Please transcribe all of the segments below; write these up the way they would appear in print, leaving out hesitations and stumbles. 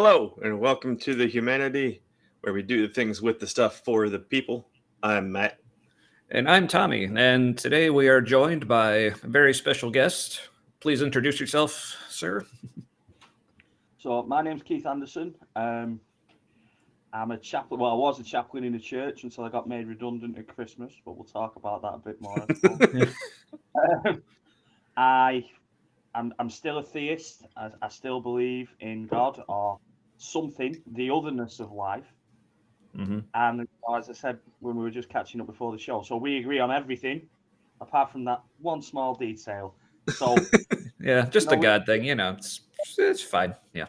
Hello, and welcome to the Humanity, where we do the things with the stuff for the people. I'm Matt. And I'm Tommy, and today we are joined by a very special guest. Please introduce yourself, sir. So my name's Keith Anderson. I'm a chaplain. Well, I was a chaplain in a church until I got made redundant at Christmas, but we'll talk about that a bit more. I'm still a theist. I still believe in God or something, the otherness of life. Mm-hmm. And as I said when we were just catching up before the show, so we agree on everything apart from that one small detail. So yeah, just a God thing, it's fine. Yeah.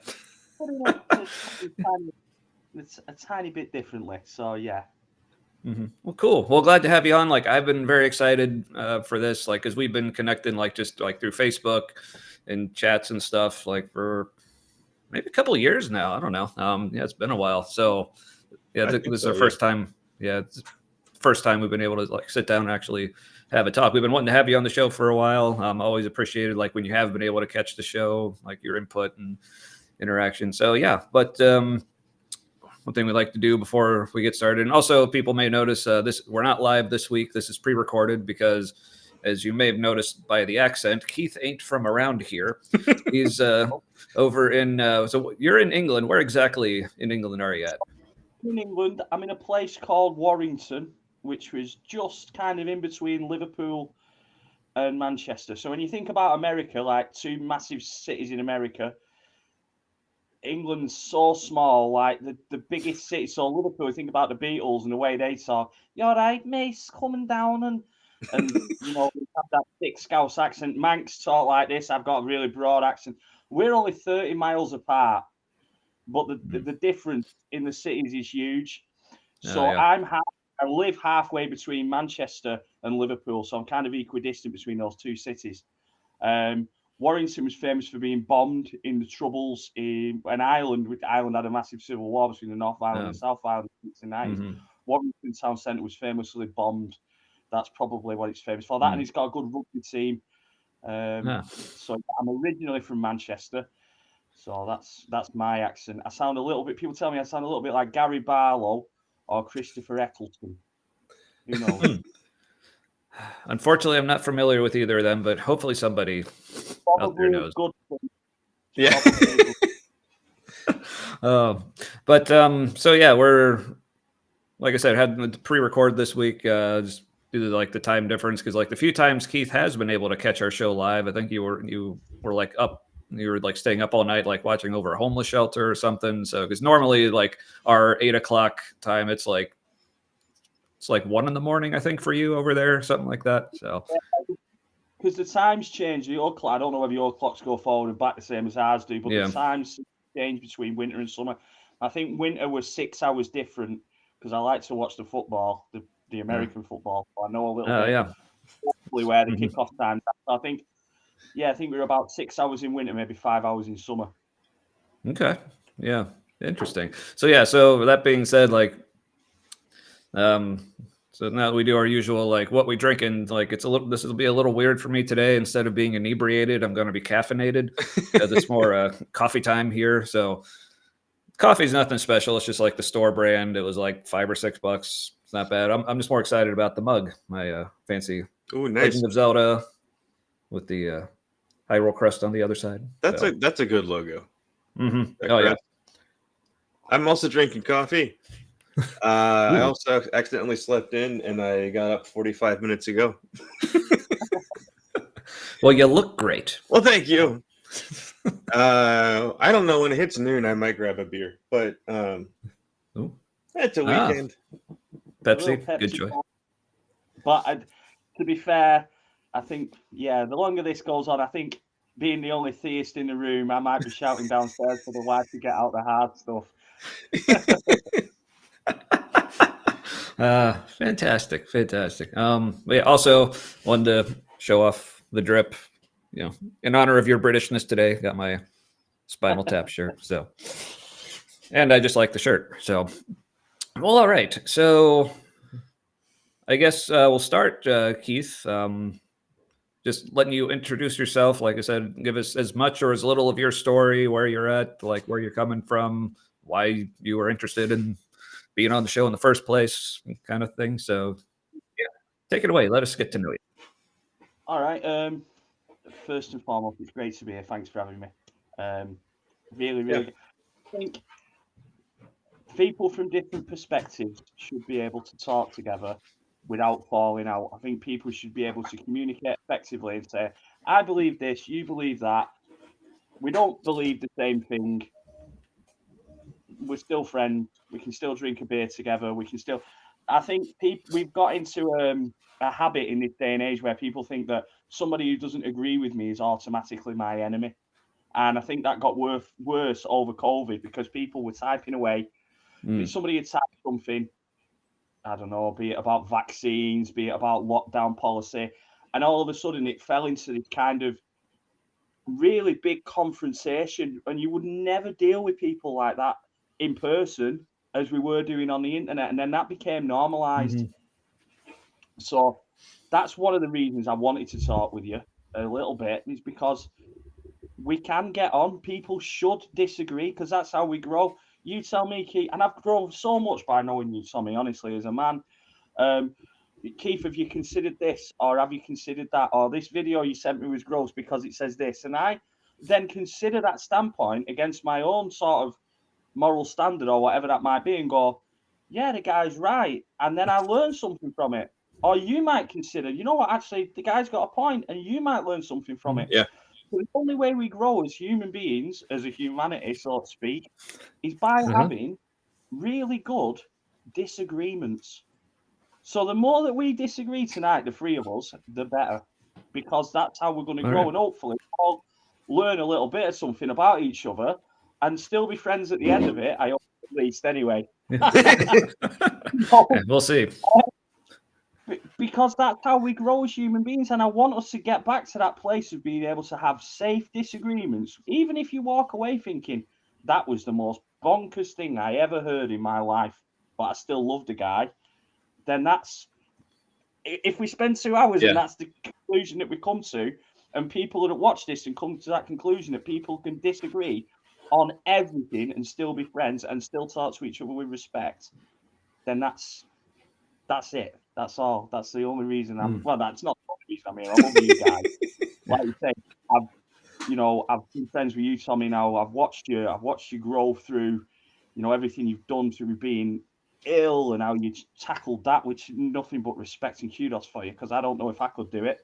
It's a tiny bit differently. So yeah. Mm-hmm. Well, cool. Well, glad to have you on. I've been very excited for this, because we've been connecting, just through Facebook and chats and stuff, for maybe a couple of years now. I don't know. Yeah, it's been a while. So, yeah, this is our first time. Yeah, it's the first time we've been able to sit down and actually have a talk. We've been wanting to have you on the show for a while. Always appreciated when you have been able to catch the show, your input and interaction. So yeah, but one thing we like to do before we get started, and also people may notice we're not live this week. This is pre-recorded because, as you may have noticed by the accent, Keith ain't from around here. He's over in. So you're in England. Where exactly in England are you at? In England, I'm in a place called Warrington, which was just kind of in between Liverpool and Manchester. So when you think about America, two massive cities in America, England's so small. The biggest city, so Liverpool, you think about the Beatles and the way they talk. You all right, mates, coming down and we have that thick Scouse accent. Manx talk like this. I've got a really broad accent. We're only 30 miles apart, but the difference in the cities is huge. So I live halfway between Manchester and Liverpool, so I'm kind of equidistant between those two cities. Warrington was famous for being bombed in the Troubles in an island. Ireland had a massive civil war between the North Island and South Island in the 1990s. Mm-hmm. Warrington Town Centre was famously bombed. That's probably what it's famous for. That, and it's got a good rugby team. So I'm originally from Manchester. So that's my accent. I sound a little bit. People tell me I sound a little bit like Gary Barlow or Christopher Eccleston. Who knows? Unfortunately, I'm not familiar with either of them, but hopefully somebody out there knows. Good. Yeah. So yeah, we're, like I said, had to pre-record this week just due to the time difference, because the few times Keith has been able to catch our show live, I think you were up. You were staying up all night, watching over a homeless shelter or something. So, because normally our 8 o'clock time, it's 1 a.m, I think, for you over there, something like that. So, because the times change, I don't know whether your clocks go forward and back the same as ours do, but the times change between winter and summer. I think winter was 6 hours different because I like to watch the football, the American football. So I know a little bit where the kickoff times. I think we're about 6 hours in winter, maybe 5 hours in summer. Okay. Yeah. Interesting. So that being said, so now that we do our usual, what we drink, and this will be a little weird for me today. Instead of being inebriated, I'm going to be caffeinated because it's more coffee time here. So coffee's nothing special. It's just the store brand. It was $5 or $6. It's not bad. I'm just more excited about the mug. My fancy Legend of Zelda with the Hyrule crust on the other side. That's a good logo. Mm-hmm. Oh yeah. I'm also drinking coffee. I also accidentally slept in, and I got up 45 minutes ago. Well, you look great. Well, thank you. I don't know, when it hits noon, I might grab a beer, but it's a weekend. Pepsi, good choice. But to be fair, I think, the longer this goes on, I think being the only theist in the room, I might be shouting downstairs for the wife to get out the hard stuff. Fantastic. But also wanted to show off the drip, in honor of your Britishness today. Got my Spinal Tap shirt. So, and I just like the shirt. So, well, all right. So I guess we'll start, Keith. just letting you introduce yourself. Like I said, give us as much or as little of your story, where you're at, like where you're coming from, why you were interested in being on the show in the first place, kind of thing. So yeah, take it away. Let us get to know you. All right. First and foremost, it's great to be here. Thanks for having me. Really, really. Yeah. I think people from different perspectives should be able to talk together without falling out. I think people should be able to communicate effectively and say, I believe this, you believe that. We don't believe the same thing. We're still friends. We can still drink a beer together. We can still. I think we've got into a habit in this day and age where people think that somebody who doesn't agree with me is automatically my enemy. And I think that got worse over COVID because people were typing away. If somebody had typed something, I don't know, be it about vaccines, be it about lockdown policy, and all of a sudden it fell into this kind of really big confrontation, and you would never deal with people like that in person as we were doing on the internet, and then that became normalized. So that's one of the reasons I wanted to talk with you a little bit, is because we can get on. People should disagree because that's how we grow. You tell me, Keith, and I've grown so much by knowing you, Tommy, honestly, as a man. Keith, have you considered this, or have you considered that, or this video you sent me was gross because it says this? And I then consider that standpoint against my own sort of moral standard or whatever that might be and go, yeah, the guy's right. And then I learn something from it. Or you might consider, you know what, actually, the guy's got a point, and you might learn something from it. Yeah. So the only way we grow as human beings, as a humanity, so to speak, is by having really good disagreements. So the more that we disagree tonight, the three of us, the better, because that's how we're going to grow, and hopefully all learn a little bit of something about each other and still be friends at the end of it. I hope, at least, anyway. We'll see. Because that's how we grow as human beings, and I want us to get back to that place of being able to have safe disagreements, even if you walk away thinking that was the most bonkers thing I ever heard in my life, but I still love the guy. Then that's, if we spend 2 hours and that's the conclusion that we come to, and people that watch this and come to that conclusion that people can disagree on everything and still be friends and still talk to each other with respect, then that's it. That's all. That's the only reason well, that's not the only reason I'm here. I love you guys. Like you say, I've been friends with you, Tommy, now. I've watched you grow through, everything you've done through being ill and how you tackled that, which nothing but respect and kudos for you, because I don't know if I could do it.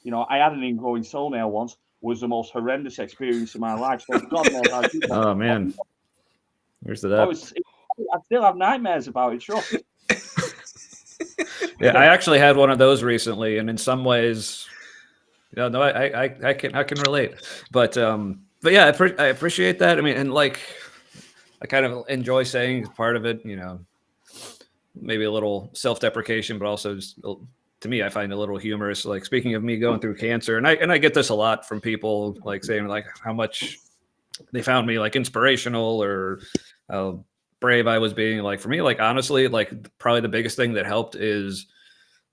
I had an ingrowing toenail once, was the most horrendous experience of my life. So God knows how you Oh man, where's that? I still have nightmares about it. Trust. Yeah, I actually had one of those recently, and in some ways, I can relate. But yeah, I appreciate that. I mean, and like, I kind of enjoy saying part of it, maybe a little self-deprecation, but also just, to me, I find a little humorous. Like, speaking of me going through cancer, and I get this a lot from people, like saying like how much they found me like inspirational or how brave I was being. Like, for me, like, honestly, like, probably the biggest thing that helped is,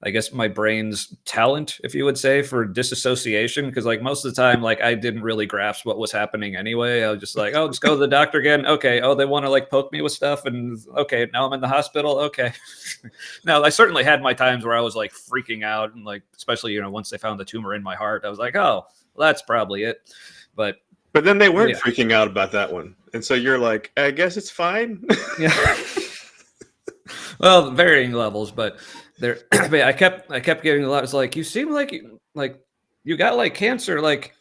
I guess, my brain's talent, if you would say, for disassociation. Because like most of the time, like, I didn't really grasp what was happening anyway. I was just like, oh, just go to the doctor again. Okay. Oh, they want to like poke me with stuff. And okay, now I'm in the hospital. Okay. Now, I certainly had my times where I was like freaking out. And like, especially, once they found the tumor in my heart, I was like, oh, well, that's probably it. But then they weren't freaking out about that one. And so you're like, I guess it's fine. Yeah. Well, varying levels, but there, I kept getting a lot. It's like, you seem like you got like cancer like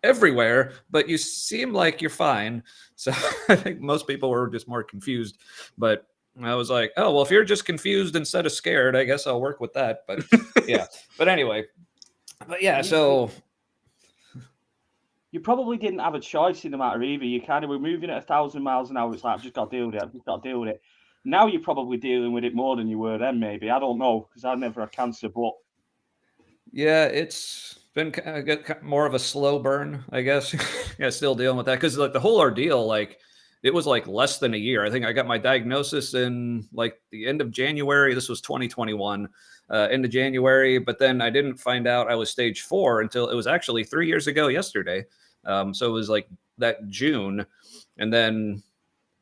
everywhere, but you seem like you're fine. So I think most people were just more confused. But I was like, oh well, if you're just confused instead of scared, I guess I'll work with that. But yeah. But anyway, but yeah. So you probably didn't have a choice in the matter either. You kind of were moving at 1,000 miles an hour. It's like, I've just got to deal with it. I've just got to deal with it. Now you're probably dealing with it more than you were then, maybe. I don't know, because I never had cancer, but yeah, it's been more of a slow burn, I guess. Yeah, still dealing with that, because like the whole ordeal, like, it was like less than a year. I think I got my diagnosis in like the end of January. This was 2021, end of January. But then I didn't find out I was stage 4 until it was actually 3 years ago yesterday. So it was like that June. And then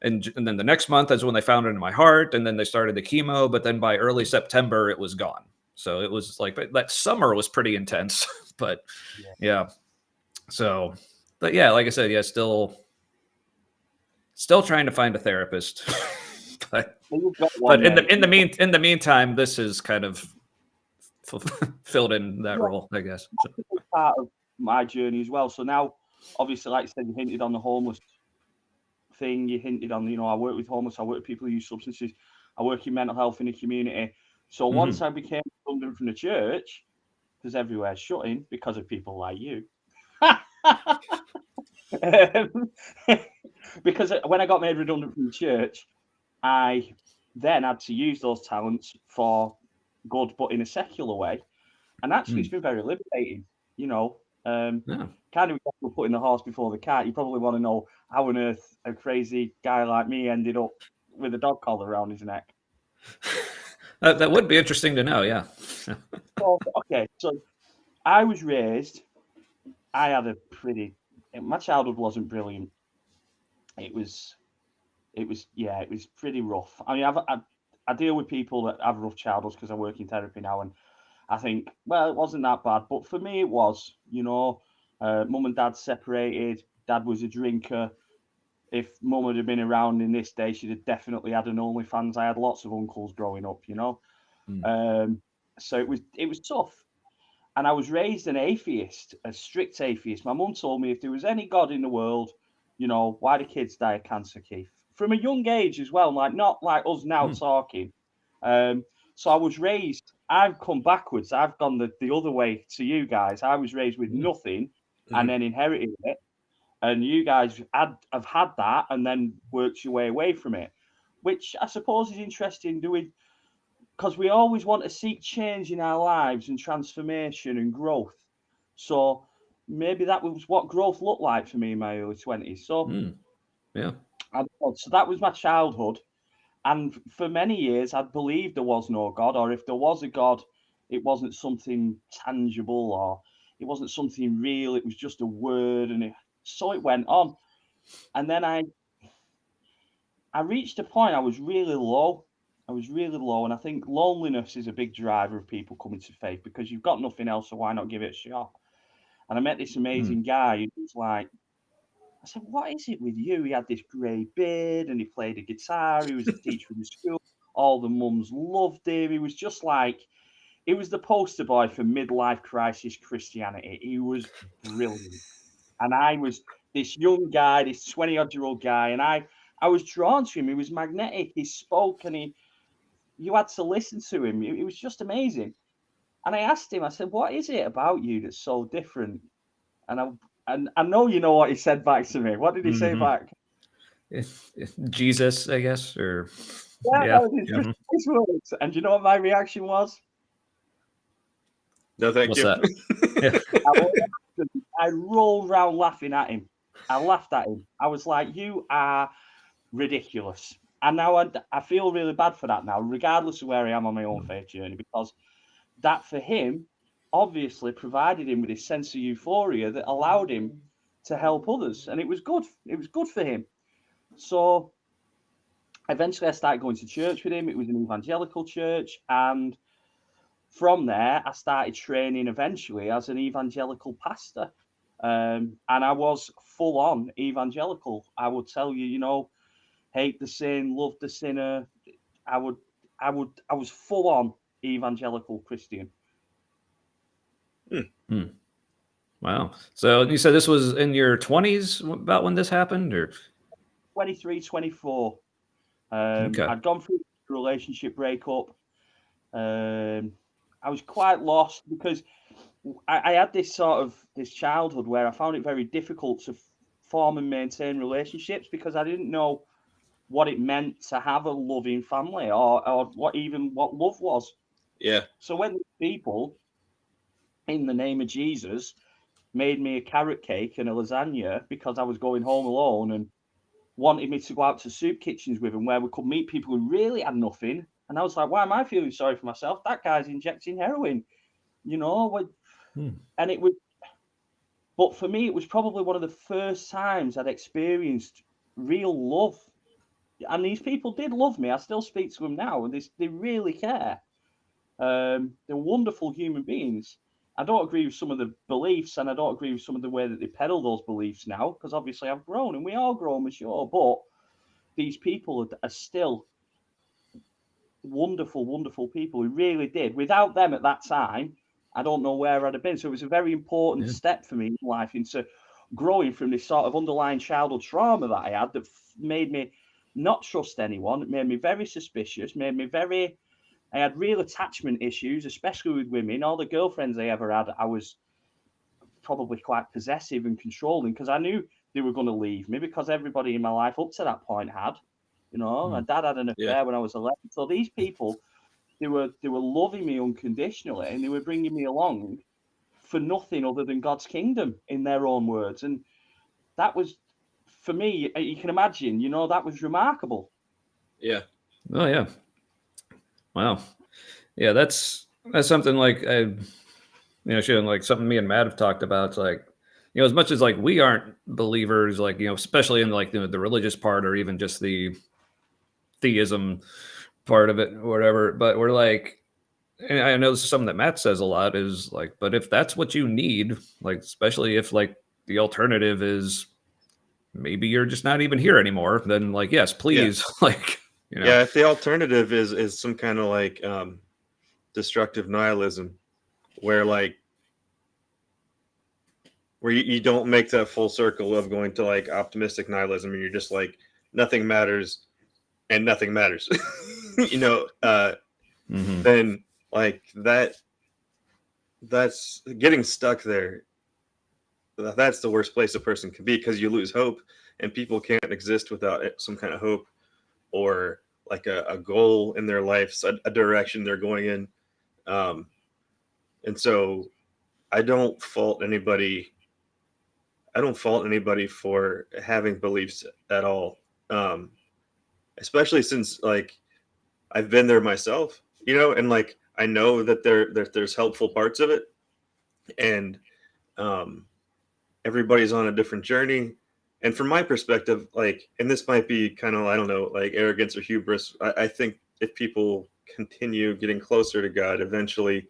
the next month is when they found it in my heart. And then they started the chemo. But then by early September, it was gone. So it was like, but that summer was pretty intense. But yeah. So, but yeah, like I said, yeah, still trying to find a therapist. but in the meantime, this is kind of filled in that role, I guess. So. Part of my journey as well. So now, obviously, like I said, you hinted on the homeless thing. You hinted on, I work with homeless. I work with people who use substances. I work in mental health in the community. So once I became redundant from the church, because everywhere's shutting because of people like you. Because when I got made redundant from the church, I then had to use those talents for good, but in a secular way. And actually, it's been very liberating, kind of putting the horse before the cart. You probably want to know how on earth a crazy guy like me ended up with a dog collar around his neck. That would be interesting to know, yeah. So I was raised, my childhood wasn't brilliant. It was pretty rough. I mean, I deal with people that have rough childhoods because I work in therapy now, and I think, well, it wasn't that bad. But for me, it was, mum and dad separated. Dad was a drinker. If mum had been around in this day, she'd have definitely had an OnlyFans. I had lots of uncles growing up, So it was tough. And I was raised an atheist, a strict atheist. My mum told me if there was any God in the world, why do kids die of cancer, Keith? From a young age as well, like not like us now talking. So I was raised, I've come backwards. I've gone the other way to you guys. I was raised with nothing and then inherited it. And you guys have had that and then worked your way away from it, which I suppose is interesting because we always want to seek change in our lives and transformation and growth. So maybe that was what growth looked like for me in my early 20s. So, so that was my childhood. And for many years, I'd believed there was no God, or if there was a God, it wasn't something tangible or it wasn't something real. It was just a word. And so it went on. And then I reached a point I was really low. And I think loneliness is a big driver of people coming to faith because you've got nothing else, so why not give it a shot? And I met this amazing guy who was like, I said, what is it with you? He had this grey beard and he played a guitar. He was a teacher in the school. All the mums loved him. He was just like, he was the poster boy for midlife crisis Christianity. He was brilliant. And I was this young guy, this 20-odd-year-old guy, and I was drawn to him. He was magnetic. He spoke and you had to listen to him. It was just amazing. And I asked him, I said, what is it about you that's so different? And I know you know what he said back to me. What did he say back? Jesus, I guess, or his words. And do you know what my reaction was? No, thank you. I rolled around laughing at him. I laughed at him. I was like, you are ridiculous. And now I feel really bad for that now, regardless of where I am on my own faith journey, because that for him obviously provided him with a sense of euphoria that allowed him to help others. And it was good. It was good for him. So eventually I started going to church with him. It was an evangelical church. And from there, I started training eventually as an evangelical pastor. And I was full on evangelical. I would tell you, hate the sin, love the sinner. I was full on evangelical Christian. Wow. So you said this was in your 20s about when this happened, or 23, 24. I'd gone through a relationship breakup. I was quite lost because I had this childhood where I found it very difficult to form and maintain relationships because I didn't know what it meant to have a loving family or what love was. Yeah. So when people, in the name of Jesus, made me a carrot cake and a lasagna because I was going home alone and wanted me to go out to soup kitchens with them where we could meet people who really had nothing. And I was like, why am I feeling sorry for myself? That guy's injecting heroin, you know? And it was, but for me, it was probably one of the first times I'd experienced real love. And these people did love me. I still speak to them now, and they really care. They're wonderful human beings. I don't agree with some of the beliefs, and I don't agree with some of the way that they peddle those beliefs now, because obviously I've grown, and we all grow, I'm sure. But these people are still wonderful, wonderful people who really did. Without them at that time, I don't know where I'd have been. So it was a very important step for me in life into growing from this sort of underlying childhood trauma that I had that made me not trust anyone. It made me very suspicious, I had real attachment issues, especially with women. All the girlfriends I ever had, I was probably quite possessive and controlling because I knew they were going to leave me, because everybody in my life up to that point had. You know, my dad had an affair when I was 11. So these people, they were loving me unconditionally, and they were bringing me along for nothing other than God's kingdom, in their own words. And that was, for me, you can imagine, you know, that was remarkable. Yeah. Oh yeah. Wow. Yeah, that's something like like something me and Matt have talked about. It's like, as much as like we aren't believers, like, especially in like the religious part, or even just the theism part of it or whatever, but we're like, and I know this is something that Matt says a lot, is like, but if that's what you need, like, especially if like the alternative is maybe you're just not even here anymore, then like, yes, please. Like, yeah, if the alternative is some kind of like destructive nihilism, where you don't make that full circle of going to like optimistic nihilism, and you're just like, nothing matters and nothing matters, then like that's getting stuck there. That's the worst place a person can be, because you lose hope, and people can't exist without some kind of hope, or like a goal in their life, a direction they're going in. And so I don't fault anybody for having beliefs at all. Especially since like I've been there myself, and like I know that there's helpful parts of it, and everybody's on a different journey. And from my perspective, like, and this might be kind of, I don't know, like arrogance or hubris, I think if people continue getting closer to God, eventually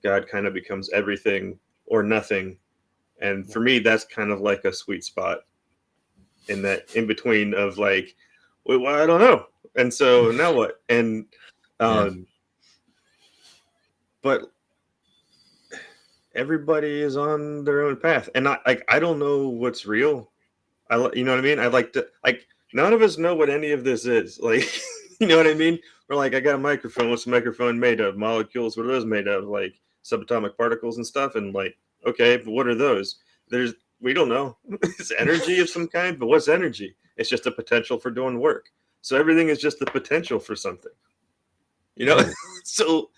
God kind of becomes everything or nothing. And for me, that's kind of like a sweet spot in that in between of like, well, I don't know. And so now what? And, but everybody is on their own path. And I don't know what's real. You know what I mean? I like to, like, none of us know what any of this is. Like, you know what I mean? We're like, I got a microphone. What's the microphone made of? Molecules. What are those made of? Like subatomic particles and stuff. And like, okay, but what are those? We don't know. It's energy of some kind, but what's energy? It's just a potential for doing work. So everything is just the potential for something, So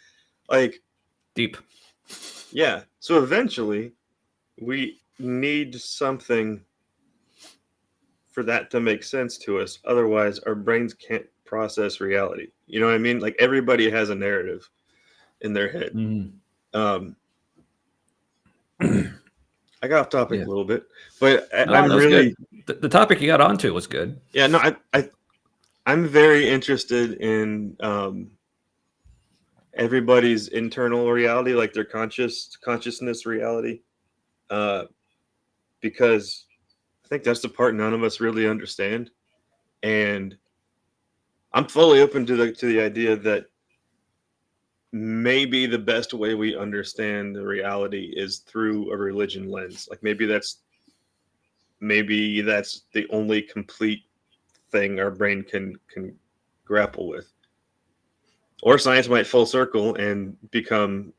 like deep. Yeah. So eventually we need something for that to make sense to us. Otherwise our brains can't process reality. You know what I mean? Like everybody has a narrative in their head. I got off topic a little bit, but I'm really the topic you got onto was good. Yeah, no, I'm very interested in everybody's internal reality, like their consciousness reality, because I think that's the part none of us really understand. And I'm fully open to the idea that maybe the best way we understand the reality is through a religion lens. Like maybe that's the only complete thing our brain can grapple with. Or science might full circle and become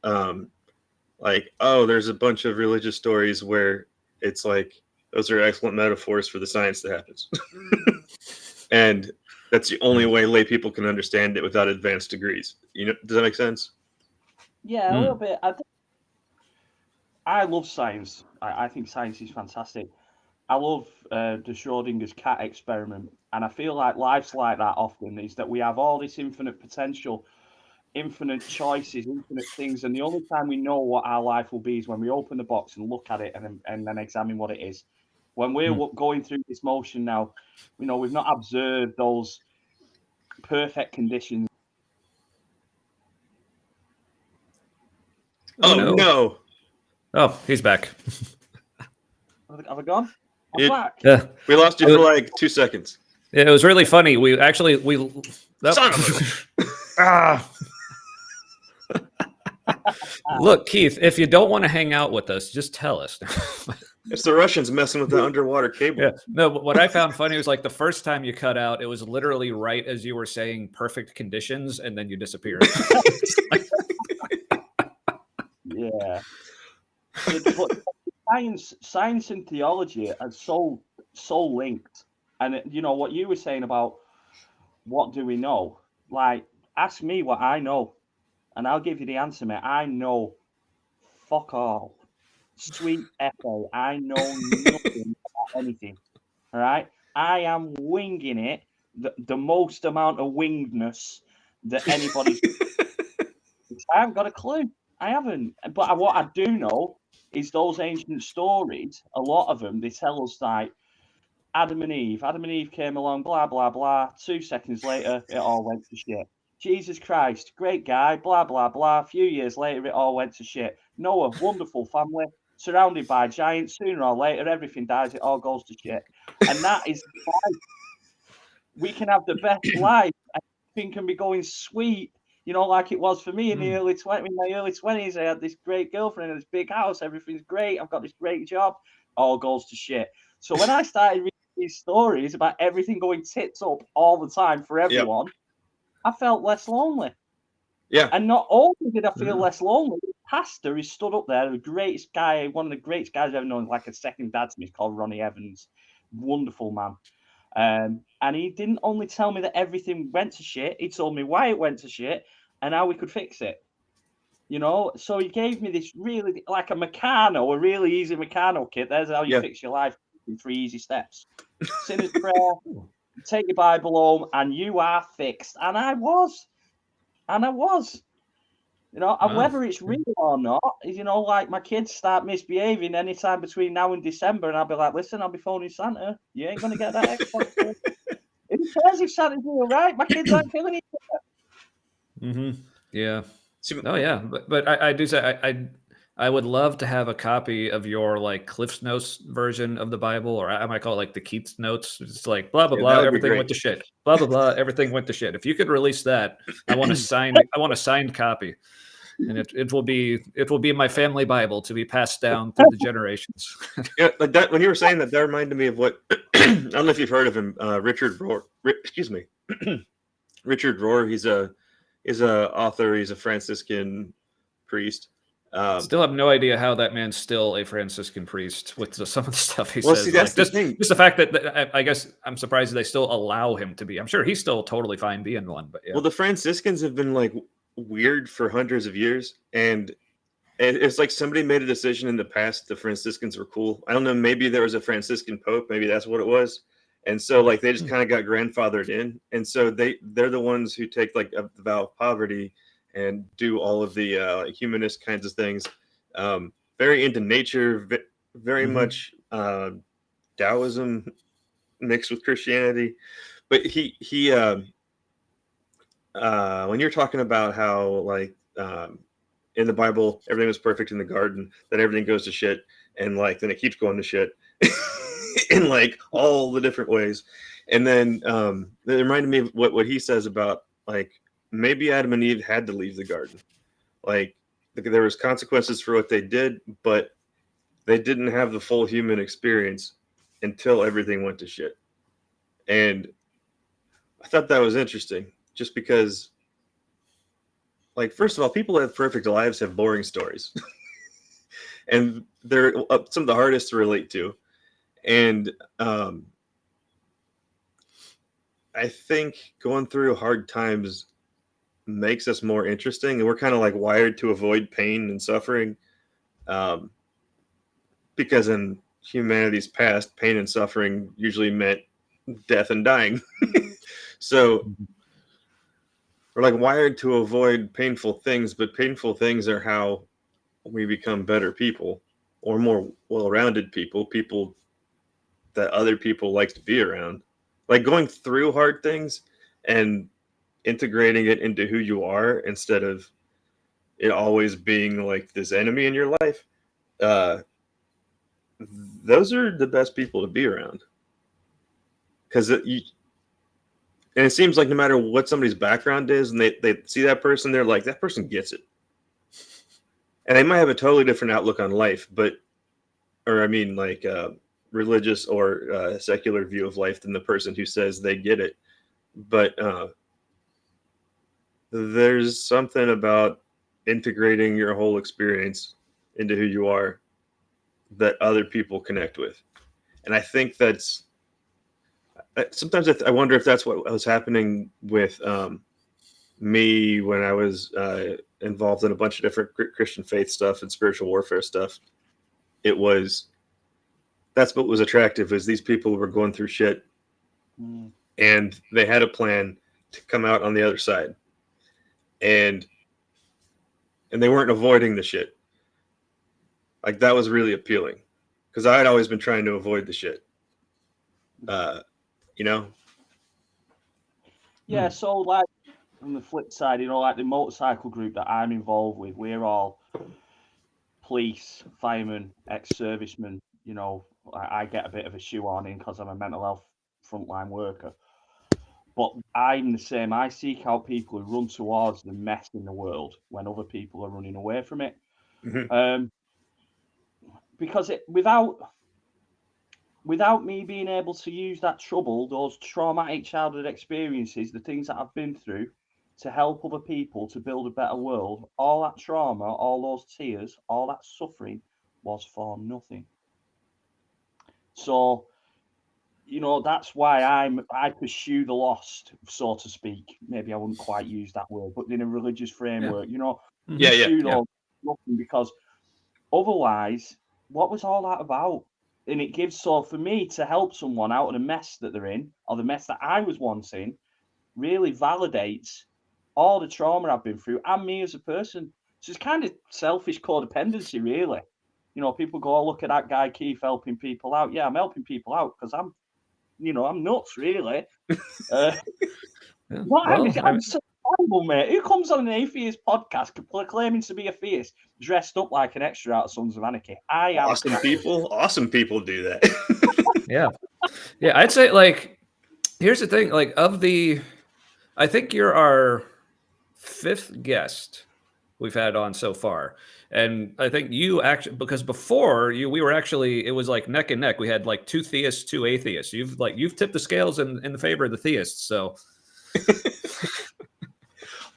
like, oh, there's a bunch of religious stories where it's like those are excellent metaphors for the science that happens. And that's the only way lay people can understand it without advanced degrees. Does that make sense? Yeah, a little bit. I love science. I think science is fantastic. I love the Schrodinger's cat experiment, and I feel like life's like that often. Is that we have all this infinite potential, infinite choices, infinite things, and the only time we know what our life will be is when we open the box and look at it, and then examine what it is. When we're going through this motion now, we've not observed those perfect conditions. Oh no! Oh, he's back. Have I gone? I'm back. Yeah, We lost you for like 2 seconds. it was really funny. We Son of a... ah. Look, Keith, if you don't want to hang out with us, just tell us. It's the Russians messing with the underwater cable. Yeah. No, but what I found funny was like the first time you cut out, it was literally right as you were saying perfect conditions, and then you disappeared. Yeah. But science and theology are so linked. And what you were saying about what do we know? Like, ask me what I know, and I'll give you the answer, mate. I know fuck all. Sweet FA. I know nothing about anything. All right. I am winging it, the most amount of wingedness that anybody. I haven't got a clue. I haven't. But what I do know is those ancient stories. A lot of them, they tell us like Adam and Eve. Adam and Eve came along, blah blah blah. 2 seconds later, it all went to shit. Jesus Christ, great guy, blah blah blah. A few years later, it all went to shit. Noah, wonderful family, surrounded by giants. Sooner or later, everything dies. It all goes to shit. And that is life. We can have the best life. Everything can be going sweet. Like it was for me in my early 20s. I had this great girlfriend and this big house. Everything's great. I've got this great job. All goes to shit. So when I started reading these stories about everything going tits up all the time for everyone, I felt less lonely. Yeah. And not only did I feel less lonely, the pastor is stood up there, the greatest guy, one of the greatest guys I've ever known, like a second dad to me. He's called Ronnie Evans. Wonderful man. And he didn't only tell me that everything went to shit, he told me why it went to shit and how we could fix it. So he gave me this really, like a Meccano, a really easy Meccano kit. There's how you fix your life in 3 easy steps. Sinner's prayer, take your Bible home, and you are fixed. And I was. And whether it's real or not, like my kids start misbehaving anytime between now and December, and I'll be like, listen, I'll be phoning Santa. You ain't going to get that Xbox. Who cares if Santa's real, right? My kids aren't killing each other. Mm-hmm. Yeah. Oh, yeah. But I do say I would love to have a copy of your like Cliff's Notes version of the Bible, or I might call it like the Keats Notes. It's like blah blah blah. Everything went to shit. Blah blah blah. Everything went to shit. If you could release that, I want a signed copy, and it will be my family Bible to be passed down through the generations. Yeah, like that. When you were saying that, that reminded me of what I don't know if you've heard of him, Richard Rohr. Excuse me, Richard Rohr. He's a author. He's a Franciscan priest. Still have no idea how that man's still a Franciscan priest with some of the stuff he Well, says. see, that's the thing. Just the fact that I guess I'm surprised they still allow him to be. I'm sure he's still totally fine being one. But yeah. Well, the Franciscans have been like weird for hundreds of years, and it's like somebody made a decision in the past. The Franciscans were cool. I don't know. Maybe there was a Franciscan pope. Maybe that's what it was. And so like they just kind of got grandfathered in, and so they're the ones who take like the vow of poverty and do all of the like humanist kinds of things. Very into nature, very much Taoism mixed with Christianity. But he when you're talking about how like in the Bible everything was perfect in the garden, then everything goes to shit, and like then it keeps going to shit in like all the different ways. And then it reminded me of what he says about like maybe Adam and Eve had to leave the garden. Like there was consequences for what they did, but they didn't have the full human experience until everything went to shit. And I thought that was interesting just because, like, first of all, people that have perfect lives have boring stories. And they're some of the hardest to relate to. And I think going through hard times makes us more interesting, and we're kind of like wired to avoid pain and suffering, because in humanity's past, pain and suffering usually meant death and dying. So we're like wired to avoid painful things, but painful things are how we become better people or more well-rounded people that other people like to be around. Like going through hard things and integrating it into who you are instead of it always being like this enemy in your life. Those are the best people to be around, because and it seems like no matter what somebody's background is, and they see that person, they're like, that person gets it. And they might have a totally different outlook on life, but, or I mean, like religious or secular view of life than the person who says they get it. But there's something about integrating your whole experience into who you are that other people connect with. And I think that's, sometimes I wonder if that's what was happening with me when I was involved in a bunch of different Christian faith stuff and spiritual warfare stuff. That's what was attractive, is these people were going through shit and they had a plan to come out on the other side. And they weren't avoiding the shit. Like, that was really appealing, because I had always been trying to avoid the shit. You know? Yeah, so like on the flip side, you know, like the motorcycle group that I'm involved with, we're all police, firemen, ex-servicemen. You know, I get a bit of a shoehorn in because I'm a mental health frontline worker. But I'm the same. I seek out people who run towards the mess in the world when other people are running away from it. Mm-hmm. Because without me being able to use that trouble, those traumatic childhood experiences, the things that I've been through, to help other people to build a better world, all that trauma, all those tears, all that suffering was for nothing. So, you know, that's why I pursue the lost, so to speak. Maybe I wouldn't quite use that word, but in a religious framework, you know, pursue those nothing, because otherwise, what was all that about? And it gives, so for me to help someone out of the mess that they're in, or the mess that I was once in, really validates all the trauma I've been through and me as a person. So it's kind of selfish codependency, really. You know, people go, oh, look at that guy Keith helping people out. Yeah, I'm helping people out because I'm nuts, really. I'm so horrible, mate. Who comes on an atheist podcast claiming to be a theist, dressed up like an extra out of Sons of Anarchy? I am. Awesome people do that. Yeah. I'd say, like, here's the thing. Like, I think you're our 5th guest we've had on so far. And I think you actually, because before we were actually, it was like neck and neck. We had like 2 theists, 2 atheists. You've tipped the scales in the favor of the theists. So.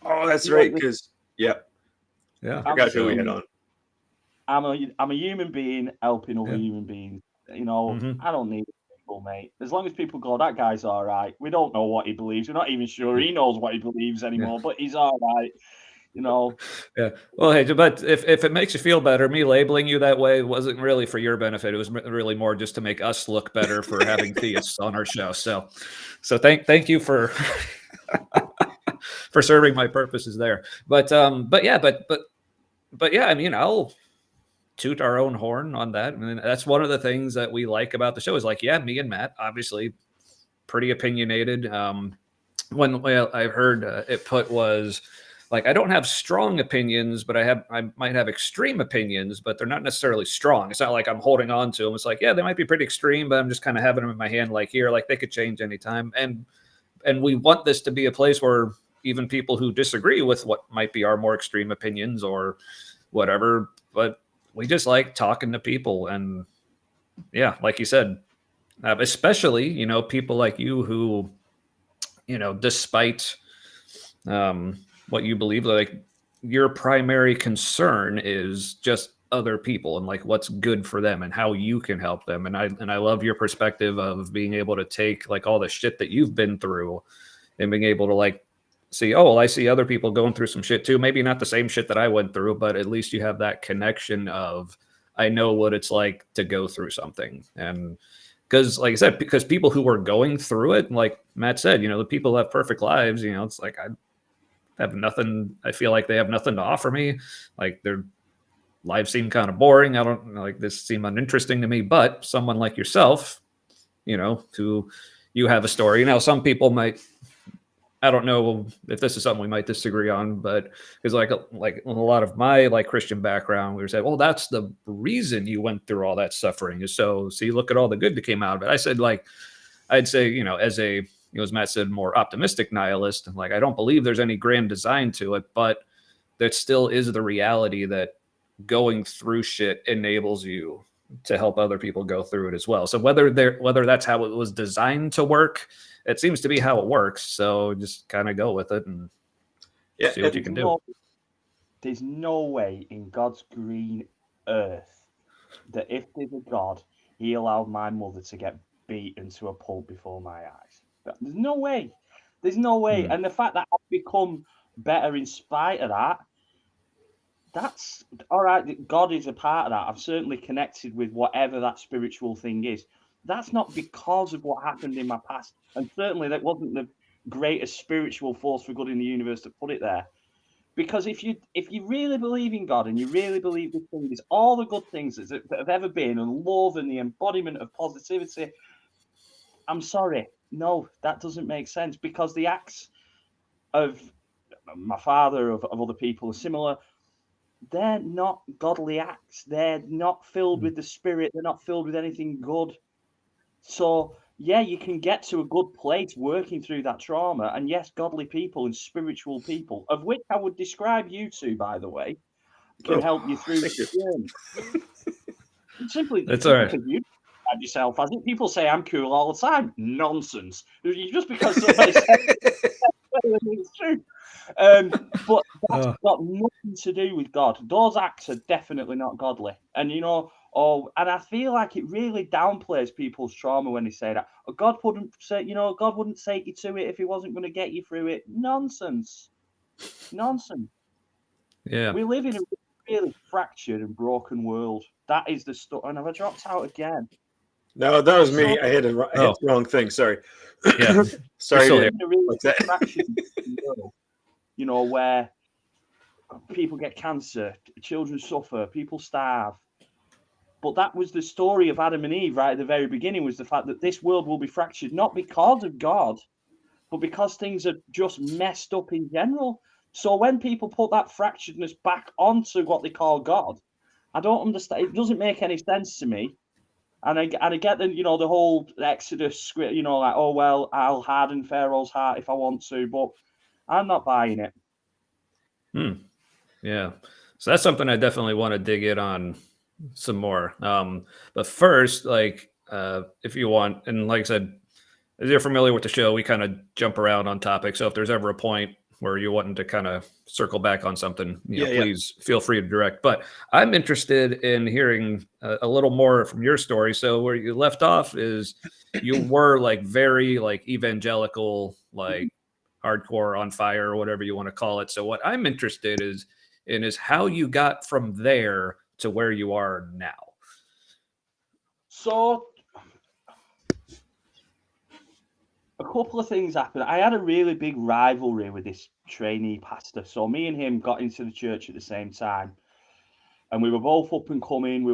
Oh, that's right. Because I forgot who we had on. I'm a human being helping other human beings. You know, I don't need people, mate. As long as people go, that guy's all right. We don't know what he believes. We're not even sure he knows what he believes anymore, but he's all right. You know. Yeah. Well, hey, but if it makes you feel better, me labeling you that way wasn't really for your benefit. It was really more just to make us look better for having theists on our show. So thank you for for serving my purposes there. But yeah. I mean, I'll toot our own horn on that. I mean, that's one of the things that we like about the show is, like, yeah, me and Matt, obviously pretty opinionated. When I heard it put was, like, I don't have strong opinions, but I might have extreme opinions, but they're not necessarily strong. It's not like I'm holding on to them. It's like, yeah, they might be pretty extreme, but I'm just kind of having them in my hand, like, here, like, they could change anytime. And we want this to be a place where even people who disagree with what might be our more extreme opinions or whatever, but we just like talking to people. And yeah, like you said, especially, you know, people like you who, you know, despite what you believe, like, your primary concern is just other people and like what's good for them and how you can help them. And I love your perspective of being able to take like all the shit that you've been through and being able to like see, oh, well, I see other people going through some shit too. Maybe not the same shit that I went through, but at least you have that connection of I know what it's like to go through something. And because, like I said, because people who are going through it, like Matt said, you know, the people who have perfect lives, you know, it's like I have nothing. I feel like they have nothing to offer me. Like their lives seem kind of boring. I don't like this seem uninteresting to me. But someone like yourself, you know, who you have a story. Now, some people might. I don't know if this is something we might disagree on, but because like a lot of my like Christian background, we were saying, well, that's the reason you went through all that suffering is so see, look at all the good that came out of it. I said, like, I'd say, you know, as a, you know, as Matt said, more optimistic nihilist, like I don't believe there's any grand design to it, but there still is the reality that going through shit enables you to help other people go through it as well. So whether that's how it was designed to work, it seems to be how it works. So just kind of go with it and see what you can do. There's no way in God's green earth that if there's a God, he allowed my mother to get beaten to a pulp before my eyes. There's no way. There's no way. And the fact that I've become better in spite of that, that's all right. God is a part of that. I've certainly connected with whatever that spiritual thing is. That's not because of what happened in my past. And certainly that wasn't the greatest spiritual force for good in the universe to put it there. Because if you really believe in God and you really believe this thing is all the good things that have ever been and love and the embodiment of positivity, I'm sorry. No, that doesn't make sense because the acts of my father, of other people are similar. They're not godly acts. They're not filled with the Spirit. They're not filled with anything good. So, yeah, you can get to a good place working through that trauma. And yes, godly people and spiritual people, of which I would describe you two, by the way, can help you through the journey. Simply, that's all right. Because you describe yourself as it. People say I'm cool all the time. Nonsense. Just because somebody says it's true. But that's got nothing to do with God. Those acts are definitely not godly. And you know, and I feel like it really downplays people's trauma when they say that. God wouldn't say, you know, God wouldn't take you to it if he wasn't going to get you through it. Nonsense. Yeah. We live in a really fractured and broken world. That is the stuff. And have I dropped out again? No, that was me. I hit the wrong thing. Sorry. Yeah. Sorry. Really fractured world, you know, where people get cancer, children suffer, people starve. But that was the story of Adam and Eve right at the very beginning, was the fact that this world will be fractured, not because of God, but because things are just messed up in general. So when people put that fracturedness back onto what they call God, I don't understand. It doesn't make any sense to me. And I get the, you know, the whole Exodus script, you know, like, oh, well, I'll harden Pharaoh's heart if I want to, but I'm not buying it. Yeah. So that's something I definitely want to dig in on some more. But first, like, if you want, and like I said, as you're familiar with the show, we kind of jump around on topics. So if there's ever a point where you're wanting to kind of circle back on something, please feel free to direct. But I'm interested in hearing a little more from your story. So where you left off is you were like very like evangelical, like hardcore on fire or whatever you want to call it. So what I'm interested in is how you got from there to where you are now. So a couple of things happened. I had a really big rivalry with this trainee pastor. So me and him got into the church at the same time. And we were both up and coming. We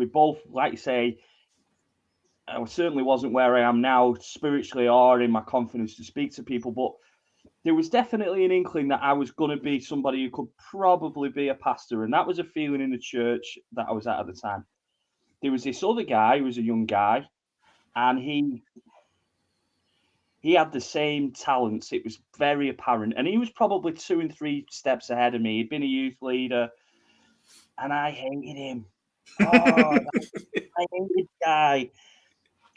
both, like you say, I certainly wasn't where I am now spiritually or in my confidence to speak to people. But there was definitely an inkling that I was going to be somebody who could probably be a pastor. And that was a feeling in the church that I was at the time. There was this other guy who was a young guy, and he had the same talents. It was very apparent. And he was probably 2 and 3 steps ahead of me. He'd been a youth leader, and I hated him. Oh, I hated this guy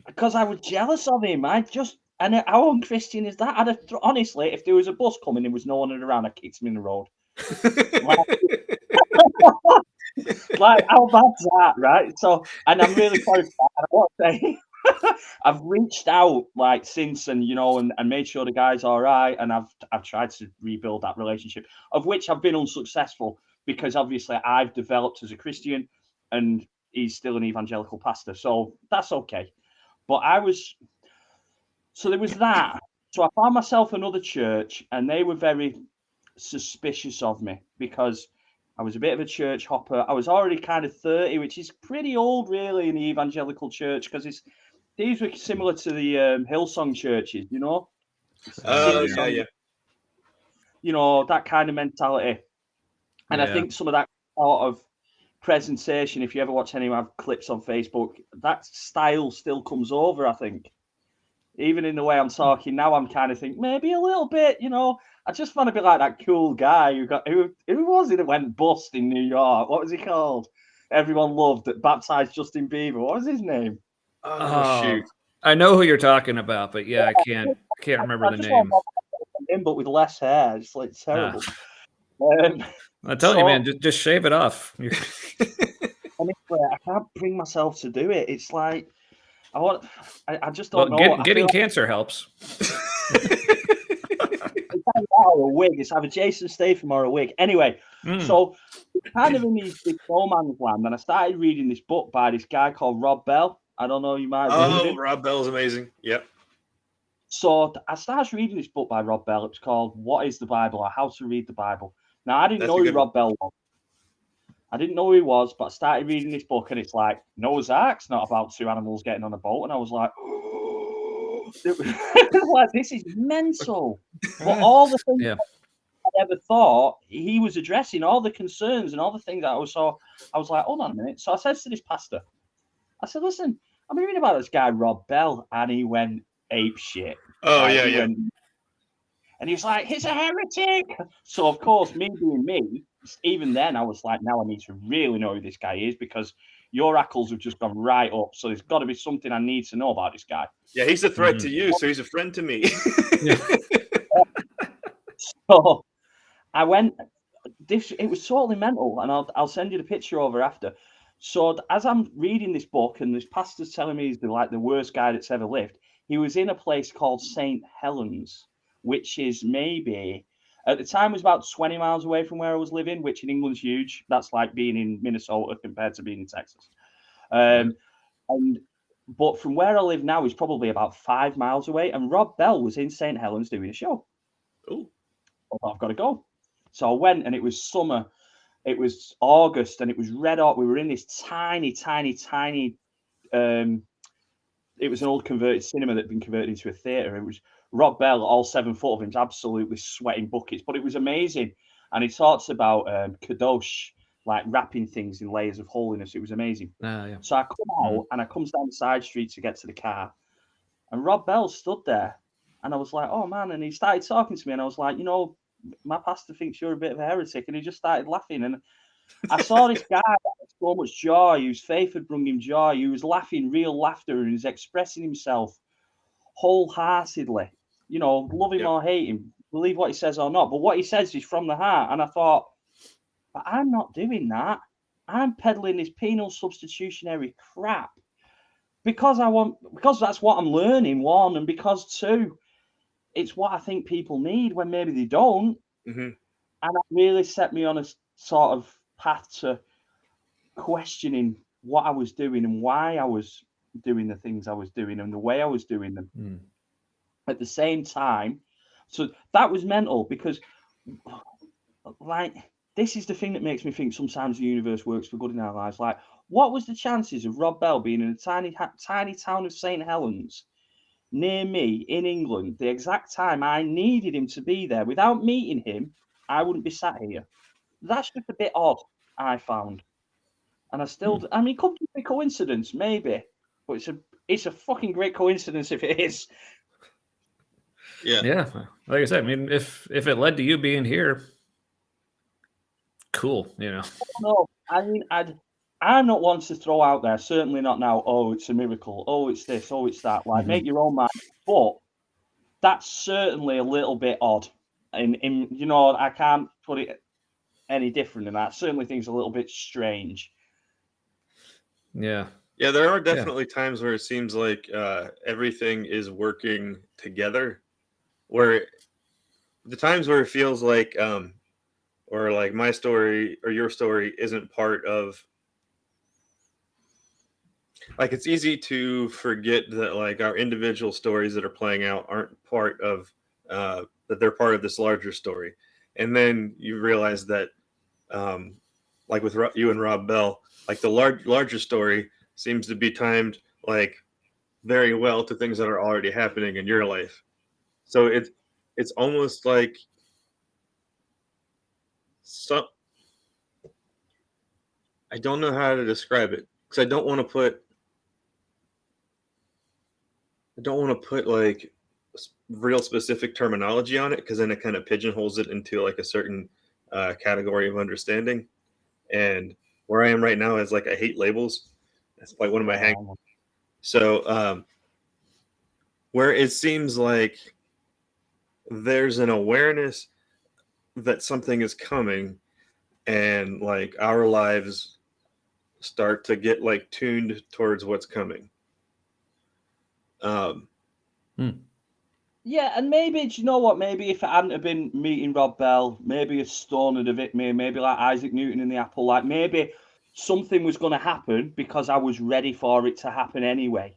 because I was jealous of him. And how unchristian is that? Honestly, if there was a bus coming and there was no one around, I'd kick him in the road. Like, how bad's that, right? So, and I'm really sorry for that. I want to say, I've reached out like since, and you know, and made sure the guy's all right, and I've tried to rebuild that relationship, of which I've been unsuccessful because obviously I've developed as a Christian. and he's still an evangelical pastor, so that's okay. But there was that. So I found myself another church, and they were very suspicious of me because I was a bit of a church hopper. I was already kind of 30, which is pretty old, really, in the evangelical church, because these were similar to the Hillsong churches, you know? Oh, Hillsong, yeah. that kind of mentality. And I think some of that sort of presentation, if you ever watch any of my clips on Facebook, that style still comes over, I think. Even in the way I'm talking now, I'm kind of think maybe a little bit, I just want to be like that cool guy who was it that went bust in New York? What was he called? Everyone loved that baptized Justin Bieber. What was his name? Oh, shoot. I know who you're talking about, but I can't remember the name. Him, but with less hair. It's like terrible. I'm telling you, man, just shave it off. Honestly, I can't bring myself to do it. It's like I just don't know. Getting cancer helps. It's either a wig. It's either Jason Statham or a wig. Anyway, so kind of in this no man's land, and I started reading this book by this guy called Rob Bell. I don't know, you might have heard of him. Rob Bell's amazing. Yep. So I started reading this book by Rob Bell. It's called What is the Bible, or How to Read the Bible. Now, I didn't know who Rob Bell was. I didn't know who he was, but I started reading this book, and it's like, Noah's Ark's not about two animals getting on a boat. And I was like, like, this is mental. But all the things I ever thought he was addressing, all the concerns and all the things that I was like, hold on a minute. So I said to this pastor, I said, listen, I'm reading about this guy, Rob Bell, and he went ape shit. Oh, like, yeah. And he was like, he's a heretic. So, of course, me being me, even then, I was like, now I need to really know who this guy is, because your hackles have just gone right up. So there's got to be something I need to know about this guy. Yeah, he's a threat to you, so he's a friend to me. So I went, it was totally mental, and I'll send you the picture over after. So as I'm reading this book, and this pastor's telling me he's the worst guy that's ever lived, he was in a place called St. Helens, which is maybe, at the time, was about 20 miles away from where I was living, which in England's huge. That's like being in Minnesota compared to being in Texas. But from where I live now is probably about 5 miles away. And Rob Bell was in St. Helens doing a show. Oh, I've got to go. So I went, and it was summer. It was August, and it was red hot. We were in this tiny. It was an old converted cinema that had been converted into a theatre. It was Rob Bell, all 7 foot of him, absolutely sweating buckets, but it was amazing. And he talks about kadosh, like wrapping things in layers of holiness. It was amazing. So I come out, and I comes down the side street to get to the car, and Rob Bell stood there, and I was like, oh man. And he started talking to me, and I was like, my pastor thinks you're a bit of a heretic. And he just started laughing, and I saw this guy that had so much joy, whose faith had brought him joy, who was laughing real laughter, and he was expressing himself wholeheartedly, love him or hate him, believe what he says or not, but what he says is from the heart. And I thought, but I'm not doing that. I'm peddling this penal substitutionary crap because that's what I'm learning, one, and because two, it's what I think people need when maybe they don't. And it really set me on a sort of path to questioning what I was doing and why I was doing the things I was doing and the way I was doing them. At the same time, so that was mental, because like, this is the thing that makes me think sometimes the universe works for good in our lives. Like, what was the chances of Rob Bell being in a tiny town of St. Helens near me in England, the exact time I needed him to be there? Without meeting him, I wouldn't be sat here. That's just a bit odd, I found. And I still, I mean, could be a coincidence, maybe, but it's a fucking great coincidence if it is. Yeah. Like I said, I mean, if it led to you being here, cool, No, I mean, I'm not one to throw out there, certainly not now, oh, it's a miracle, oh, it's this, oh, it's that. Like, make your own mind. But that's certainly a little bit odd. And I can't put it any different than that. I certainly think it's a little bit strange. Yeah, there are definitely times where it seems like everything is working together, where the times where it feels like or like my story or your story isn't part of like it's easy to forget that like our individual stories that are playing out aren't part of that they're part of this larger story, and then you realize that um, like with you and Rob Bell, like the larger story seems to be timed like very well to things that are already happening in your life. So it's almost like some I don't know how to describe it because I don't want to put like real specific terminology on it because then it kind of pigeonholes it into like a certain category of understanding. And where I am right now is like I hate labels. That's like one of my hang. So where it seems like there's an awareness that something is coming, and like our lives start to get like tuned towards what's coming. Um, Yeah, and maybe, do you know what? Maybe if it hadn't have been meeting Rob Bell, maybe a stone would have hit me, maybe like Isaac Newton in the apple, like maybe something was going to happen because I was ready for it to happen anyway.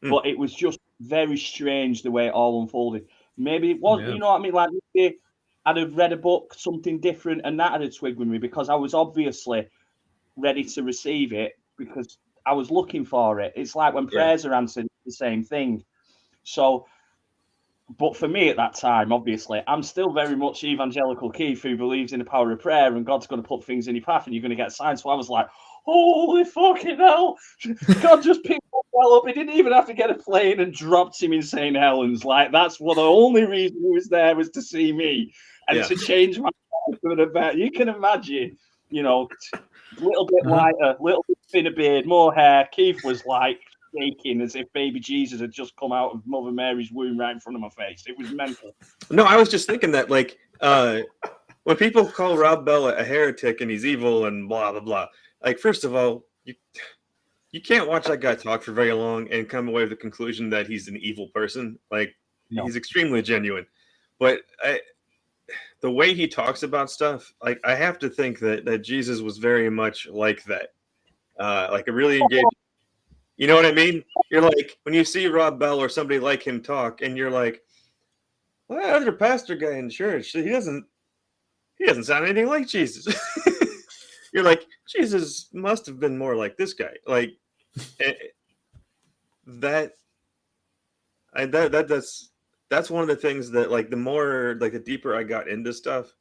But it was just very strange the way it all unfolded. Maybe it was, you know what I mean? Like maybe I'd have read a book, something different, and that had a twig with me because I was obviously ready to receive it because I was looking for it. It's like when prayers are answered, it's the same thing. So, but for me at that time, obviously, I'm still very much evangelical Keith who believes in the power of prayer and God's going to put things in your path and you're going to get signs. So I was like, holy fucking hell. God just picked Well up. He didn't even have to get a plane and dropped him in St. Helens. Like, that's what the only reason he was there was to see me and to change my life for the better. You can imagine, you know, a little bit lighter, little bit thinner beard, more hair. Keith was like shaking as if baby Jesus had just come out of Mother Mary's womb right in front of my face. It was mental. No, I was just thinking that, like, when people call Rob Bell a heretic and he's evil and blah blah blah, like, first of all, you can't watch that guy talk for very long and come away with the conclusion that he's an evil person. Like, he's extremely genuine, but the way he talks about stuff, like, I have to think that Jesus was very much like that, like a really engaged. You know what I mean? You're like, when you see Rob Bell or somebody like him talk, and you're like, well, that other pastor guy in church, he doesn't sound anything like Jesus. You're like, Jesus must have been more like this guy. Like that's one of the things that, like, the more, like, the deeper I got into stuff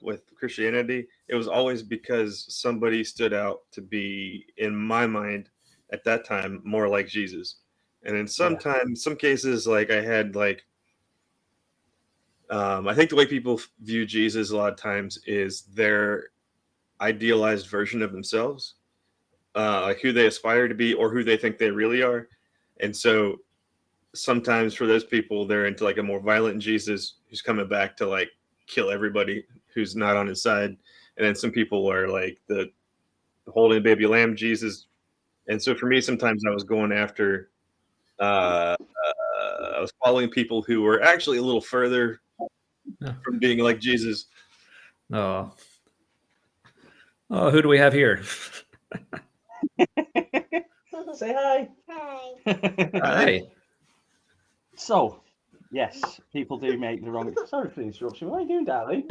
with Christianity, it was always because somebody stood out to be, in my mind at that time, more like Jesus. And in some cases, like, I had like I think the way people view Jesus a lot of times is their idealized version of themselves, like who they aspire to be or who they think they really are. And so sometimes for those people, they're into like a more violent Jesus who's coming back to like kill everybody who's not on his side. And then some people are like the holding baby lamb Jesus. And so for me, sometimes I was going after, I was following people who were actually a little further from being like Jesus. Oh, who do we have here? Say hi. Hi. So, yes, people do make the wrong. Sorry for the interruption. What are you doing, darling?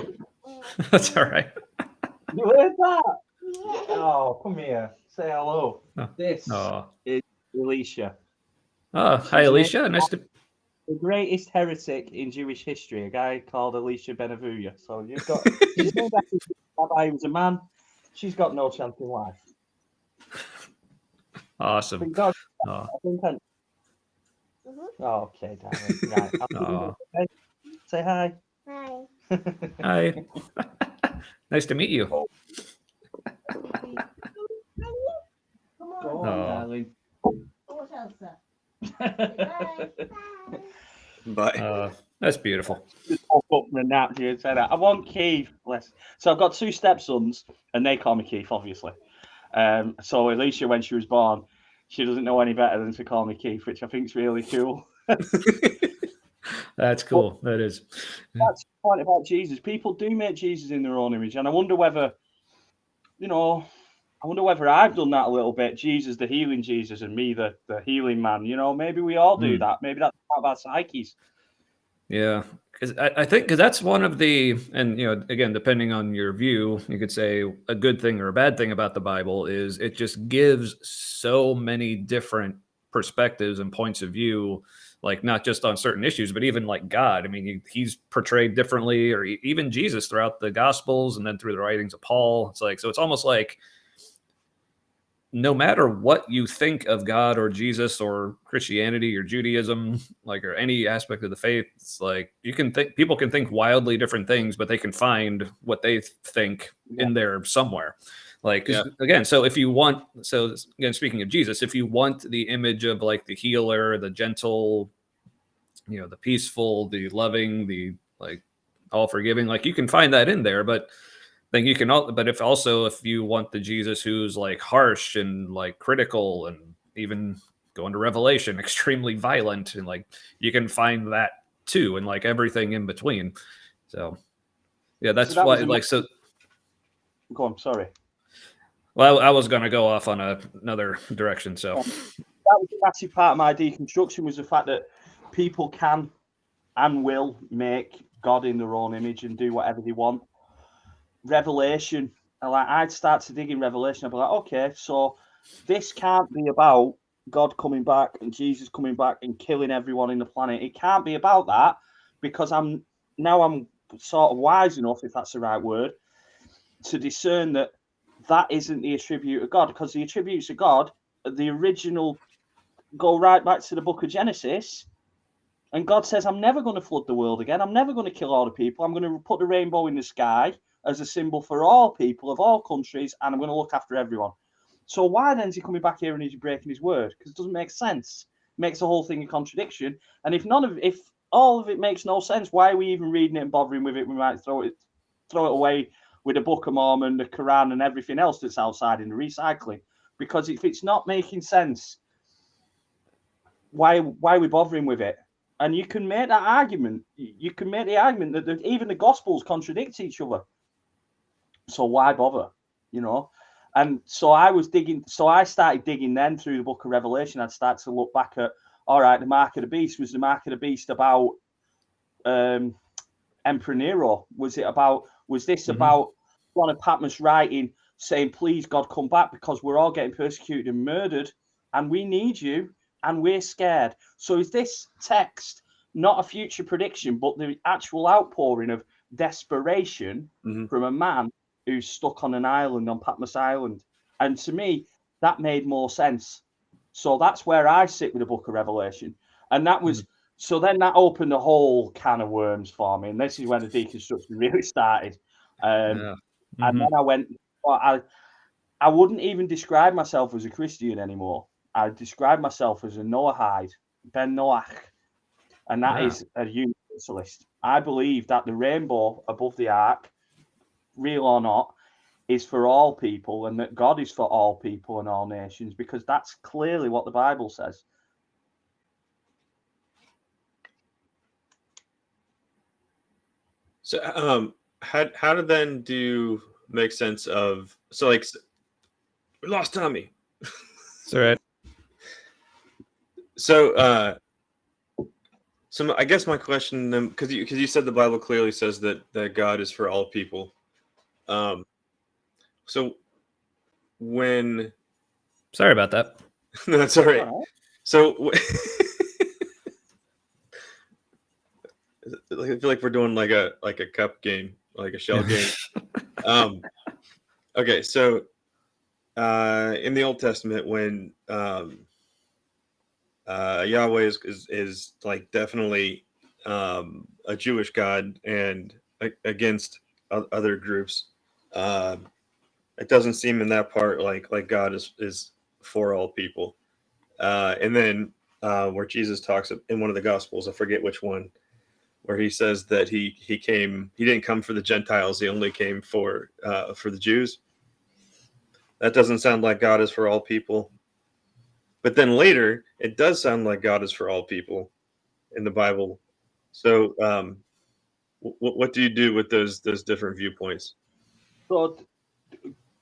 That's all right. You heard that? Oh, come here. Say hello. This is Alicia. Oh, hi, Alicia. Nice to. The greatest heretic in Jewish history, a guy called Elisha Benavuya. So you've got. She's named after Rabbi. He was a man. She's got no chance in life. Awesome. God, okay, darling. Right. Say hi. Hi. Hi. Nice to meet you. Come on, darling. What else, sir? Bye. That's beautiful. I want Keith. So I've got two stepsons, and they call me Keith, obviously. So Alicia, when she was born, she doesn't know any better than to call me Keith, which I think is really cool. That's cool. That is. That's the point about Jesus. People do make Jesus in their own image, and I wonder whether, you know, I wonder whether I've done that a little bit. Jesus, the healing Jesus, and me, the healing man. You know, maybe we all do that. Maybe that's part of our psyches. Yeah, because I think that's one of the, and again, depending on your view, you could say a good thing or a bad thing about the Bible is it just gives so many different perspectives and points of view, like not just on certain issues, but even like God. I mean, he's portrayed differently, or even Jesus throughout the Gospels, and then through the writings of Paul. It's like, so it's almost like, no matter what you think of God or Jesus or Christianity or Judaism, like, or any aspect of the faith, it's like people can think wildly different things, but they can find what they think in there somewhere. Like, again, so again, speaking of Jesus, if you want the image of like the healer, the gentle, the peaceful, the loving, the like all forgiving, like you can find that in there, but then you can but if you want the Jesus who's like harsh and like critical, and even going to Revelation, extremely violent, and like you can find that too, and like everything in between. So yeah, that's why like, so go on, sorry. Well, I was going to go off on another direction. So that was a massive part of my deconstruction, was the fact that people can and will make God in their own image and do whatever they want. Revelation, I'd start to dig in Revelation. I'd be like, okay, so this can't be about God coming back and Jesus coming back and killing everyone in the planet. It can't be about that, because I'm sort of wise enough, if that's the right word, to discern that isn't the attribute of God, because the attributes of God, the original, go right back to the book of Genesis. And God says, I'm never going to flood the world again. I'm never going to kill all the people. I'm going to put the rainbow in the sky as a symbol for all people of all countries, and I'm going to look after everyone. So why then is he coming back here and he's breaking his word? Because it doesn't make sense. It makes the whole thing a contradiction. And if all of it makes no sense, why are we even reading it and bothering with it? We might throw it away with the Book of Mormon, the Quran, and everything else that's outside in the recycling. Because if it's not making sense, why are we bothering with it? And you can make that argument. You can make the argument that even the Gospels contradict each other. So why bother? And so I started digging then through the book of Revelation. I'd start to look back at, all right, the mark of the beast. Was the mark of the beast about Emperor Nero? Was this about John of Patmos writing, saying, please, God, come back, because we're all getting persecuted and murdered, and we need you, and we're scared. So is this text not a future prediction, but the actual outpouring of desperation from a man who's stuck on an island, on Patmos Island? And to me, that made more sense. So that's where I sit with the book of Revelation. And that was, so then that opened a whole can of worms for me. And this is when the deconstruction really started. And then I went, well, I wouldn't even describe myself as a Christian anymore. I describe myself as a Noahide, Ben Noach. And that is a universalist. I believe that the rainbow above the ark, real or not, is for all people, and that God is for all people and all nations, because that's clearly what the Bible says. So how to then do make sense of, so like, we lost Tommy. It's all right. So I guess my question then, because you said the Bible clearly says that God is for all people. So when, sorry about that. No, that's all right. So I feel like we're doing like a cup game, like a shell game. Okay, so in the Old Testament, when Yahweh is like definitely a Jewish God and against other groups, it doesn't seem in that part like God is for all people. And then where Jesus talks in one of the Gospels, I forget which one, where he says that he didn't come for the Gentiles, he only came for the Jews. That doesn't sound like God is for all people. But then later, it does sound like God is for all people in the Bible. So what do you do with those different viewpoints? So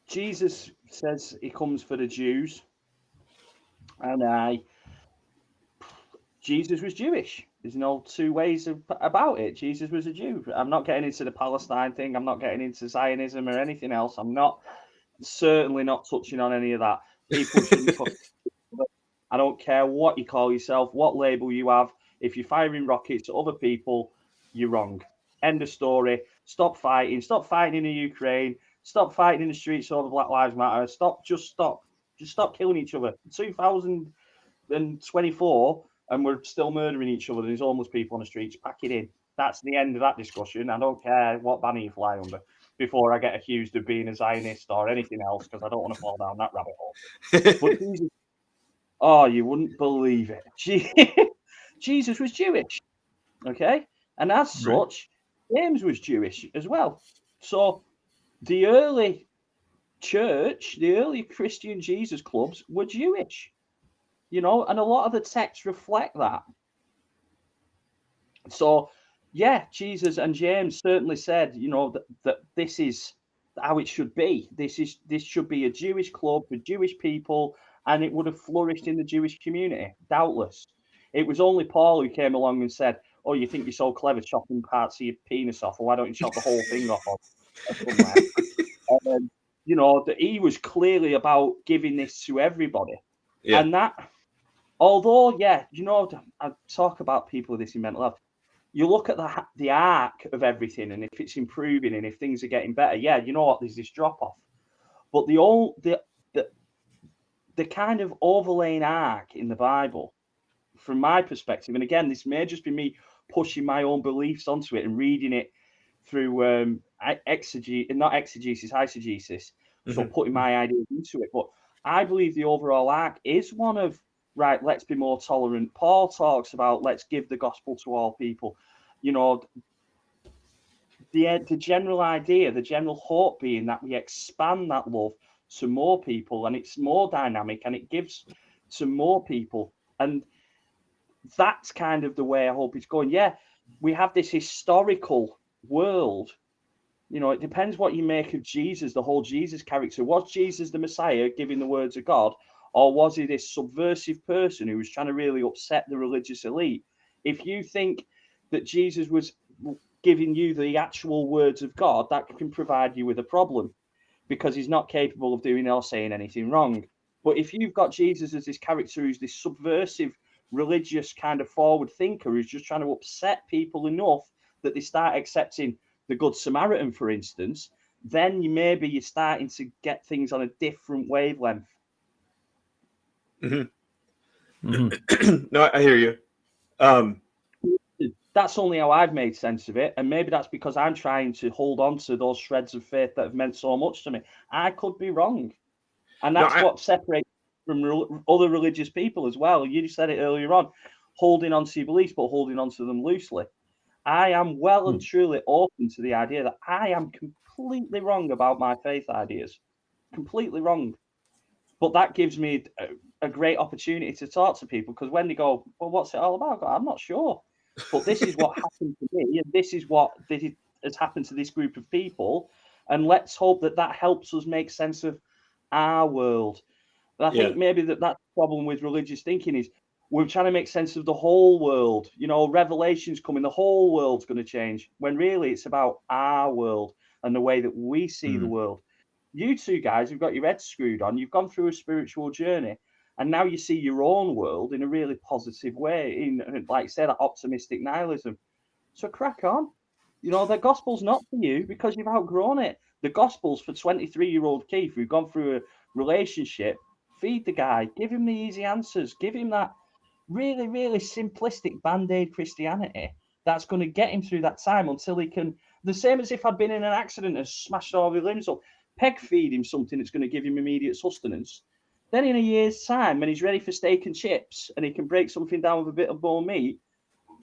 Jesus says he comes for the Jews, and Jesus was Jewish. There's no two ways about it. Jesus was a Jew. I'm not getting into the Palestine thing. I'm not getting into Zionism or anything else. I'm certainly not touching on any of that. People shouldn't fuck. I don't care what you call yourself, what label you have. If you're firing rockets at other people, you're wrong. End of story. Stop fighting. Stop fighting in the Ukraine. Stop fighting in the streets over Black Lives Matter. Just stop killing each other. 2024, and we're still murdering each other. There's homeless people on the streets. Pack it in. That's the end of that discussion. I don't care what banner you fly under before I get accused of being a Zionist or anything else, because I don't want to fall down that rabbit hole. But Jesus, oh, you wouldn't believe it. Jesus was Jewish, okay? And as such, James was Jewish as well. So the early church, the early Christian Jesus clubs were Jewish, and a lot of the texts reflect that. So, yeah, Jesus and James certainly said, that this is how it should be. This should be a Jewish club for Jewish people, and it would have flourished in the Jewish community, doubtless. It was only Paul who came along and said, "Oh, you think you're so clever chopping parts of your penis off, or why don't you chop the whole thing off?" And that he was clearly about giving this to everybody, and that. Although, I talk about people with this in mental health. You look at the arc of everything, and if it's improving and if things are getting better, there's this drop off. But the kind of overlaying arc in the Bible, from my perspective, and again, this may just be me pushing my own beliefs onto it and reading it through eisegesis, so putting my ideas into it. But I believe the overall arc is one of, right, let's be more tolerant. Paul talks about let's give the gospel to all people. The general idea, the general hope being that we expand that love to more people, and it's more dynamic and it gives to more people. And that's kind of the way I hope it's going. Yeah, we have this historical world. It depends what you make of Jesus, the whole Jesus character. Was Jesus the Messiah giving the words of God? Or was he this subversive person who was trying to really upset the religious elite? If you think that Jesus was giving you the actual words of God, that can provide you with a problem, because he's not capable of doing or saying anything wrong. But if you've got Jesus as this character who's this subversive, religious kind of forward thinker who's just trying to upset people enough that they start accepting the Good Samaritan, for instance, then you're starting to get things on a different wavelength. No, I hear you. That's only how I've made sense of it, and maybe that's because I'm trying to hold on to those shreds of faith that have meant so much to me. I could be wrong, and that's what separates from other religious people as well. You said it earlier on, holding on to your beliefs, but holding on to them loosely. I am well and truly open to the idea that I am completely wrong about my faith ideas, completely wrong. But that gives me a great opportunity to talk to people, because when they go, well, what's it all about? I go, I'm not sure. But this is what happened to me, and this is what has happened to this group of people. And let's hope that helps us make sense of our world. And I think maybe that's the problem with religious thinking is we're trying to make sense of the whole world. Revelation's coming, the whole world's going to change, when really it's about our world and the way that we see the world. You two guys have got your heads screwed on. You've gone through a spiritual journey, and now you see your own world in a really positive way, in, like say, that optimistic nihilism. So crack on. The gospel's not for you because you've outgrown it. The gospel's for 23-year-old Keith who's gone through a relationship. Feed the guy. Give him the easy answers. Give him that really, really simplistic Band-Aid Christianity that's going to get him through that time until he can, the same as if I'd been in an accident and smashed all his limbs up, peg feed him something that's going to give him immediate sustenance. Then in a year's time, when he's ready for steak and chips and he can break something down with a bit of bone meat,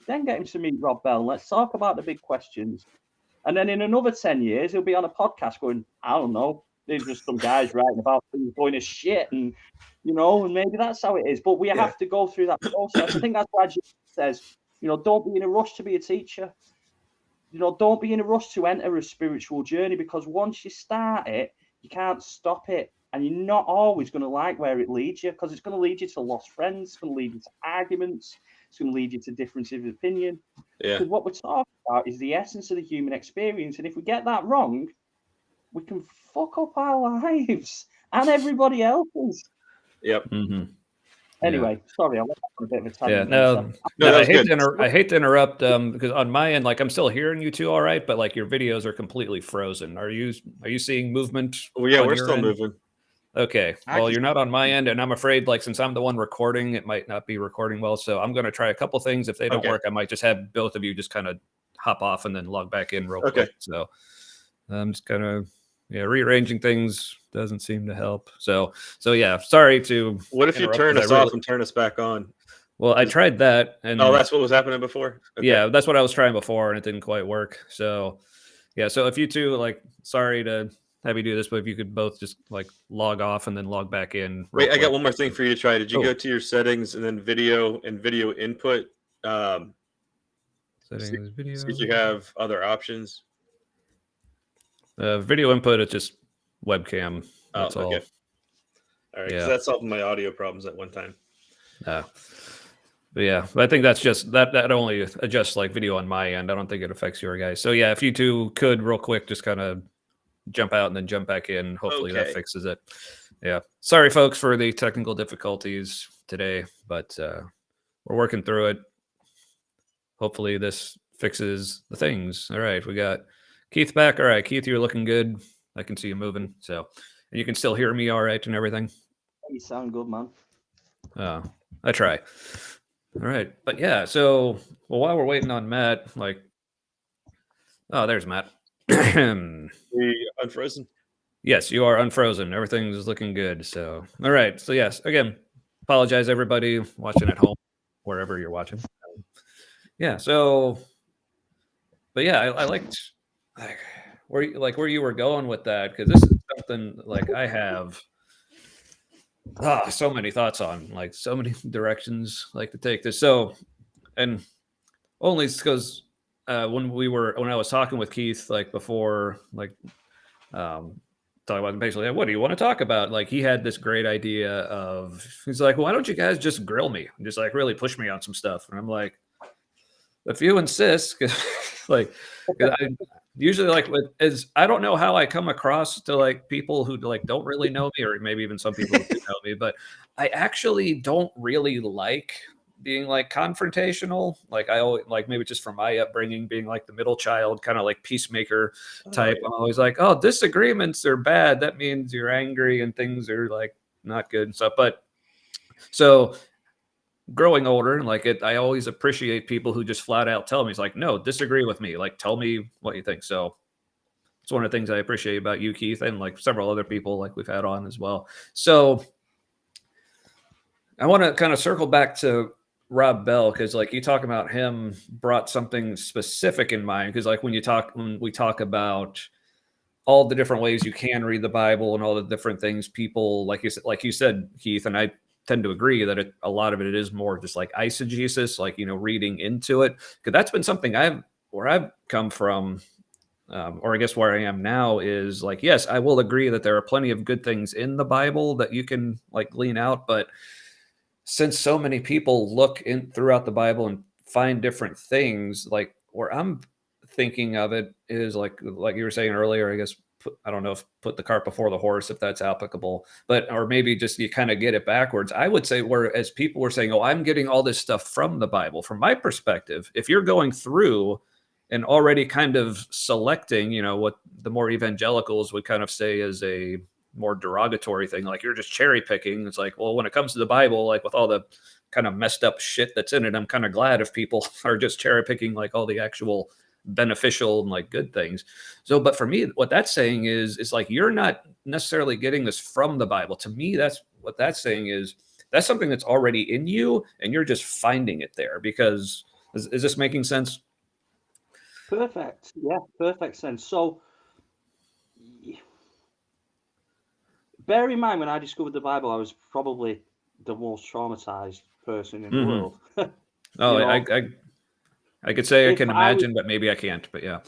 then get him to meet Rob Bell. Let's talk about the big questions. And then in another 10 years, he'll be on a podcast going, I don't know, there's just some guys writing about things going to shit, and and maybe that's how it is. But we have to go through that process. I think that's why Jesus says, don't be in a rush to be a teacher. Don't be in a rush to enter a spiritual journey, because once you start it, you can't stop it. and you're not always going to like where it leads you, because it's going to lead you to lost friends, it's going to lead you to arguments, it's going to lead you to differences of opinion. Yeah. Because what we're talking about is the essence of the human experience, and if we get that wrong, we can fuck up our lives and everybody else's. Yep. Mm-hmm. Anyway, sorry, I went on a bit of a Yeah, tangent. no, No, that I was hate good. I hate to interrupt because on my end, like I'm still hearing you two all right, but like your videos are completely frozen. Are you seeing movement? Well, yeah, on we're your still end? moving. Okay. I Well, can- you're not on my end, and I'm afraid, like, since I'm the one recording, it might not be recording well. So I'm going to try a couple things. If they don't Okay. work, I might just have both of you just kind of hop off and then log back in real Okay. quick. So I'm just kind of rearranging things doesn't seem to help. So yeah, sorry to. What if you interrupt, turn 'cause us I off really- and turn us back on? Well, I tried that, and Oh, that's what was happening before? Okay. yeah, that's what I was trying before, and it didn't quite work. So yeah, so if you two, like, sorry to have you do this, but if you could both just like log off and then log back in. Wait, I got quick. one more thing for you to try. Did you Oh. go to your settings and then video and video input? Settings, video. See if you have other options. Video input, it's just webcam. That's all. All right, Yeah. that solved my audio problems at one time. But yeah, I think that's just that only adjusts like video on my end. I don't think it affects your guys. So yeah, if you two could real quick just kind of jump out and then jump back in, hopefully that Okay. fixes it. Yeah. Sorry folks for the technical difficulties today, but we're working through it. Hopefully this fixes the things. All right, we got Keith back. All right, Keith, you're looking good. I can see you moving. So, and you can still hear me all right and everything. You sound good, man. I try. All right, but yeah. So, well, while we're waiting on Matt, like, oh, there's Matt. We unfrozen. Yes, you are unfrozen. Everything's looking good. So, all right. So, yes, again, apologize everybody watching at home, wherever you're watching. Yeah. So, but yeah, I liked like where you were going with that, because this is something like I have so many thoughts on, like so many directions like to take this. So, and only because when I was talking with Keith like before, like talking about basically what do you want to talk about, like he had this great idea of, he's like, why don't you guys just grill me and just like really push me on some stuff? And I'm like, if you insist, because like 'cause I usually like I don't know how I come across to like people who like don't really know me, or maybe even some people who do know me, but I actually don't really like being like confrontational. Like I always like, maybe just from my upbringing, being like the middle child, kind of like peacemaker type. I'm always like, oh, disagreements are bad. That means you're angry and things are like not good and stuff. But so growing older, like I always appreciate people who just flat out tell me, it's like, no, disagree with me. Like, tell me what you think. So it's one of the things I appreciate about you, Keith, and like several other people like we've had on as well. So I want to kind of circle back to Rob Bell, because like you talk about him brought something specific in mind. Because like when we talk about all the different ways you can read the Bible and all the different things people, like you said, Keith, and I tend to agree that a lot of it is more just like eisegesis, like, reading into it. Because that's been something where I've come from, or I guess where I am now is like, yes, I will agree that there are plenty of good things in the Bible that you can like glean out. But since so many people look in throughout the Bible and find different things, like where I'm thinking of it is like you were saying earlier, I guess, I don't know if put the cart before the horse, if that's applicable, but, or maybe just you kind of get it backwards. I would say, whereas people were saying, oh, I'm getting all this stuff from the Bible. From my perspective, if you're going through and already kind of selecting, what the more evangelicals would kind of say is a more derogatory thing, like you're just cherry picking. It's like, well, when it comes to the Bible, like with all the kind of messed up shit that's in it, I'm kind of glad if people are just cherry picking like all the actual beneficial and like good things. So, but for me, what that's saying is like, you're not necessarily getting this from the Bible. To me, that's what that's saying is that's something that's already in you and you're just finding it there. Because is this making sense? Perfect. Yeah, perfect sense. So bear in mind, when I discovered the Bible, I was probably the most traumatized person in the world. Oh, I could say I can imagine, but maybe I can't. But yeah.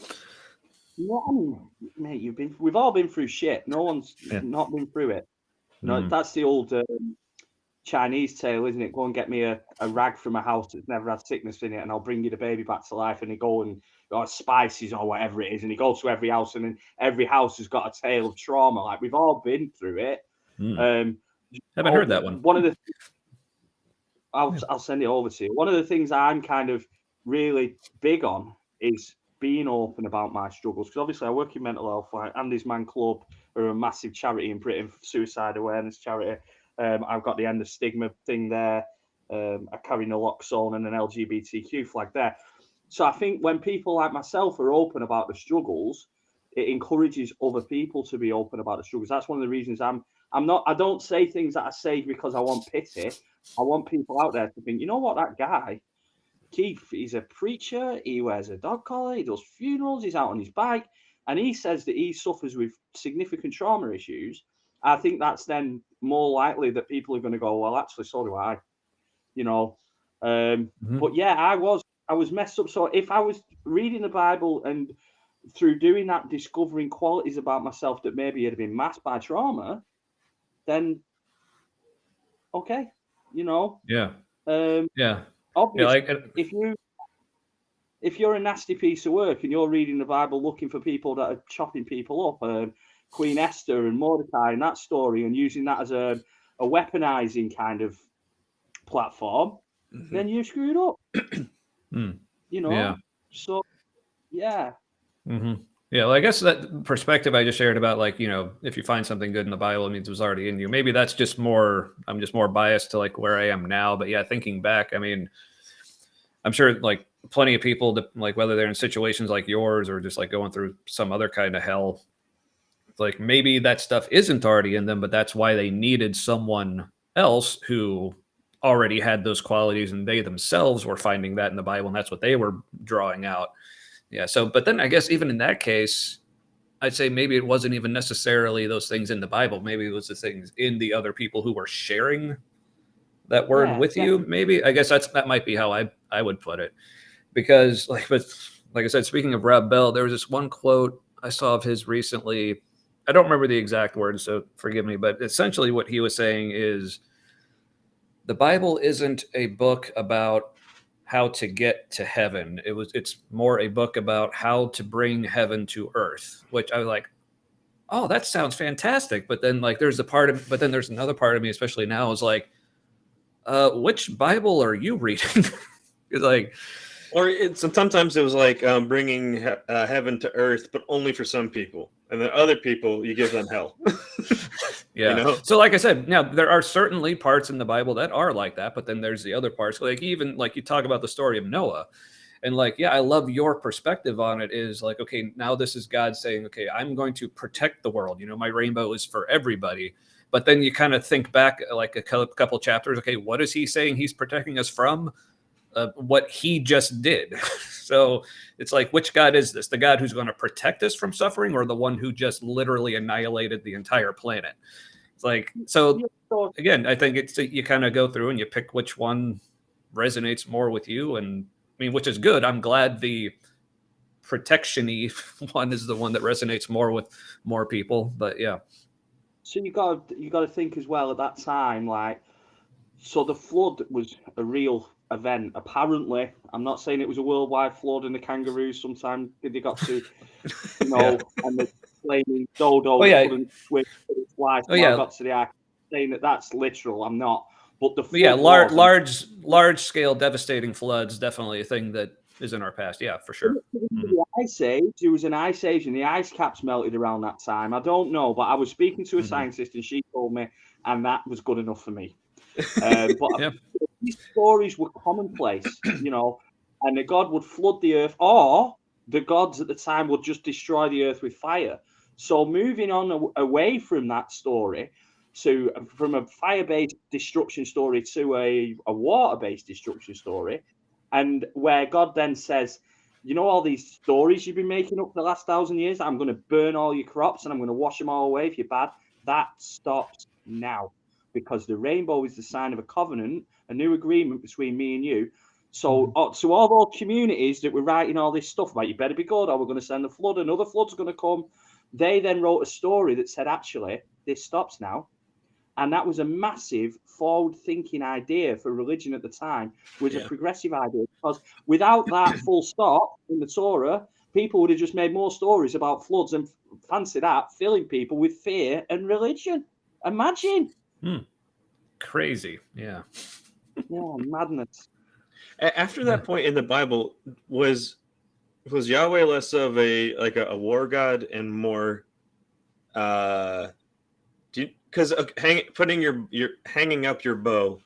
No, mate, we've all been through shit. No one's not been through it. No, that's the old Chinese tale, isn't it? Go and get me a rag from a house that's never had sickness in it, and I'll bring you the baby back to life. And they go and spices or whatever it is, and he goes to every house, and then every house has got a tale of trauma. Like we've all been through it. Haven't heard that one. One of the I'll send it over to you. One of the things I'm kind of really big on is being open about my struggles, because obviously I work in mental health. Like Andy's Man Club are a massive charity in Britain, suicide awareness charity. I've got the End of Stigma thing there. I carry naloxone and an LGBTQ flag there. So I think when people like myself are open about the struggles, it encourages other people to be open about the struggles. That's one of the reasons I don't say things that I say because I want pity. I want people out there to think, you know what, that guy, Keith, he's a preacher, he wears a dog collar, he does funerals, he's out on his bike, and he says that he suffers with significant trauma issues. I think that's then more likely that people are going to go, well, actually, so do I, you know. But yeah, I was messed up. So if I was reading the Bible and through doing that, discovering qualities about myself that maybe had been masked by trauma, then okay, you know. Yeah. Obviously, if you're a nasty piece of work and you're reading the Bible looking for people that are chopping people up, Queen Esther and Mordecai and that story, and using that as a weaponizing kind of platform, then you're screwed up. You know. Yeah. So, yeah. Yeah, well, I guess that perspective I just shared about, like, you know, if you find something good in the Bible, it means it was already in you. Maybe that's just I'm just more biased to like where I am now. But yeah, thinking back, I mean, I'm sure like plenty of people, like whether they're in situations like yours or just like going through some other kind of hell, like maybe that stuff isn't already in them, but that's why they needed someone else who already had those qualities, and they themselves were finding that in the Bible, and that's what they were drawing out. Yeah. So, but then I guess even in that case, I'd say maybe it wasn't even necessarily those things in the Bible. Maybe it was the things in the other people who were sharing that word with you. Maybe, I guess that might be how I would put it, because like I said, speaking of Rob Bell, there was this one quote I saw of his recently. I don't remember the exact words, so forgive me, but essentially what he was saying is the Bible isn't a book about how to get to heaven. It's more a book about how to bring heaven to earth, which I was like, oh, that sounds fantastic. But then like there's another part of me, especially now, is like, which Bible are you reading? It's like, or sometimes it was like bringing heaven to earth, but only for some people, and then other people you give them hell. Yeah. You know? So like I said, now there are certainly parts in the Bible that are like that, but then there's the other parts, like even like you talk about the story of Noah, and like, yeah, I love your perspective on it, is like, okay, now this is God saying, okay, I'm going to protect the world. You know, my rainbow is for everybody. But then you kind of think back like a couple chapters. Okay, what is he saying he's protecting us from? What he just did. So it's like, which God is this? The God who's going to protect us from suffering, or the one who just literally annihilated the entire planet? It's like, so again, I think it's you kind of go through and you pick which one resonates more with you. And I mean, which is good. I'm glad the protection-y one is the one that resonates more with more people. But yeah. So you got to think as well at that time, like, so the flood was a real event. Apparently, I'm not saying it was a worldwide flood, and the kangaroos sometimes they got to, you know, and the flaming dodo couldn't swim for its life. Got to the ark. Saying that that's literal. I'm not. But the flood large scale devastating floods, definitely a thing that is in our past. Yeah, for sure. The ice age, there was an ice age, and the ice caps melted around that time. I don't know, but I was speaking to a scientist, and she told me, and that was good enough for me. But these stories were commonplace, you know, and that God would flood the earth, or the gods at the time would just destroy the earth with fire. So moving on away from that story, from a fire-based destruction story to a water-based destruction story, and where God then says, you know, all these stories you've been making up for the last 1,000 years, I'm going to burn all your crops and I'm going to wash them all away if you're bad. That stops now, because the rainbow is the sign of a covenant, a new agreement between me and you. So to all those communities that were writing all this stuff about, you better be good, or we're going to send a flood, another flood's going to come, they then wrote a story that said, actually, this stops now. And that was a massive forward-thinking idea for religion at the time, was a Yeah. progressive idea. Because without that full stop in the Torah, people would have just made more stories about floods and fancy that, filling people with fear and religion. Imagine. Crazy. Yeah. Yeah, madness. After that point in the Bible, was Yahweh less of a war god and more because hanging up your bow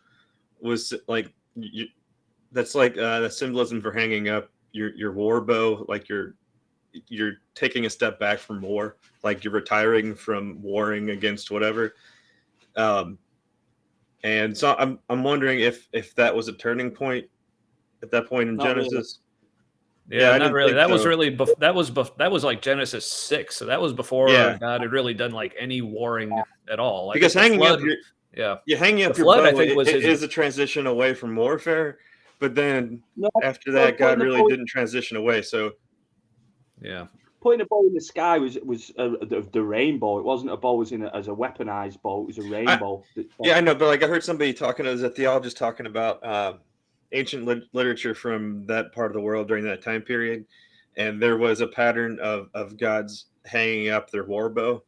was like that's like the symbolism for hanging up your war bow, like you're taking a step back from war, like you're retiring from warring against whatever. And so I'm wondering if that was a turning point at that point in Not really. Genesis. Yeah, I not didn't really. think That was so. really that was like Genesis 6. So that was before Yeah. God had really done like any warring at all. Like Because the hanging flood, up hanging up The your flood, bow, I think, was it his. is a transition away from warfare, but then No, after well, that, God putting the really bow- didn't transition away. So Yeah. Putting a bow in the sky was the rainbow. It wasn't a bow as a weaponized bow. It was a rainbow. yeah, I know, but like I heard somebody talking, as a theologist talking about ancient literature from that part of the world during that time period, and there was a pattern of gods hanging up their war bow,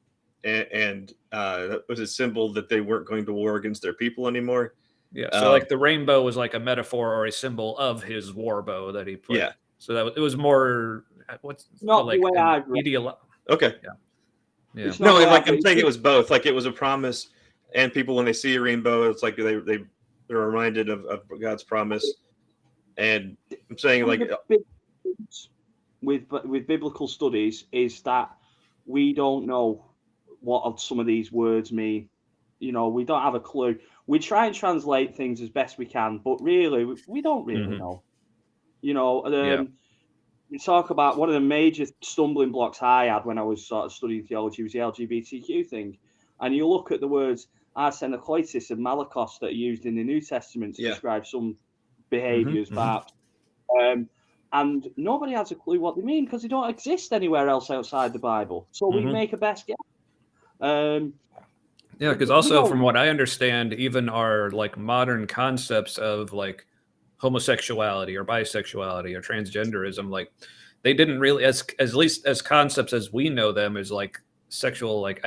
and that was a symbol that they weren't going to war against their people anymore. Yeah. So Um, like the rainbow was like a metaphor or a symbol of his war bow that he put. Yeah. So it was more what's Not like the way an I've read. Okay. Yeah. It's not No, the way like I've I'm read. saying, it was both. Like it was a promise, and people when they see a rainbow, it's like they're reminded of God's promise. And I'm saying One like of the big things with biblical studies is that we don't know what some of these words mean. You know, we don't have a clue. We try and translate things as best we can, but really, we don't really know. You know, Yeah. we talk about one of the major stumbling blocks I had when I was sort of studying theology was the LGBTQ thing. And you look at the words arsenokoitis and malakos that are used in the New Testament to describe some behaviors, perhaps. And nobody has a clue what they mean because they don't exist anywhere else outside the Bible. So we make a best guess. Yeah, because also from what I understand, even our like modern concepts of like homosexuality or bisexuality or transgenderism, like they didn't really, as least as concepts as we know them, as like sexual like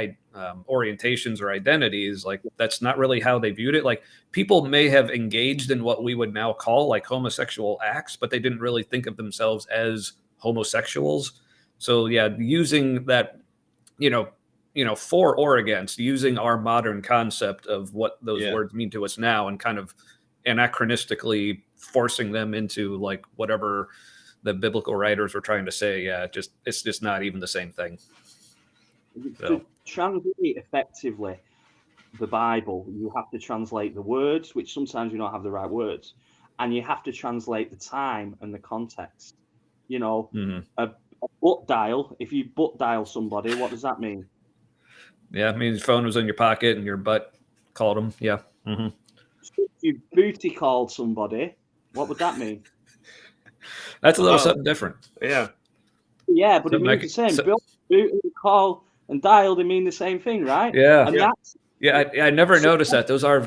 orientations or identities, like that's not really how they viewed it. Like people may have engaged in what we would now call like homosexual acts, but they didn't really think of themselves as homosexuals. So yeah, using that, for or against, using our modern concept of what those words mean to us now and kind of anachronistically forcing them into like whatever the biblical writers were trying to say. Yeah, it's just not even the same thing. To translate effectively the Bible, you have to translate the words, which sometimes you don't have the right words, and you have to translate the time and the context. You know, a butt dial, if you butt dial somebody, what does that mean? Yeah, it means your phone was in your pocket and your butt called them. Yeah. So if you booty called somebody, what would that mean? That's a little something different. Yeah. Yeah, but it means the same. Boot, call, and dial, they mean the same thing, right? Yeah. And I never noticed that. Those are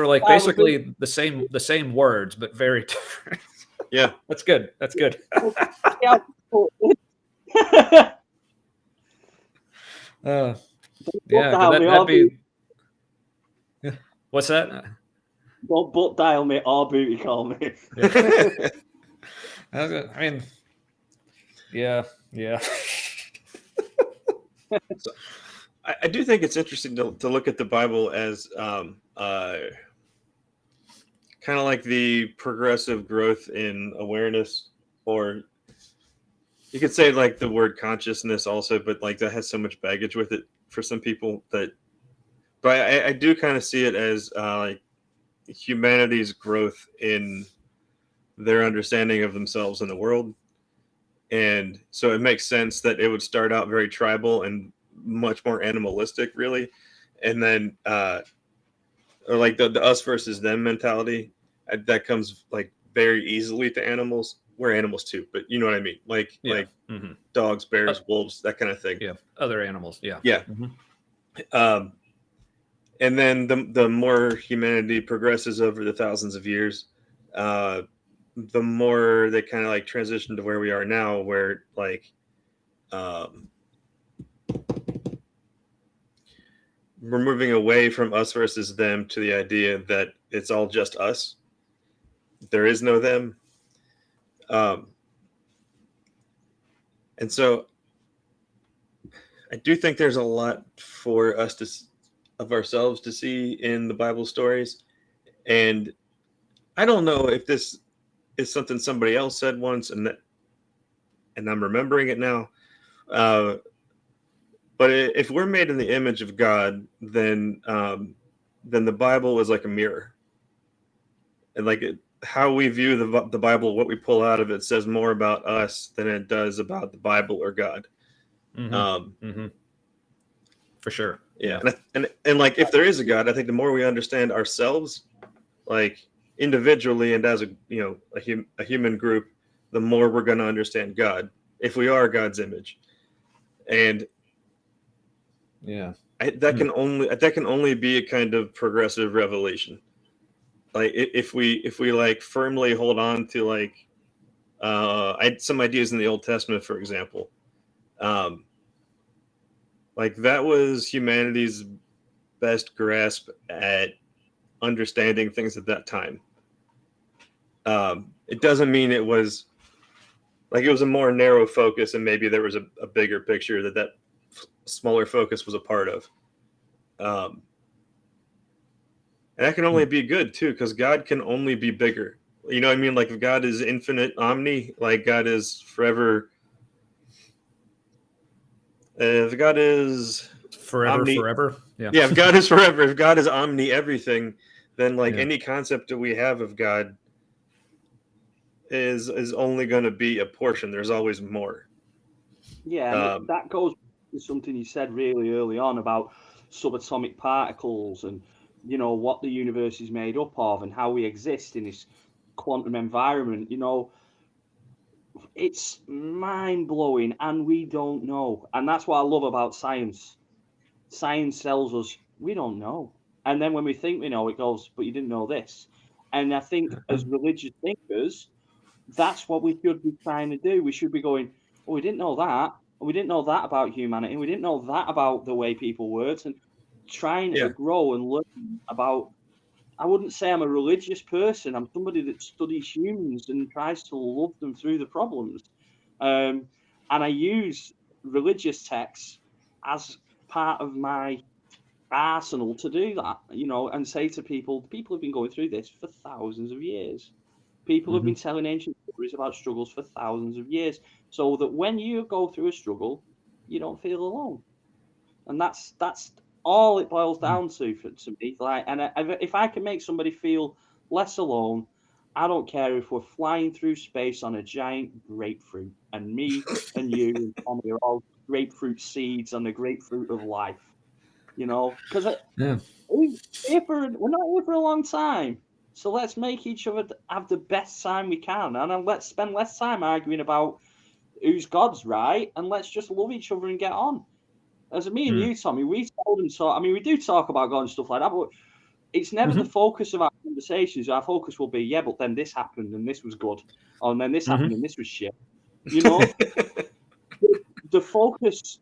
like basically the same words, but very different. Yeah. That's good. Yeah, that'd be. What's that? Don't butt dial me or booty call me. I mean, yeah. So, I do think it's interesting to look at the Bible as kind of like the progressive growth in awareness, or you could say like the word consciousness also, but like that has so much baggage with it for some people but I do kind of see it as like humanity's growth in their understanding of themselves in the world. And so it makes sense that it would start out very tribal and much more animalistic, really. And then, or like the us versus them mentality that comes like very easily to animals. We're animals too, but you know what I mean? Like dogs, bears, wolves, that kind of thing. Yeah, other animals. Yeah. Yeah. and then the more humanity progresses over the thousands of years, the more they kind of like transition to where we are now, where like we're moving away from us versus them to the idea that it's all just us. There is no them. And so I do think there's a lot for us of ourselves to see in the Bible stories. And I don't know if this is something somebody else said once, and I'm remembering it now. But if we're made in the image of God, then the Bible is like a mirror, and like how we view the Bible, what we pull out of it, says more about us than it does about the Bible or God. For sure. Yeah, and like if there is a God, I think the more we understand ourselves, like individually and as a human group, the more we're going to understand God if we are God's image. And that can only be a kind of progressive revelation. Like if we like firmly hold on to like some ideas in the Old Testament, for example, like that was humanity's best grasp at understanding things at that time. It doesn't mean it was like it was a more narrow focus, and maybe there was a bigger picture that smaller focus was a part of. And that can only be good too, because God can only be bigger. You know what I mean? Like if God is infinite omni, like God is forever. If God is forever. Yeah. If God is forever, if God is omni everything, then like any concept that we have of God is only going to be a portion. There's always more. Yeah, and that goes to something you said really early on about subatomic particles and what the universe is made up of and how we exist in this quantum environment. It's mind-blowing, and we don't know. And that's what I love about science. Science tells us we don't know, and then when we think we know, it goes, but you didn't know this. And I think as religious thinkers, that's what we should be trying to do. We should be going, oh, we didn't know that, and we didn't know that about humanity, we didn't know that about the way people worked, and trying to grow and learn about. I wouldn't say I'm a religious person. I'm somebody that studies humans and tries to love them through the problems. And I use religious texts as part of my arsenal to do that, and say to people have been going through this for thousands of years. People have been telling ancient stories about struggles for thousands of years, so that when you go through a struggle, you don't feel alone. And that's all it boils down to me. Like, and if I can make somebody feel less alone, I don't care if we're flying through space on a giant grapefruit, and me and you and Tommy are all grapefruit seeds on the grapefruit of life. Because we're not here for a long time. So let's make each other have the best time we can, and let's spend less time arguing about who's God's right, and let's just love each other and get on. As me and you, Tommy, we seldom talk. I mean, we do talk about God and stuff like that, but it's never the focus of our conversations. Our focus will be, but then this happened and this was good, and then this happened and this was shit. The focus,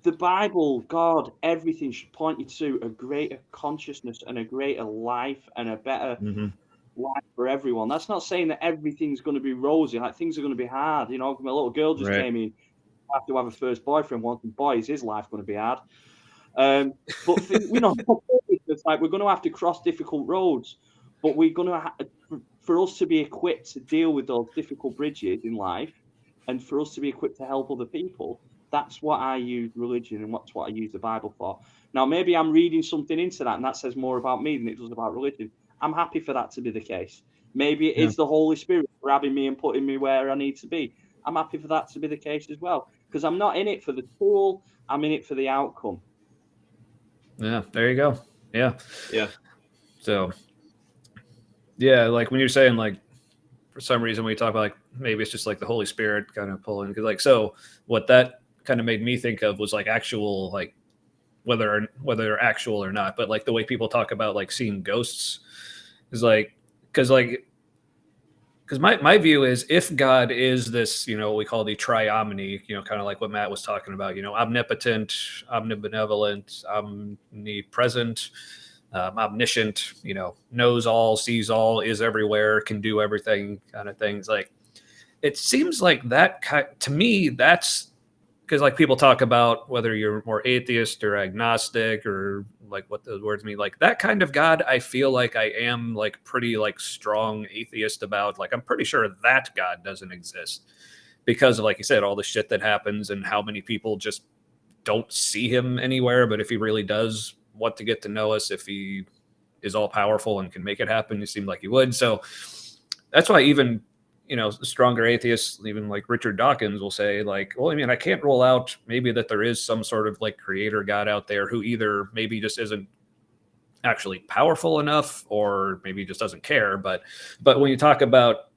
the Bible, God, everything should point you to a greater consciousness and a greater life and a better life for everyone. That's not saying that everything's going to be rosy. Like things are going to be hard. My little girl just came in. Have to have a first boyfriend once, and boy, is his life going to be hard. But it's like we're going to have to cross difficult roads, but we're going to for us to be equipped to deal with those difficult bridges in life, and for us to be equipped to help other people. That's what I use religion, and that's what I use the Bible for. Now, maybe I'm reading something into that, and that says more about me than it does about religion. I'm happy for that to be the case. Maybe it is the Holy Spirit grabbing me and putting me where I need to be. I'm happy for that to be the case as well, because I'm not in it for the tool. I'm in it for the outcome. Yeah, there you go. Yeah. So, like when you're saying like, for some reason we talk about like maybe it's just like the Holy Spirit kind of pulling, because like so what that kind of made me think of was like actual like whether they're actual or not. But like the way people talk about like seeing ghosts is like, because my view is, if God is this, what we call the triomny, kind of like what Matt was talking about, omnipotent, omnibenevolent, omnipresent, omniscient, knows all, sees all, is everywhere, can do everything, kind of things. Like, it seems like that to me, that's because like people talk about whether you're more atheist or agnostic or like what those words mean, like that kind of God, I feel like I am like pretty like strong atheist about. Like, I'm pretty sure that God doesn't exist because of, like you said, all the shit that happens and how many people just don't see him anywhere. But if he really does want to get to know us, if he is all powerful and can make it happen, it seemed like he would. So that's why even stronger atheists, even like Richard Dawkins, will say like, well, I mean, I can't rule out maybe that there is some sort of like creator God out there who either maybe just isn't actually powerful enough or maybe just doesn't care. But when you talk about,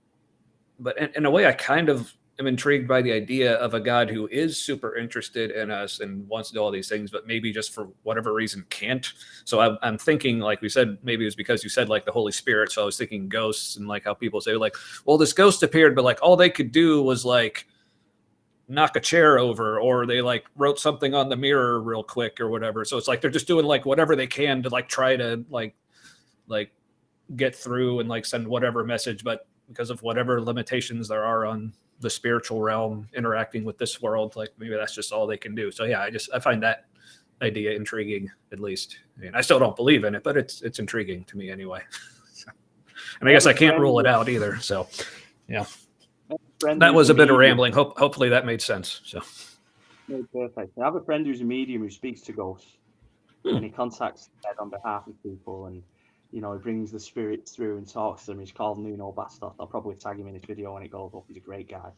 but in a way, I kind of am intrigued by the idea of a God who is super interested in us and wants to do all these things, but maybe just for whatever reason can't. So I'm thinking, like we said, maybe it was because you said like the Holy Spirit. So I was thinking ghosts, and like how people say like, well, this ghost appeared, but like all they could do was like knock a chair over, or they like wrote something on the mirror real quick or whatever. So it's like they're just doing like whatever they can to like try to like get through and like send whatever message, but because of whatever limitations there are on the spiritual realm interacting with this world, like maybe that's just all they can do. So yeah, I find that idea intriguing, at least. I mean, I still don't believe in it, but it's intriguing to me anyway. And I guess I can't rule it out either. So yeah, that was a bit of rambling. Hopefully that made sense. So perfect. I have a friend who's a medium who speaks to ghosts, and he contacts the dead on behalf of people, and he brings the spirits through and talks to them. He's called Nuno Bastos. I'll probably tag him in this video when it goes up. He's a great guy.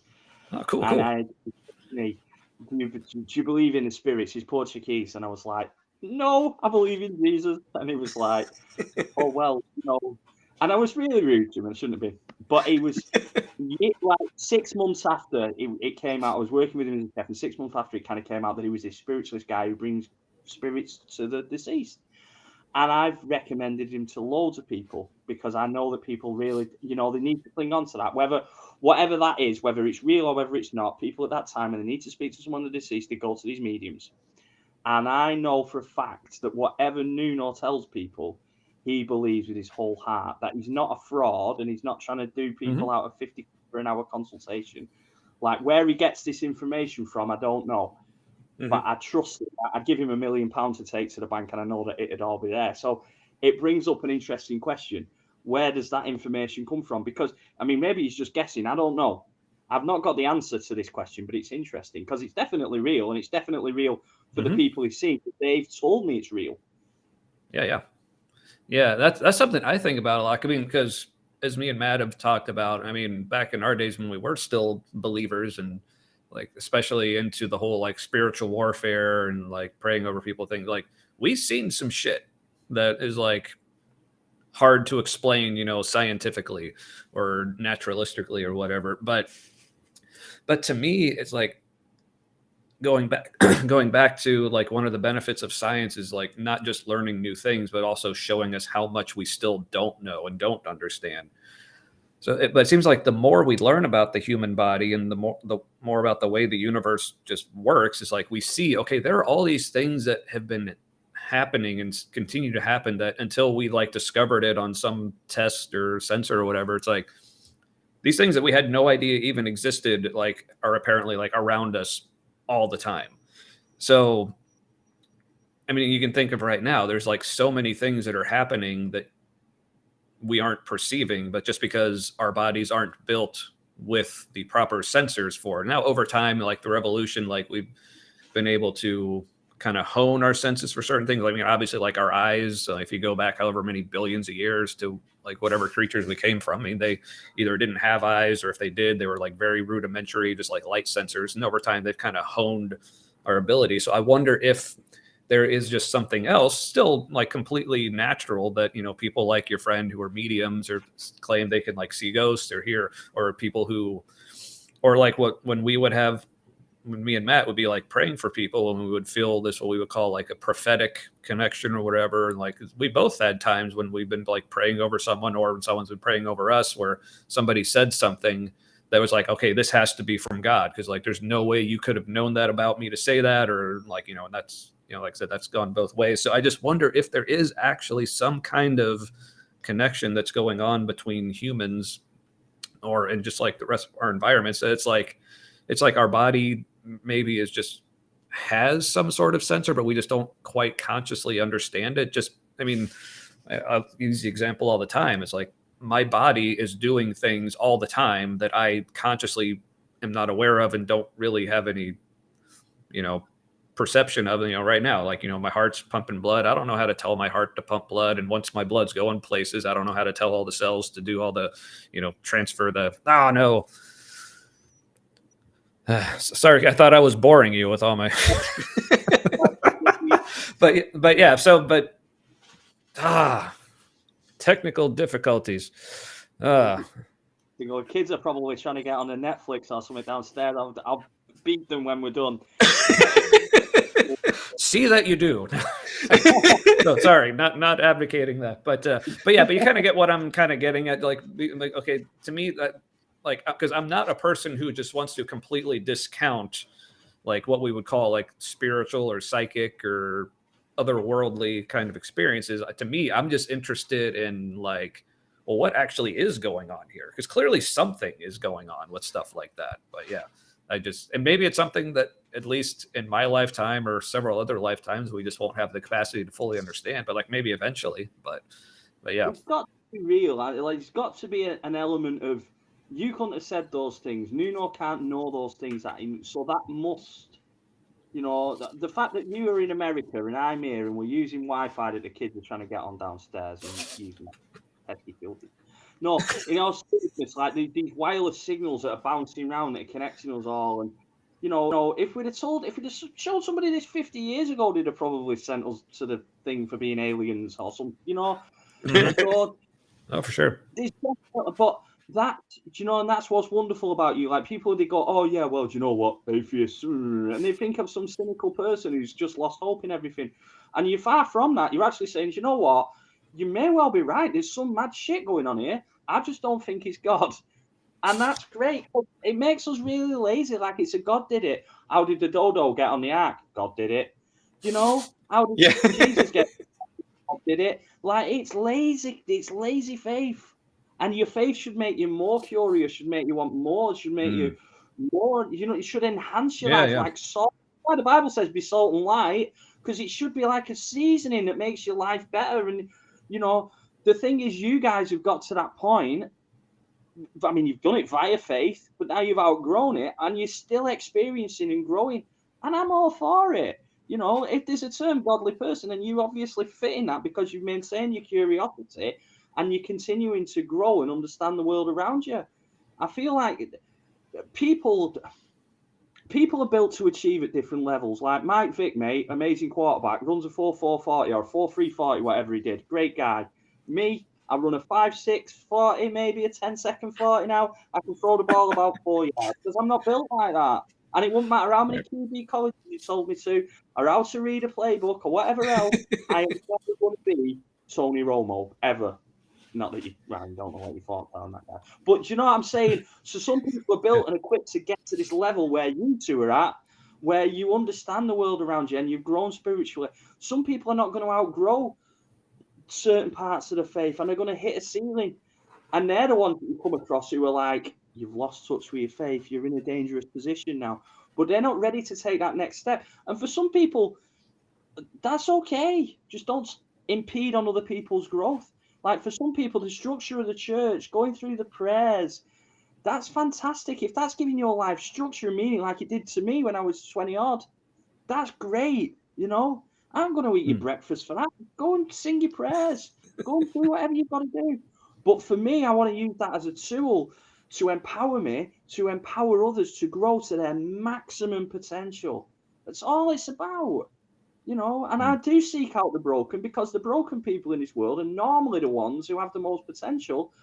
Oh, cool. And do you believe in the spirits? He's Portuguese. And I was like, no, I believe in Jesus. And he was like, oh, well, And I was really rude to him. I shouldn't have been. But he was like 6 months after it came out. I was working with him as a chef, and 6 months after it kind of came out that he was this spiritualist guy who brings spirits to the deceased. And I've recommended him to loads of people because I know that people really, they need to cling on to that. Whatever that is, whether it's real or whether it's not, people at that time, and they need to speak to someone the deceased, they go to these mediums. And I know for a fact that whatever Nuno tells people, he believes with his whole heart, that he's not a fraud and he's not trying to do people out of 50 for an hour consultation. Like, where he gets this information from, I don't know. But I trust him. I'd give him £1 million to take to the bank, and I know that it'd all be there. So it brings up an interesting question. Where does that information come from? Because, I mean, maybe he's just guessing. I don't know. I've not got the answer to this question, but it's interesting because it's definitely real, and it's definitely real for the people he's seen. They've told me it's real. Yeah. That's something I think about a lot. I mean, because as me and Matt have talked about, I mean, back in our days when we were still believers and like especially into the whole like spiritual warfare and like praying over people things, like we've seen some shit that is like hard to explain, scientifically or naturalistically or whatever. But to me, it's like going back to like one of the benefits of science is like not just learning new things, but also showing us how much we still don't know and don't understand. But it seems like the more we learn about the human body and the more about the way the universe just works, is like we see, okay, there are all these things that have been happening and continue to happen that until we like discovered it on some test or sensor or whatever, it's like these things that we had no idea even existed, like are apparently like around us all the time. So, I mean, you can think of right now, there's like so many things that are happening that we aren't perceiving, but just because our bodies aren't built with the proper sensors for it. Now, over time, like the revolution, like we've been able to kind of hone our senses for certain things. I mean, obviously, like our eyes, if you go back however many billions of years to like whatever creatures we came from, I mean, they either didn't have eyes, or if they did, they were like very rudimentary, just like light sensors. And over time, they've kind of honed our ability. So I wonder if there is just something else still like completely natural that, people like your friend who are mediums or claim they can like see ghosts or hear, or people who, or like when we would have when me and Matt would be like praying for people, and we would feel this, what we would call like a prophetic connection or whatever. And like, we both had times when we've been like praying over someone, or when someone's been praying over us, where somebody said something that was like, okay, this has to be from God. Cause like, there's no way you could have known that about me to say that, or like, you know, and that's, you know, like I said, that's gone both ways. So I just wonder if there is actually some kind of connection that's going on between humans, or and just like the rest of our environment. So it's like our body maybe is just has some sort of sensor, but we just don't quite consciously understand it. Just, I mean, I'll use the example all the time. It's like my body is doing things all the time that I consciously am not aware of and don't really have any, you know, perception of. You know, right now, like, you know, my heart's pumping blood. I don't know how to tell my heart to pump blood. And once my blood's going places, I don't know how to tell all the cells to do all the, you know, transfer the, oh no. Sorry, I thought I was boring you with all my but yeah, so technical difficulties. You know, kids are probably trying to get on a Netflix or something downstairs. I'll beat them when we're done. See that you do. So sorry, not advocating that, but yeah, but you kind of get what I'm kind of getting at. Like, okay, to me, that, like, because I'm not a person who just wants to completely discount like what we would call like spiritual or psychic or otherworldly kind of experiences. To me, I'm just interested in like, well, what actually is going on here? Because clearly something is going on with stuff like that. But yeah, and maybe it's something that at least in my lifetime or several other lifetimes, we just won't have the capacity to fully understand, but like maybe eventually, but yeah. It's got to be real. Like, it's got to be an element of, you couldn't have said those things. Nuno can't know those things. So that must, you know, the fact that you are in America and I'm here and we're using Wi-Fi that the kids are trying to get on downstairs and using pesky filters. No, in all seriousness, like these wireless signals that are bouncing around that are connecting us all, and you know, if we'd have showed somebody this 50 years ago, they'd have probably sent us to the thing for being aliens or something, you know. So, oh, for sure. But that, you know, and that's what's wonderful about you. Like, people, they go, oh yeah, well, do you know what, atheists, and they think of some cynical person who's just lost hope in everything, and you're far from that. You're actually saying, you know what, you may well be right. There's some mad shit going on here. I just don't think it's God. And that's great. It makes us really lazy. Like, it's a God did it. How did the dodo get on the ark? God did it. You know? How did Jesus get? God did it. Like, it's lazy. It's lazy faith. And your faith should make you more curious, should make you want more, should make you more, you know, it should enhance your life like salt. Why the Bible says be salt and light, because it should be like a seasoning that makes your life better. And, you know, the thing is, you guys have got to that point. I mean, you've done it via faith, but now you've outgrown it and you're still experiencing and growing. And I'm all for it. You know, if there's a term godly person, and you obviously fit in that because you've maintained your curiosity and you're continuing to grow and understand the world around you. I feel like people are built to achieve at different levels. Like Mike Vick, mate, amazing quarterback, runs a 4.440 or 4.340, whatever he did. Great guy. Me, I run a 5.640, maybe a 10-second 40 now. I can throw the ball about 4 yards because I'm not built like that. And it wouldn't matter how many QB colleges you told me to, or how to read a playbook, or whatever else. I am never going to be Tony Romo, ever. Not that you don't know what you thought on that guy. But do you know what I'm saying? So some people are built and equipped to get to this level where you two are at, where you understand the world around you and you've grown spiritually. Some people are not going to outgrow certain parts of the faith and they're going to hit a ceiling. And they're the ones that you come across who are like, you've lost touch with your faith, you're in a dangerous position now. But they're not ready to take that next step. And for some people, that's okay. Just don't impede on other people's growth. Like, for some people, the structure of the church, going through the prayers, that's fantastic. If that's giving your life structure and meaning like it did to me when I was 20 odd, that's great. You know, I'm going to eat your breakfast for that. Go and sing your prayers. Go and do whatever you've got to do. But for me, I want to use that as a tool to empower me, to empower others to grow to their maximum potential. That's all it's about. You know, and I do seek out the broken, because the broken people in this world are normally the ones who have the most potential.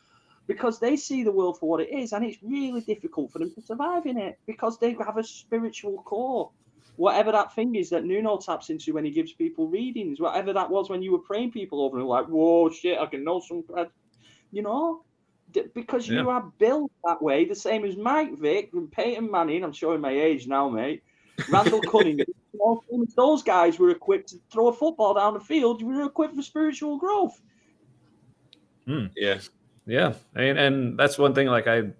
because they see the world for what it is, and it's really difficult for them to survive in it because they have a spiritual core. Whatever that thing is that Nuno taps into when he gives people readings, whatever that was when you were praying people over and like, whoa, shit, I can know some, you know, because you are built that way, the same as Mike Vick and Peyton Manning. I'm showing my age now, mate. Randall Cunningham. Those guys were equipped to throw a football down the field. We were equipped for spiritual growth. Yeah, and that's one thing. Like I,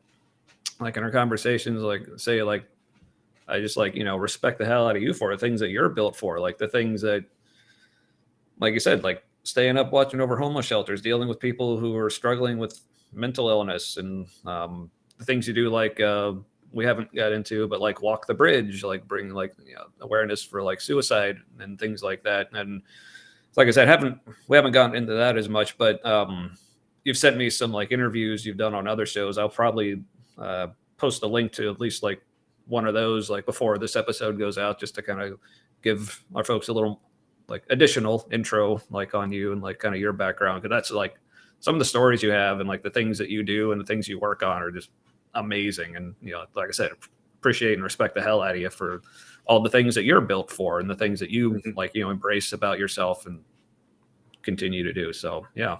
like in our conversations, like say like I just like respect the hell out of you for the things that you're built for, like the things that, like you said, like staying up watching over homeless shelters, dealing with people who are struggling with mental illness, and the things you do like we haven't got into, but like Walk the Bridge, like bring like awareness for like suicide and things like that. And like I said, we haven't gotten into that as much, but you've sent me some like interviews you've done on other shows. I'll probably post a link to at least like one of those like before this episode goes out, just to kind of give our folks a little like additional intro like on you and like kind of your background, because that's like some of the stories you have and like the things that you do and the things you work on are just amazing. And like I said, appreciate and respect the hell out of you for all the things that you're built for and the things that you like embrace about yourself and continue to do. So yeah.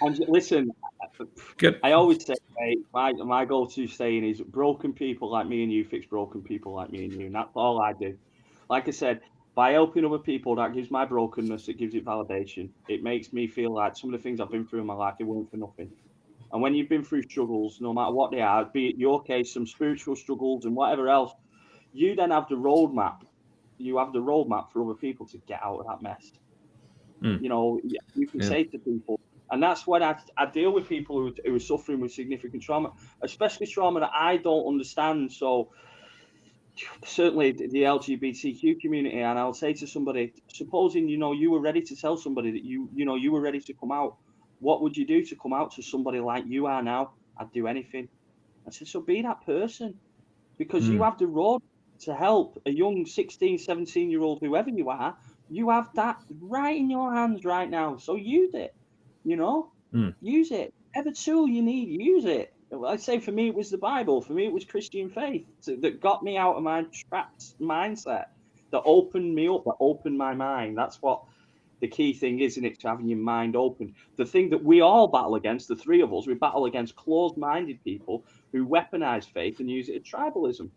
And listen, good. I always say, mate, my go-to saying is broken people like me and you fix broken people like me and you. And that's all I do. Like I said, by helping other people, that gives my brokenness, it gives it validation. It makes me feel like some of the things I've been through in my life, it weren't for nothing. And when you've been through struggles, no matter what they are, be it your case, some spiritual struggles and whatever else, you then have the roadmap. You have the roadmap for other people to get out of that mess. You can say to people, and that's when I deal with people who are suffering with significant trauma, especially trauma that I don't understand. So certainly the LGBTQ community, and I'll say to somebody, supposing you were ready to tell somebody that you were ready to come out, what would you do to come out to somebody like you are now? I'd do anything. I said, so be that person, because you have the road to help a young 16, 17-year-old, whoever you are. You have that right in your hands right now. So use it, use it. Every tool you need, use it. I'd say for me, it was the Bible. For me, it was Christian faith that got me out of my trapped mindset, that opened me up, that opened my mind. That's what the key thing is, isn't it? To having your mind open. The thing that we all battle against, the three of us, we battle against closed-minded people who weaponize faith and use it as tribalism.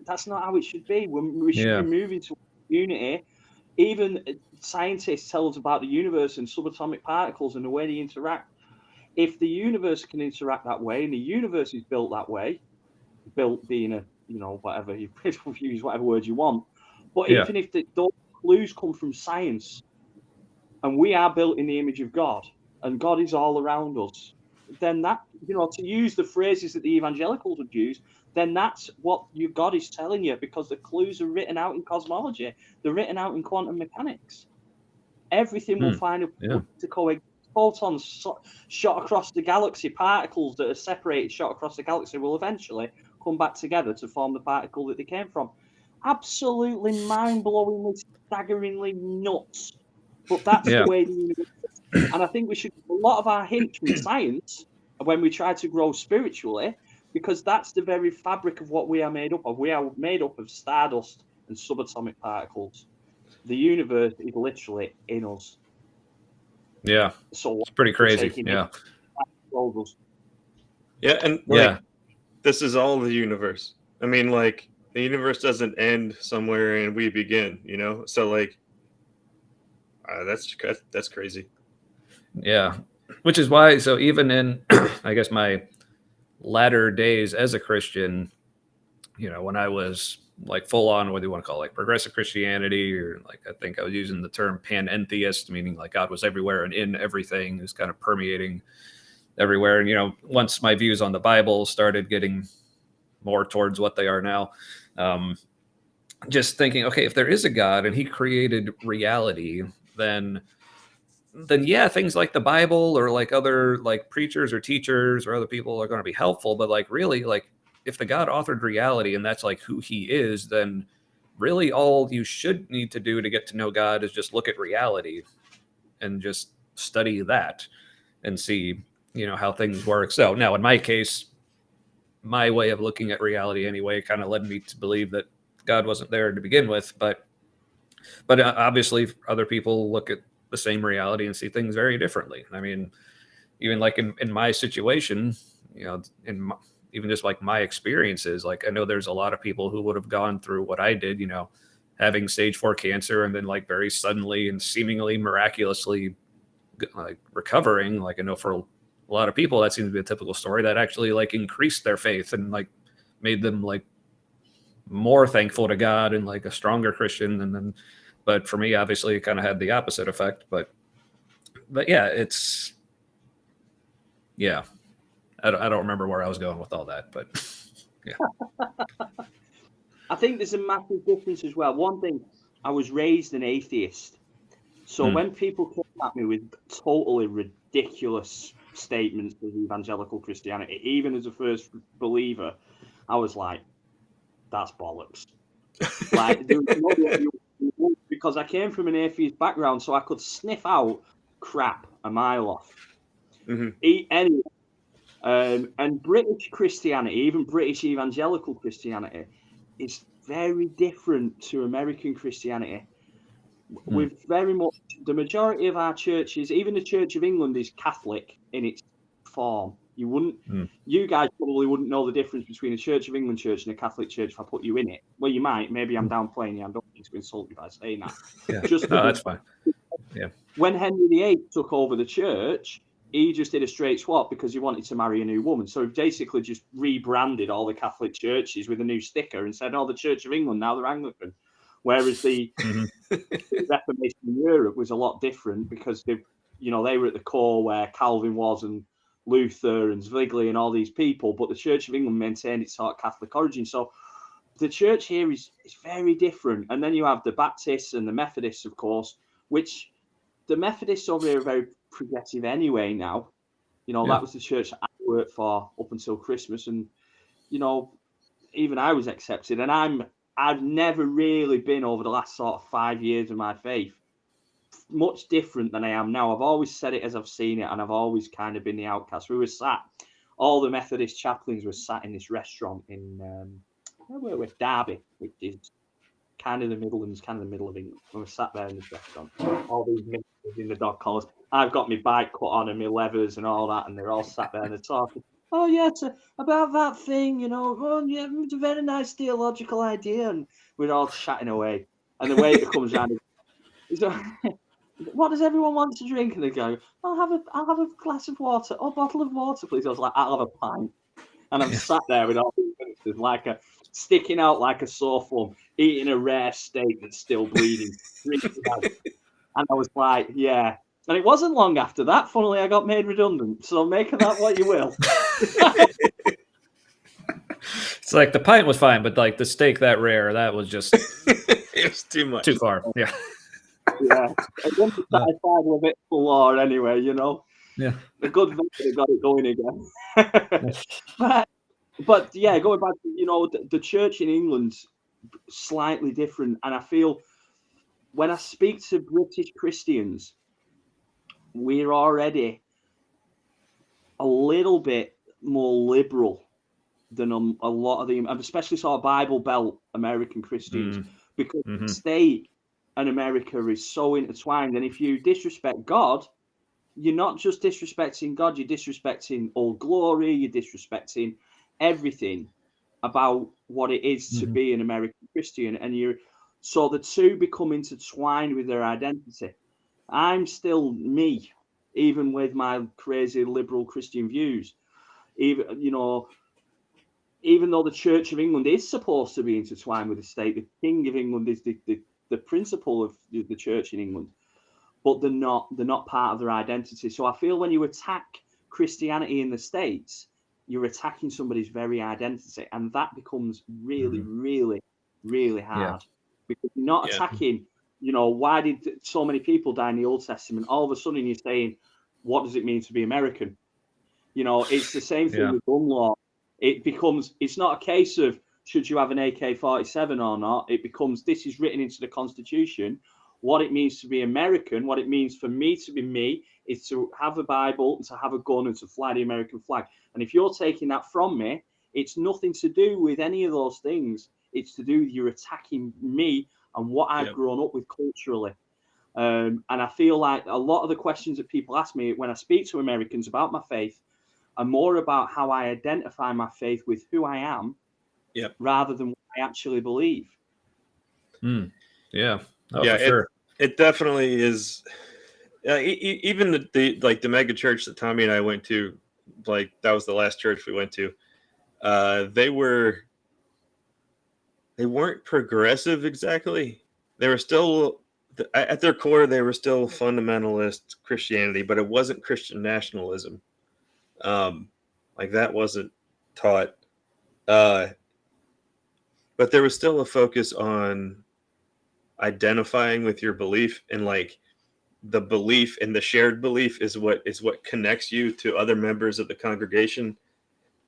That's not how it should be. We should be moving to unity. Even scientists tell us about the universe and subatomic particles and the way they interact. If the universe can interact that way, and the universe is built that way, built being a, whatever you use, whatever word you want. But even if those clues come from science, and we are built in the image of God, and God is all around us, then that, to use the phrases that the evangelicals would use, then that's what your God is telling you, because the clues are written out in cosmology. They're written out in quantum mechanics. Everything will find a way to coexist. Photons shot across the galaxy, particles that are separated, shot across the galaxy, will eventually come back together to form the particle that they came from. Absolutely mind-blowingly, staggeringly nuts. But that's the way the universe is. And I think we should get a lot of our hints from science when we try to grow spiritually, because that's the very fabric of what we are made up of. We are made up of stardust and subatomic particles. The universe is literally in us. Yeah. So it's pretty crazy. Yeah. Yeah, and this is all the universe. I mean, like, the universe doesn't end somewhere and we begin, So like, that's crazy. Yeah, which is why. So even in, I guess, my latter days as a Christian, when I was like full on, what do you want to call it, like progressive Christianity, or like I think I was using the term panentheist, meaning like God was everywhere and in everything, is kind of permeating everywhere. And once my views on the Bible started getting more towards what they are now, just thinking, okay, if there is a God and he created reality, then yeah, things like the Bible or like other like preachers or teachers or other people are going to be helpful. But like really, like if the God authored reality and that's like who he is, then really all you should need to do to get to know God is just look at reality and just study that and see, how things work. So now in my case, my way of looking at reality anyway kind of led me to believe that God wasn't there to begin with, but obviously other people look at the same reality and see things very differently. I mean, even like in my situation, even just like my experiences, like I know there's a lot of people who would have gone through what I did, having stage 4 cancer and then like very suddenly and seemingly miraculously like recovering. Like I know for a lot of people that seems to be a typical story that actually like increased their faith and like made them like more thankful to God and like a stronger Christian. And then, but for me, obviously, it kind of had the opposite effect. But yeah, I don't remember where I was going with all that, but yeah. I think there's a massive difference as well. One thing, I was raised an atheist. So when people come at me with totally ridiculous statements of evangelical Christianity, even as a first believer, I was like, that's bollocks. Like, because I came from an atheist background, so I could sniff out crap a mile off. Anyway, and British Christianity, even British evangelical Christianity, is very different to American Christianity. We've very much, the majority of our churches, even the Church of England, is Catholic in its form. You guys probably wouldn't know the difference between a Church of England church and a Catholic church if I put you in it. Well, you might. Maybe I'm downplaying you. I don't mean to insult you by saying that. Yeah. No, that's fine. Yeah. When Henry VIII took over the church, he just did a straight swap because he wanted to marry a new woman. So he basically just rebranded all the Catholic churches with a new sticker and said, oh, the Church of England, now they're Anglican. Whereas the Reformation in Europe was a lot different because they were at the core where Calvin was and Luther and Zwingli and all these people, but the Church of England maintained its sort of Catholic origin. So the church here is very different. And then you have the Baptists and the Methodists, of course, which the Methodists over here are very progressive anyway now. That was the church that I worked for up until Christmas. And, even I was accepted. And I've never really been over the last sort of 5 years of my faith much different than I am now. I've always said it as I've seen it, and I've always kind of been the outcast. We were sat, all the Methodist chaplains were sat in this restaurant in with Derby, which is kind of the Midlands, kind of the middle of England. We were sat there in this restaurant, all these ministers in the dog collars. I've got my bike cut on and my levers and all that, and they're all sat there and they're talking. Oh yeah, about that thing, oh yeah, it's a very nice theological idea, and we're all chatting away. And the waiter comes around and he's like, what does everyone want to drink? And they go, I'll have a glass of water or a bottle of water, please. I was like, I'll have a pint. And I'm sat there with all these ministers, sticking out like a sore thumb, eating a rare steak that's still bleeding. And I was like, yeah. And it wasn't long after that, funnily, I got made redundant. So make of that what you will. It's like the pint was fine, but like the steak that rare, that was just it was too much. Too far. Yeah. Yeah. I want to satisfy with a bit of law anyway, Yeah. The good vendor got it going again. But yeah, going back to, the church in England's slightly different. And I feel when I speak to British Christians, we're already a little bit more liberal than a lot of the, especially sort of Bible Belt American Christians, because the state and America is so intertwined. And if you disrespect God, you're not just disrespecting God, you're disrespecting all glory, you're disrespecting everything about what it is to be an American Christian. And so the two become intertwined with their identity. I'm still me, even with my crazy liberal Christian views. Even though the Church of England is supposed to be intertwined with the state, the King of England is the principle of the church in England, but they're not part of their identity. So I feel when you attack Christianity in the States, you're attacking somebody's very identity, and that becomes really, really, really hard because you're not attacking. Why did so many people die in the Old Testament? All of a sudden, you're saying, what does it mean to be American? It's the same thing with gun law. It's not a case of should you have an AK-47 or not. It becomes, this is written into the Constitution. What it means to be American, what it means for me to be me, is to have a Bible and to have a gun and to fly the American flag. And if you're taking that from me, it's nothing to do with any of those things. It's to do with you attacking me and what I've grown up with culturally. And I feel like a lot of the questions that people ask me when I speak to Americans about my faith are more about how I identify my faith with who I am, rather than what I actually believe. Yeah. Oh, for sure. It definitely is. Even the mega church that Tommy and I went to, like that was the last church we went to. They weren't progressive exactly. They were still at their core. They were still fundamentalist Christianity, but it wasn't Christian nationalism. Like that wasn't taught. But there was still a focus on identifying with your belief, and like the belief and the shared belief is what connects you to other members of the congregation.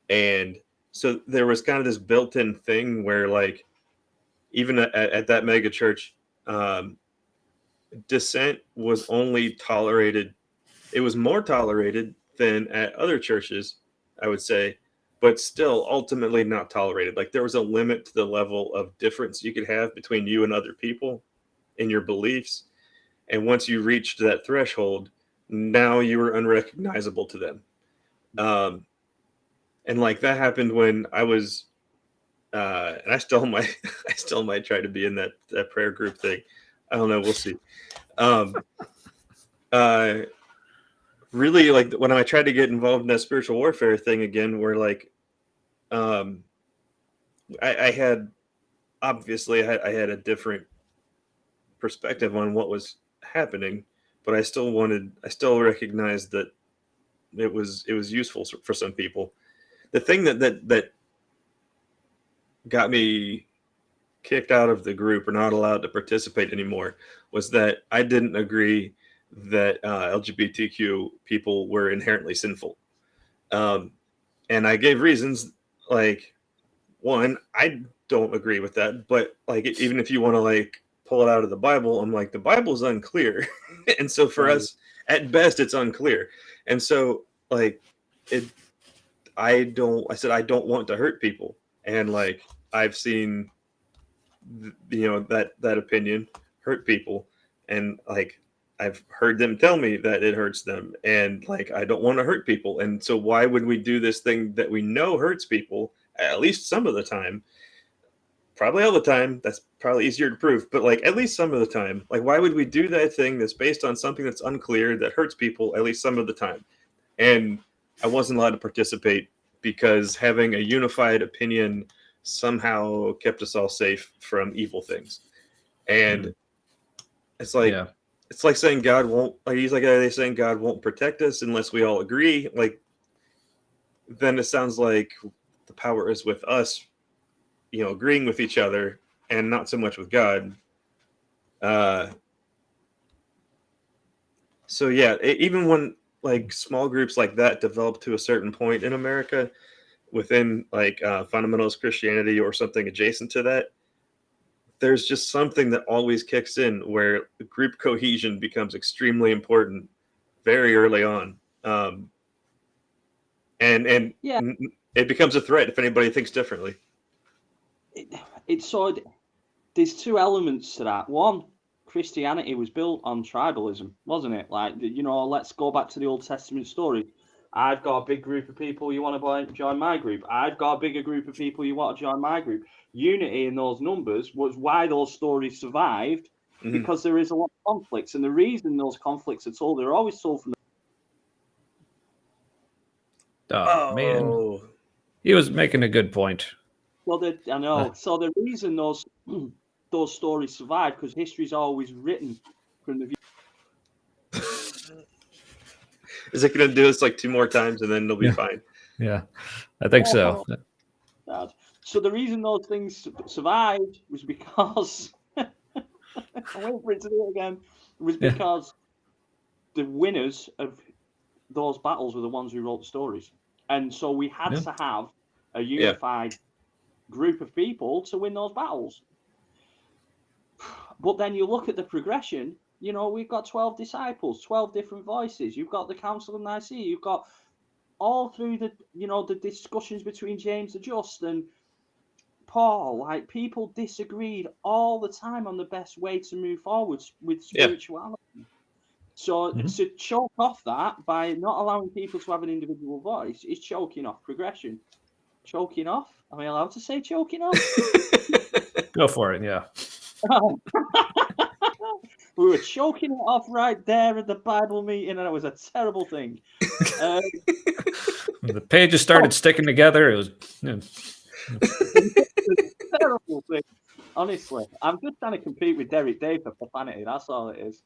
And so there was kind of this built-in thing where like even at that mega church, dissent was only tolerated. It was more tolerated than at other churches, I would say, but still ultimately not tolerated. Like there was a limit to the level of difference you could have between you and other people in your beliefs. And once you reached that threshold, now you were unrecognizable to them. And like that happened when I was, and I still might try to be in that prayer group thing. I don't know. We'll see. Really, like when I tried to get involved in that spiritual warfare thing again, where like, I had a different perspective on what was happening, but I still recognized that it was useful for some people. The thing that got me kicked out of the group or not allowed to participate anymore was that I didn't agree that LGBTQ people were inherently sinful. And I gave reasons, like, one, I don't agree with that, but like even if you want to like pull it out of the Bible, I'm like, the Bible's unclear. And so for us, at best, it's unclear. And so like I said I don't want to hurt people. And like I've seen that opinion hurt people, and like I've heard them tell me that it hurts them, and like I don't want to hurt people. And so why would we do this thing that we know hurts people, at least some of the time? Probably all the time, that's probably easier to prove, but like at least some of the time, like why would we do that thing that's based on something that's unclear, that hurts people at least some of the time? And I wasn't allowed to participate because having a unified opinion somehow kept us all safe from evil things. And it's like it's like saying God won't, like he's like, are they saying God won't protect us unless we all agree? Like then it sounds like the power is with us, agreeing with each other and not so much with God. So yeah, even when like small groups like that develop to a certain point in America within like fundamentalist Christianity or something adjacent to that, there's just something that always kicks in where the group cohesion becomes extremely important very early on. And it becomes a threat if anybody thinks differently. There's two elements to that. One, Christianity was built on tribalism, wasn't it? Like, let's go back to the Old Testament story. I've got a big group of people, you want to join my group. I've got a bigger group of people, you want to join my group. Unity in those numbers was why those stories survived, because there is a lot of conflicts. And the reason those conflicts are told, they're always told from man. He was making a good point. So the reason those stories survive, because history is always written from the view. Is it going to do this like 2 more times and then it'll be fine? Yeah, I think so. So the reason those things survived was because I'm waiting for it to do it again. Was because the winners of those battles were the ones who wrote the stories, and so we had to have a unified group of people to win those battles. But then you look at the progression, you know, we've got 12 disciples, 12 different voices. You've got the Council of Nicaea. You've got all through the, you know, the discussions between James the Just and Paul, like people disagreed all the time on the best way to move forward with spirituality. So to choke off that by not allowing people to have an individual voice is choking off progression. Choking off? Am I allowed to say choking off? Go for it, yeah. We were choking it off right there at the Bible meeting, and it was a terrible thing. The pages started sticking together. It was a terrible thing. Honestly, I'm just trying to compete with Derek Day for profanity. That's all it is.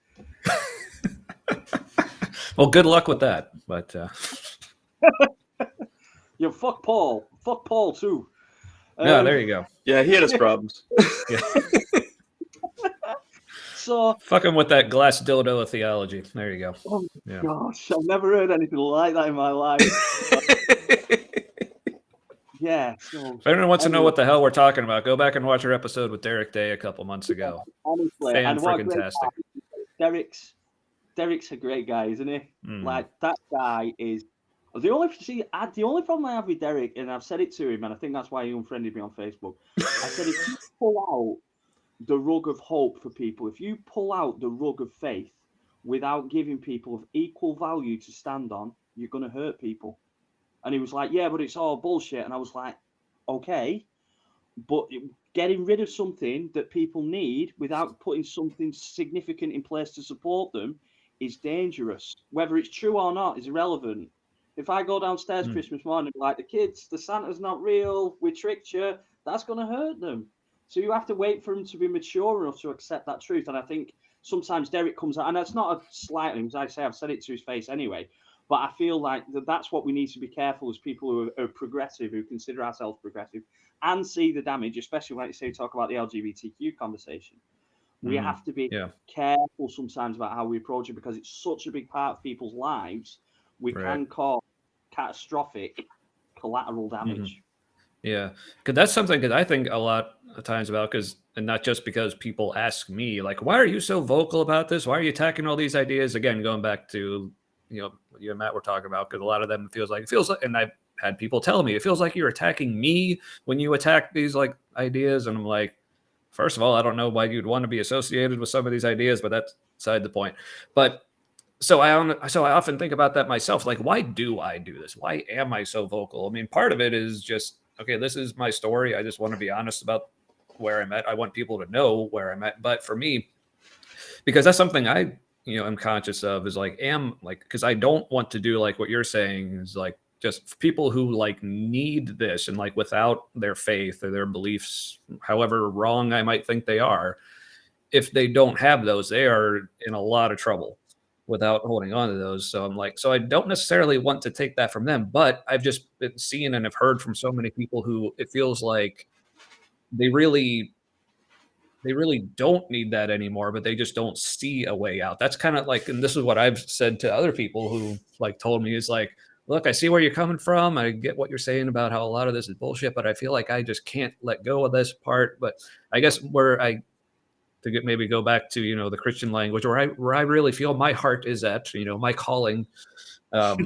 Well, good luck with that. But you fuck Paul. Fuck Paul too. Yeah, there you go. Yeah, he had his problems. Yeah. So fuck him with that glass dildo of theology. There you go. Oh my gosh, I've never heard anything like that in my life. Yeah. So, if anyone wants to know what the hell we're talking about, go back and watch our episode with Derek Day a couple months ago. Honestly, Fan-freaking-tastic. Derek's a great guy, isn't he? Like that guy is the only problem I have with Derek, and I've said it to him, and I think that's why he unfriended me on Facebook. I said, if you pull out the rug of hope for people, if you pull out the rug of faith without giving people of equal value to stand on, you're going to hurt people. And he was like, yeah, but it's all bullshit. And I was like, okay, but getting rid of something that people need without putting something significant in place to support them is dangerous. Whether it's true or not is irrelevant. If I go downstairs Christmas morning and be like, the kids, the Santa's not real, we tricked you, that's going to hurt them. So you have to wait for them to be mature enough to accept that truth. And I think sometimes Derek comes out, and that's not a slight, as I say, I've said it to his face anyway, but I feel like that's what we need to be careful as people who are progressive, who consider ourselves progressive, and see the damage, especially when you say talk about the LGBTQ conversation. We have to be careful sometimes about how we approach it, because it's such a big part of people's lives. We can cause catastrophic collateral damage. Yeah, because that's something that I think a lot of times about, and not just because people ask me, like, why are you so vocal about this? Why are you attacking all these ideas? Again, going back to, you know, you and Matt were talking about, because a lot of them feels like, and I've had people tell me, it feels like you're attacking me when you attack these like ideas. And I'm like, first of all, I don't know why you'd want to be associated with some of these ideas, but that's beside the point. But so I often think about that myself. Like, why do I do this? Why am I so vocal? I mean, part of it is just, okay, this is my story. I just want to be honest about where I'm at. I want people to know where I'm at. But for me, because that's something I, am conscious of, is like, because I don't want to do like what you're saying, is like just people who like need this, and like without their faith or their beliefs, however wrong I might think they are, if they don't have those, they are in a lot of trouble without holding on to those. So I'm like, so I don't necessarily want to take that from them, but I've just been seeing and have heard from so many people who it feels like they really don't need that anymore, but they just don't see a way out. That's kind of like, and this is what I've said to other people who like told me, is like, look, I see where you're coming from. I get what you're saying about how a lot of this is bullshit, but I feel like I just can't let go of this part. But I guess maybe go back to, the Christian language, where I really feel my heart is at, my calling, where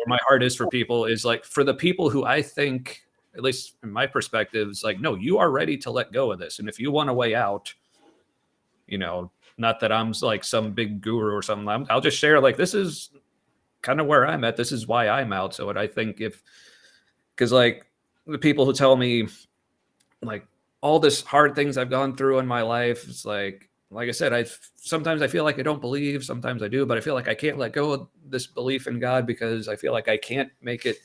my heart is for people, is like for the people who I think, at least in my perspective, is like, no, you are ready to let go of this. And if you want a way out, not that I'm like some big guru or something, I'll just share, like, this is kind of where I'm at. This is why I'm out. So I think because like the people who tell me like all this hard things I've gone through in my life, it's like I said, sometimes I feel like I don't believe, sometimes I do, but I feel like I can't let go of this belief in God, because I feel like I can't make it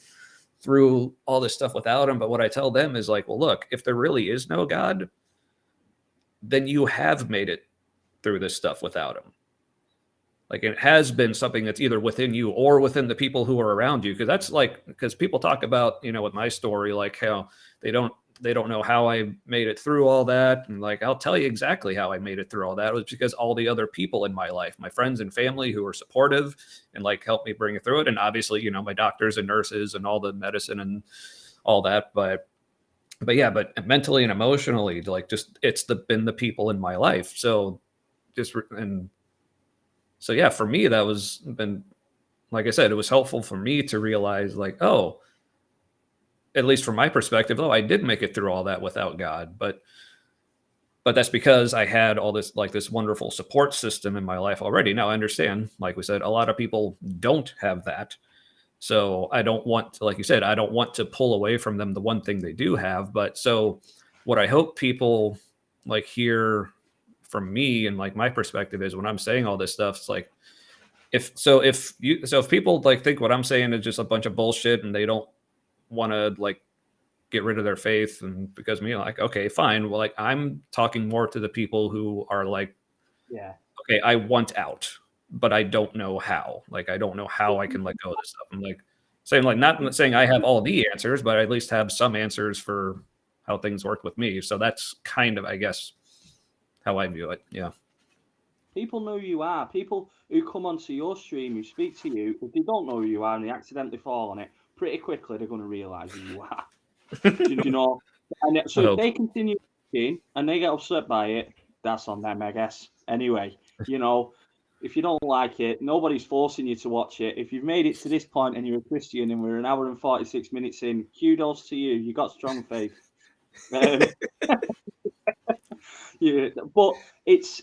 through all this stuff without him. But what I tell them is like, well, look, if there really is no God, then you have made it through this stuff without him. Like, it has been something that's either within you or within the people who are around you. Because people talk about, with my story, like how they don't know how I made it through all that. And like, I'll tell you exactly how I made it through all that. It was because all the other people in my life, my friends and family who were supportive and like helped me bring it through it. And obviously, my doctors and nurses and all the medicine and all that. But yeah, but mentally and emotionally, like just it's been the people in my life. So and so yeah, for me that was been, like I said, it was helpful for me to realize like, oh, at least from my perspective, I did make it through all that without God, but that's because I had all this like this wonderful support system in my life already. Now I understand, like we said, a lot of people don't have that. So I don't want to, like you said, I don't want to pull away from them the one thing they do have. But so what I hope people like hear from me and like my perspective is when I'm saying all this stuff, it's like if people like think what I'm saying is just a bunch of bullshit and they don't want to like get rid of their faith and because me, like, okay, fine. Well, like I'm talking more to the people who are like, Yeah. okay, I want out, but I don't know how. Like I don't know how I can let go of this stuff. I'm like saying like not saying I have all the answers, but I at least have some answers for how things work with me. So that's kind of, I guess, how I view it. Yeah. People know who you are. People who come onto your stream, who speak to you, if they don't know who you are and they accidentally fall on it, pretty quickly they're going to realise who you are. You know? And so if they continue talking and they get upset by it, that's on them, I guess. Anyway, you know, if you don't like it, nobody's forcing you to watch it. If you've made it to this point and you're a Christian and we're an hour and 46 minutes in, kudos to you. You got strong faith. Yeah, but it's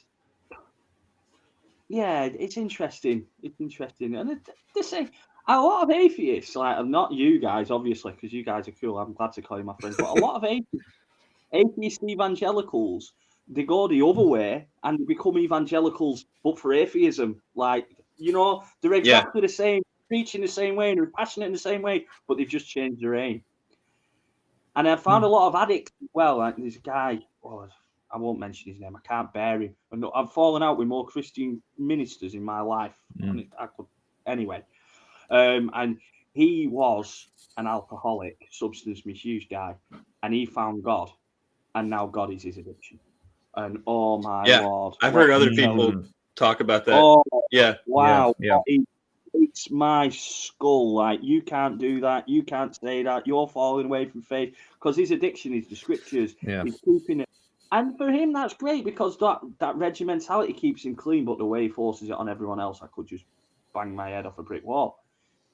interesting. It's interesting, and they say a lot of atheists, like not you guys, obviously, because you guys are cool. I'm glad to call you my friends, but a lot of atheist evangelicals, they go the other way and they become evangelicals, but for atheism. Like, you know, they're exactly the same, preaching the same way and they're passionate in the same way, but they've just changed their aim. And I found a lot of addicts as well. Like this guy, I won't mention his name. I can't bear him. And I've fallen out with more Christian ministers in my life. Anyway. And he was an alcoholic, substance misuse guy, and he found God, and now God is his addiction. And oh my Lord, I've heard other people talk about that. Oh, yeah, wow, yeah. It's my skull. Like, you can't do that. You can't say that. You're falling away from faith because his addiction is the scriptures. Yeah. He's keeping it. And for him, that's great because that regimentality keeps him clean. But the way he forces it on everyone else, I could just bang my head off a brick wall.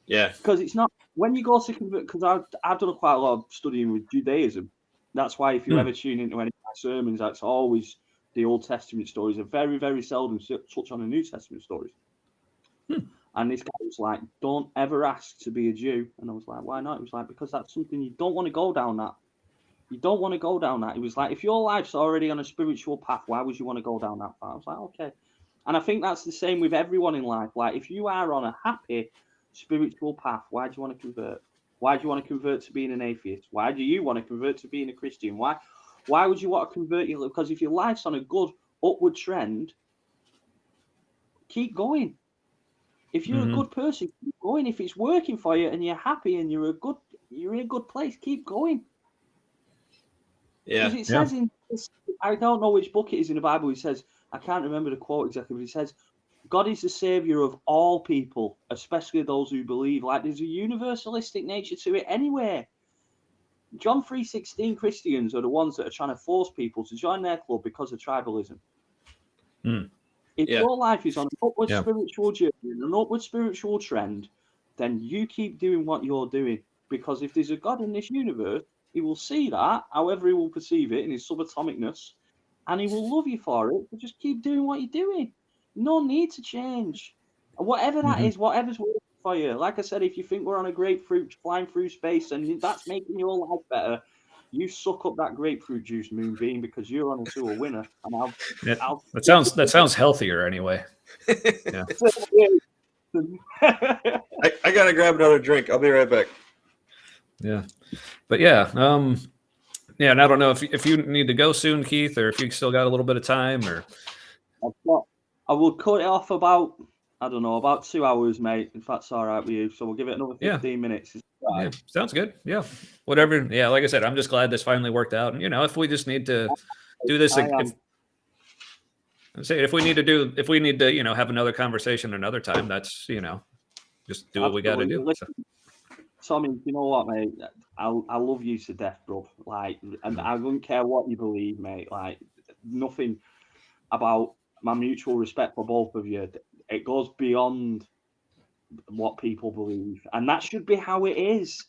Yeah. Because it's not, when you go to convert, because I've done quite a lot of studying with Judaism. That's why if you ever tune into any of my sermons, that's always the Old Testament stories. Are very, very seldom touch on the New Testament stories. And this guy was like, don't ever ask to be a Jew. And I was like, why not? He was like, because that's something you don't want to go down that. You don't want to go down that. He was like, if your life's already on a spiritual path, why would you want to go down that path? I was like, okay. And I think that's the same with everyone in life. Like, if you are on a happy spiritual path, why do you want to convert? Why do you want to convert to being an atheist? Why do you want to convert to being a Christian? Why would you want to convert? Because if your life's on a good upward trend, keep going. If you're a good person, keep going. If it's working for you and you're happy and you're in a good place, keep going. Yeah. Because it says in this, I don't know which book it is in the Bible. It says, I can't remember the quote exactly, but it says, God is the savior of all people, especially those who believe. Like, there's a universalistic nature to it anyway. John 3:16 Christians are the ones that are trying to force people to join their club because of tribalism. If your life is on an upward spiritual journey, an upward spiritual trend, then you keep doing what you're doing. Because if there's a God in this universe, he will see that, however he will perceive it in his subatomicness, and he will love you for it. But just keep doing what you're doing. No need to change. Whatever that is, whatever's working for you. Like I said, if you think we're on a grapefruit flying through space and that's making your life better, you suck up that grapefruit juice, Moonbeam, because you're on to a winner. And that sounds healthier anyway. Yeah. I gotta grab another drink. I'll be right back. Yeah, but yeah, and I don't know if you need to go soon, Keith, or if you still got a little bit of time, or I will cut it off about 2 hours, mate. If that's all right with you, so we'll give it another 15 minutes. Right. Yeah, sounds good. Yeah, whatever. Yeah, like I said, I'm just glad this finally worked out. And if we just need to do this, if we need to, have another conversation another time, that's just do what we got to do. Listen, Tommy, you know what, mate? I love you to death, bro. Like, and I don't care what you believe, mate. Like, nothing about my mutual respect for both of you. It goes beyond what people believe, and that should be how it is.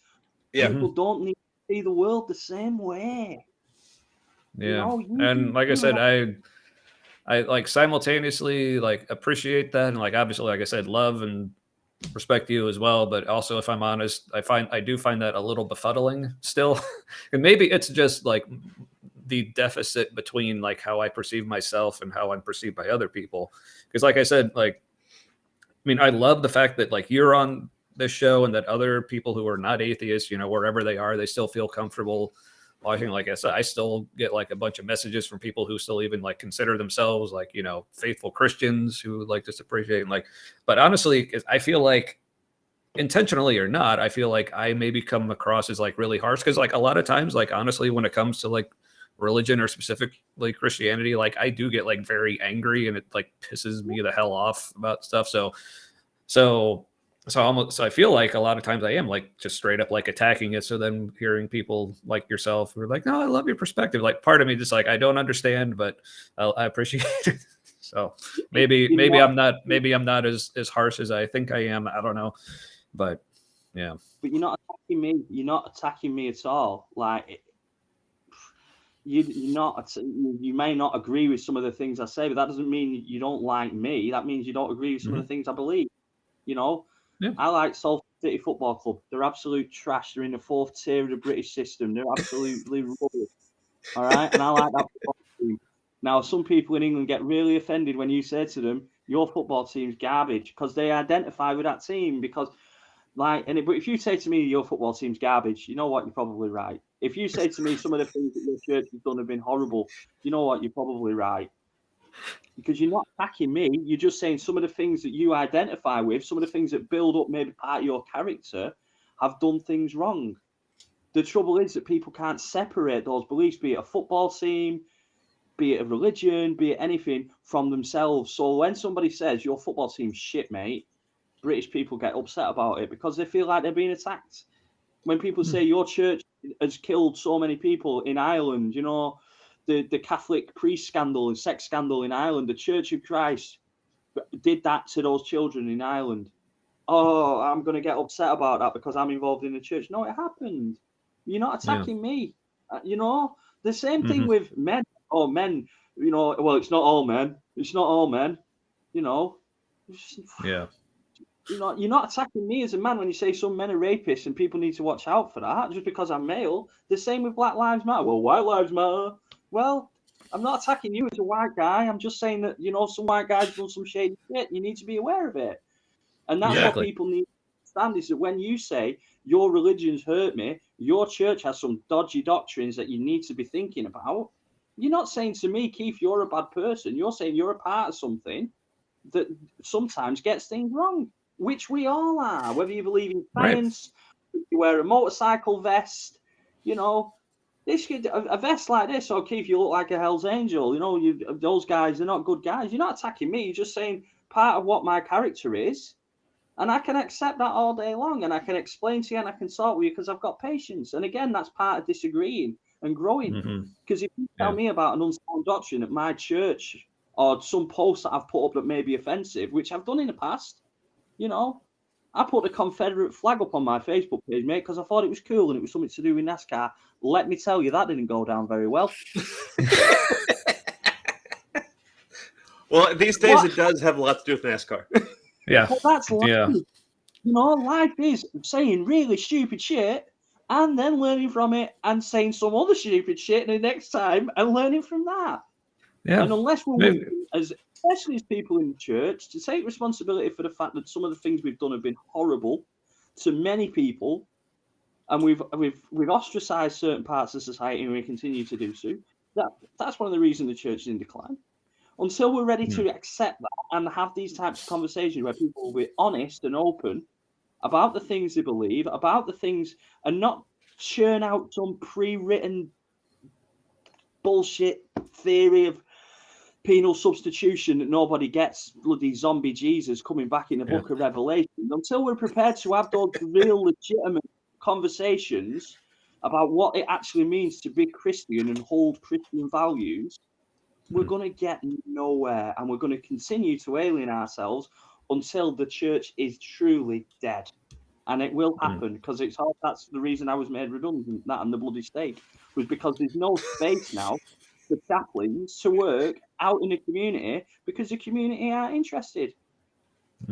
Yeah. People don't need to see the world the same way. Yeah, and like I said, I like simultaneously like appreciate that, and like obviously, like I said, love and respect you as well. But also, if I'm honest, I do find that a little befuddling still, and maybe it's just like the deficit between like how I perceive myself and how I'm perceived by other people. Because, like I said, like I mean, I love the fact that like you're on this show and that other people who are not atheists, you know, wherever they are, they still feel comfortable watching. Like I said, I still get like a bunch of messages from people who still even like consider themselves like, you know, faithful Christians who like just appreciate and like, but honestly, I feel like intentionally or not, I feel like I maybe come across as like really harsh because like a lot of times, like honestly, when it comes to like religion or specifically Christianity, like I do get like very angry and it like pisses me the hell off about stuff. So I feel like a lot of times I am like just straight up like attacking it. So then hearing people like yourself who are like, no, I love your perspective. Like part of me just like I don't understand, but I appreciate it. So maybe I'm not as harsh as I think I am. I don't know, but yeah. But you're not attacking me. You're not attacking me at all. Like you're not. You may not agree with some of the things I say, but that doesn't mean you don't like me. That means you don't agree with some of the things I believe. You know, I like Salford City Football Club. They're absolute trash. They're in the 4th tier of the British system. They're absolutely rubbish. All right, and I like that football team. Now, some people in England get really offended when you say to them, "Your football team's garbage," because they identify with that team. Because, but if you say to me, "Your football team's garbage," you know what? You're probably right. If you say to me, "Some of the things that your church has done have been horrible," you know what? You're probably right. Because you're not attacking me, you're just saying some of the things that you identify with, some of the things that build up maybe part of your character, have done things wrong. The trouble is that people can't separate those beliefs, be it a football team, be it a religion, be it anything, from themselves. So when somebody says your football team's shit, mate, British people get upset about it because they feel like they're being attacked. When people say your church has killed so many people in Ireland, you know, the Catholic priest scandal and sex scandal in Ireland, the Church of Christ did that to those children in Ireland. Oh, I'm going to get upset about that because I'm involved in the church. No, it happened. You're not attacking me. You know, the same thing with men. Oh, men, you know, well, it's not all men. It's not all men, you know. Yeah. You're not attacking me as a man when you say some men are rapists and people need to watch out for that just because I'm male. The same with Black Lives Matter. Well, white lives matter. Well, I'm not attacking you as a white guy. I'm just saying that, you know, some white guys done some shady shit. You need to be aware of it. And that's what people need to understand is that when you say your religion's hurt me, your church has some dodgy doctrines that you need to be thinking about, you're not saying to me, Keith, you're a bad person. You're saying you're a part of something that sometimes gets things wrong, which we all are, whether you believe in science, you wear a motorcycle vest, you know, a vest like this, or Keith, you look like a Hell's Angel, you know, those guys, they're not good guys. You're not attacking me, you're just saying part of what my character is, and I can accept that all day long, and I can explain to you, and I can talk with you because I've got patience. And again, that's part of disagreeing and growing, because if you tell me about an unsound doctrine at my church, or some post that I've put up that may be offensive, which I've done in the past, you know, I put the Confederate flag up on my Facebook page, mate, because I thought it was cool and it was something to do with NASCAR. Let me tell you, that didn't go down very well. Well, these days it does have a lot to do with NASCAR. Yeah. But that's life. You know, life is saying really stupid shit and then learning from it and saying some other stupid shit the next time and learning from that. Yeah. And unless we're willing, especially as people in the church, to take responsibility for the fact that some of the things we've done have been horrible to many people, and we've ostracized certain parts of society, and we continue to do so. That's one of the reasons the church is in decline. Until we're ready to accept that and have these types of conversations where people will be honest and open about the things they believe, about the things, and not churn out some pre-written bullshit theory of penal substitution that nobody gets, bloody zombie Jesus coming back in the book of Revelation, until we're prepared to have those real legitimate conversations about what it actually means to be Christian and hold Christian values, we're going to get nowhere, and we're going to continue to alien ourselves until the church is truly dead. And it will happen, because that's the reason I was made redundant, that and the bloody stake, was because there's no space now for chaplains to work out in the community because the community aren't interested.